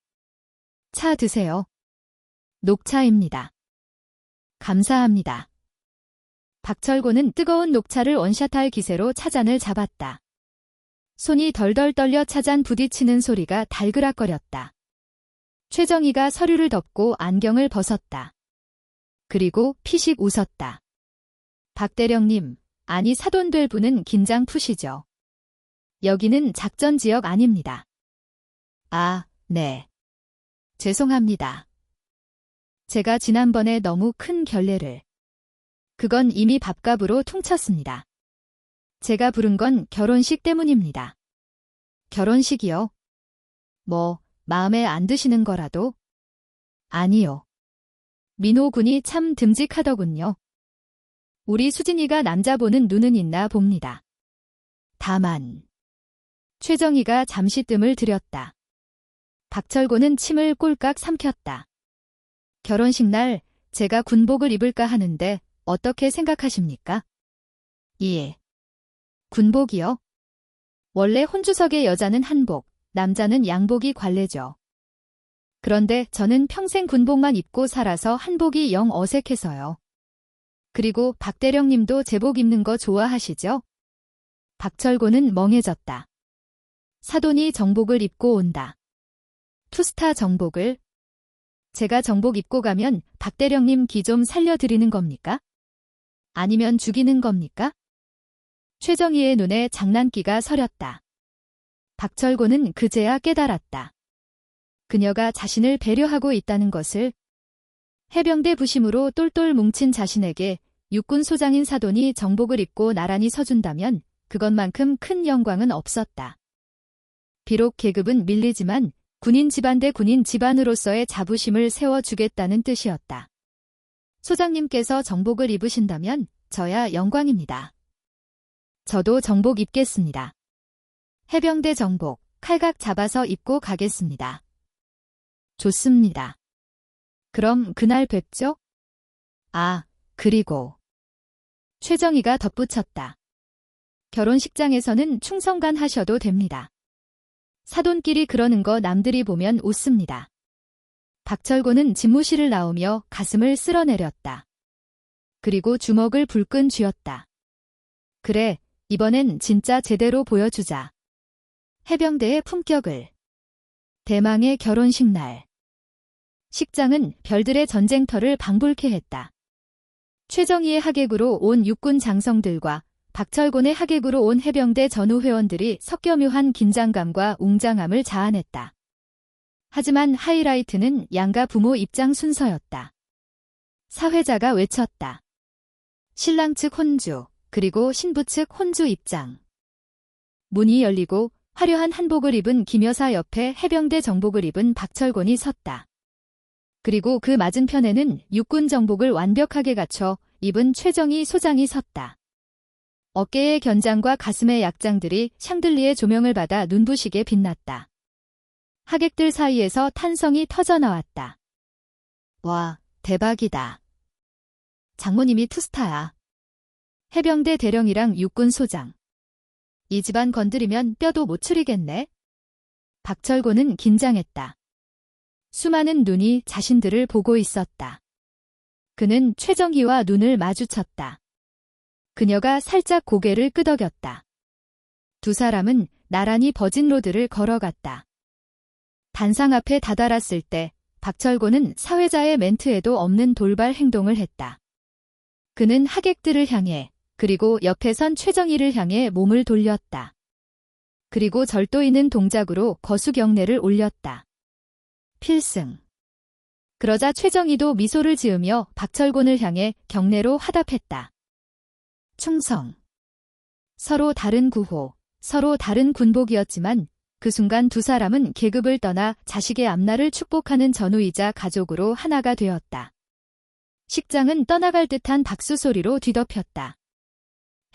A: 차 드세요. 녹차입니다. 감사합니다. 박철곤은 뜨거운 녹차를 원샷할 기세로 차잔을 잡았다. 손이 덜덜 떨려 차잔 부딪히는 소리가 달그락거렸다. 최정희가 서류를 덮고 안경을 벗었다. 그리고 피식 웃었다. 박대령님, 아니 사돈될 분은 긴장 푸시죠. 여기는 작전지역 아닙니다. 아, 네. 죄송합니다. 제가 지난번에 너무 큰 결례를. 그건 이미 밥값으로 퉁쳤습니다. 제가 부른 건 결혼식 때문입니다. 결혼식이요? 뭐, 마음에 안 드시는 거라도? 아니요. 민호 군이 참 듬직하더군요. 우리 수진이가 남자 보는 눈은 있나 봅니다. 다만. 최정희가 잠시 뜸을 들였다. 박철곤은 침을 꼴깍 삼켰다. 결혼식 날 제가 군복을 입을까 하는데 어떻게 생각하십니까? 예. 군복이요? 원래 혼주석의 여자는 한복, 남자는 양복이 관례죠. 그런데 저는 평생 군복만 입고 살아서 한복이 영 어색해서요. 그리고 박대령님도 제복 입는 거 좋아하시죠? 박철곤은 멍해졌다. 사돈이 정복을 입고 온다. 투스타 정복을? 제가 정복 입고 가면 박대령님 기 좀 살려드리는 겁니까? 아니면 죽이는 겁니까? 최정희의 눈에 장난기가 서렸다. 박철곤은 그제야 깨달았다. 그녀가 자신을 배려하고 있다는 것을. 해병대 부심으로 똘똘 뭉친 자신에게 육군 소장인 사돈이 정복을 입고 나란히 서준다면 그것만큼 큰 영광은 없었다. 비록 계급은 밀리지만 군인 집안 대 군인 집안으로서의 자부심을 세워주겠다는 뜻이었다. 소장님께서 정복을 입으신다면 저야 영광입니다. 저도 정복 입겠습니다. 해병대 정복, 칼각 잡아서 입고 가겠습니다. 좋습니다. 그럼 그날 뵙죠? 아, 그리고. 최정희가 덧붙였다. 결혼식장에서는 충성간 하셔도 됩니다. 사돈끼리 그러는 거 남들이 보면 웃습니다. 박철곤은 집무실을 나오며 가슴을 쓸어내렸다. 그리고 주먹을 불끈 쥐었다. 그래, 이번엔 진짜 제대로 보여주자. 해병대의 품격을. 대망의 결혼식 날. 식장은 별들의 전쟁터를 방불케 했다. 최정희의 하객으로 온 육군 장성들과 박철곤의 하객으로 온 해병대 전후 회원들이 섞여 묘한 긴장감과 웅장함을 자아냈다. 하지만 하이라이트는 양가 부모 입장 순서였다. 사회자가 외쳤다. 신랑 측 혼주, 그리고 신부 측 혼주 입장. 문이 열리고 화려한 한복을 입은 김 여사 옆에 해병대 정복을 입은 박철곤이 섰다. 그리고 그 맞은편에는 육군 정복을 완벽하게 갖춰 입은 최정희 소장이 섰다. 어깨의 견장과 가슴의 약장들이 샹들리의 조명을 받아 눈부시게 빛났다. 하객들 사이에서 탄성이 터져나왔다. 와, 대박이다. 장모님이 투스타야. 해병대 대령이랑 육군 소장. 이 집안 건드리면 뼈도 못 추리겠네. 박철곤은 긴장했다. 수많은 눈이 자신들을 보고 있었다. 그는 최정희와 눈을 마주쳤다. 그녀가 살짝 고개를 끄덕였다. 두 사람은 나란히 버진로드를 걸어갔다. 단상 앞에 다다랐을 때 박철곤은 사회자의 멘트에도 없는 돌발 행동을 했다. 그는 하객들을 향해 그리고 옆에 선 최정희를 향해 몸을 돌렸다. 그리고 절도 있는 동작으로 거수경례를 올렸다. 필승. 그러자 최정희도 미소를 지으며 박철곤을 향해 경례로 화답했다. 충성. 서로 다른 구호, 서로 다른 군복이었지만 그 순간 두 사람은 계급을 떠나 자식의 앞날을 축복하는 전우이자 가족으로 하나가 되었다. 식장은 떠나갈 듯한 박수 소리로 뒤덮였다.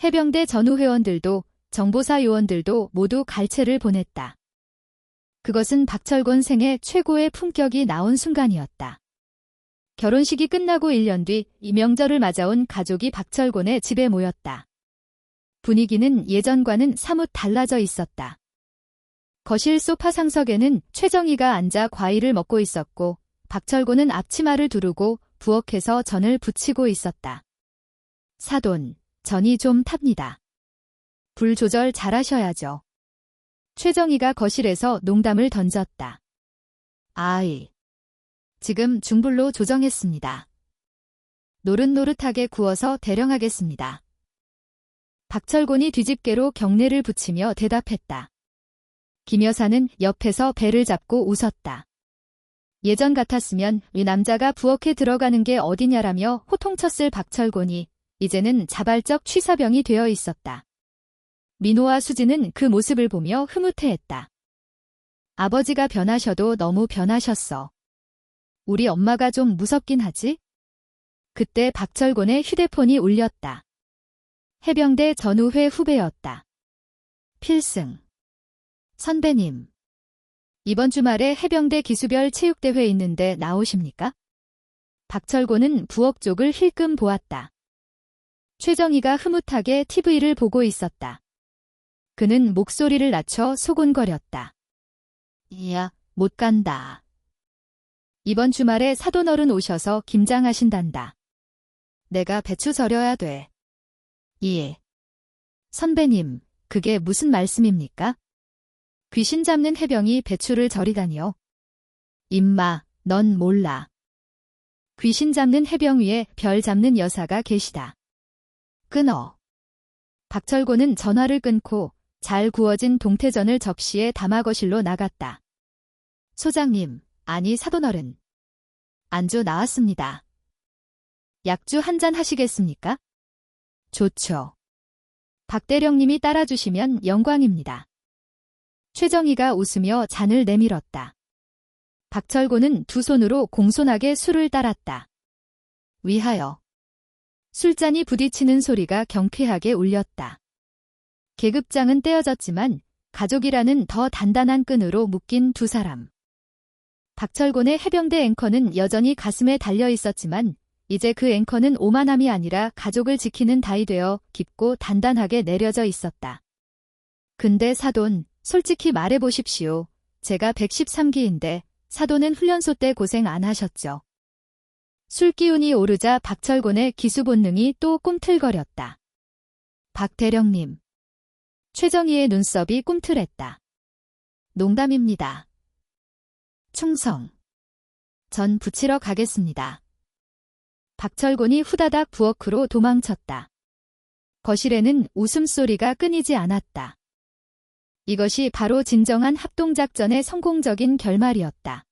A: 해병대 전우 회원들도 정보사 요원들도 모두 갈채를 보냈다. 그것은 박철곤 생애 최고의 품격이 나온 순간이었다. 결혼식이 끝나고 1년 뒤 이 명절을 맞아온 가족이 박철곤의 집에 모였다. 분위기는 예전과는 사뭇 달라져 있었다. 거실 소파 상석에는 최정희가 앉아 과일을 먹고 있었고 박철곤은 앞치마를 두르고 부엌에서 전을 부치고 있었다. 사돈, 전이 좀 탑니다. 불 조절 잘하셔야죠. 최정희가 거실에서 농담을 던졌다. 아이, 지금 중불로 조정했습니다. 노릇노릇하게 구워서 대령하겠습니다. 박철곤이 뒤집개로 경례를 붙이며 대답했다. 김 여사는 옆에서 배를 잡고 웃었다. 예전 같았으면 이 남자가 부엌에 들어가는 게 어디냐라며 호통쳤을 박철곤이 이제는 자발적 취사병이 되어 있었다. 민호와 수지는 그 모습을 보며 흐뭇해했다. 아버지가 변하셔도 너무 변하셨어. 우리 엄마가 좀 무섭긴 하지? 그때 박철곤의 휴대폰이 울렸다. 해병대 전우회 후배였다. 필승. 선배님. 이번 주말에 해병대 기수별 체육대회 있는데 나오십니까? 박철곤은 부엌 쪽을 힐끔 보았다. 최정희가 흐뭇하게 TV를 보고 있었다. 그는 목소리를 낮춰 소곤거렸다. 이야, 못 간다. 이번 주말에 사돈어른 오셔서 김장하신단다. 내가 배추 절여야 돼. 예. 선배님, 그게 무슨 말씀입니까? 귀신 잡는 해병이 배추를 절이다니요. 임마, 넌 몰라. 귀신 잡는 해병 위에 별 잡는 여사가 계시다. 끊어. 박철곤은 전화를 끊고 잘 구워진 동태전을 접시에 담아 거실로 나갔다. 소장님, 아니 사돈어른. 안주 나왔습니다. 약주 한 잔 하시겠습니까? 좋죠. 박대령님이 따라주시면 영광입니다. 최정희가 웃으며 잔을 내밀었다. 박철곤은 두 손으로 공손하게 술을 따랐다. 위하여. 술잔이 부딪히는 소리가 경쾌하게 울렸다. 계급장은 떼어졌지만 가족이라는 더 단단한 끈으로 묶인 두 사람. 박철곤의 해병대 앵커는 여전히 가슴에 달려 있었지만 이제 그 앵커는 오만함이 아니라 가족을 지키는 다이 되어 깊고 단단하게 내려져 있었다. 근데 사돈, 솔직히 말해보십시오. 제가 113기인데 사돈은 훈련소 때 고생 안 하셨죠? 술기운이 오르자 박철곤의 기수 본능이 또 꿈틀거렸다. 박 대령님. 최정희의 눈썹이 꿈틀했다. 농담입니다. 충성. 전 부치러 가겠습니다. 박철곤이 후다닥 부엌으로 도망쳤다. 거실에는 웃음소리가 끊이지 않았다. 이것이 바로 진정한 합동작전의 성공적인 결말이었다.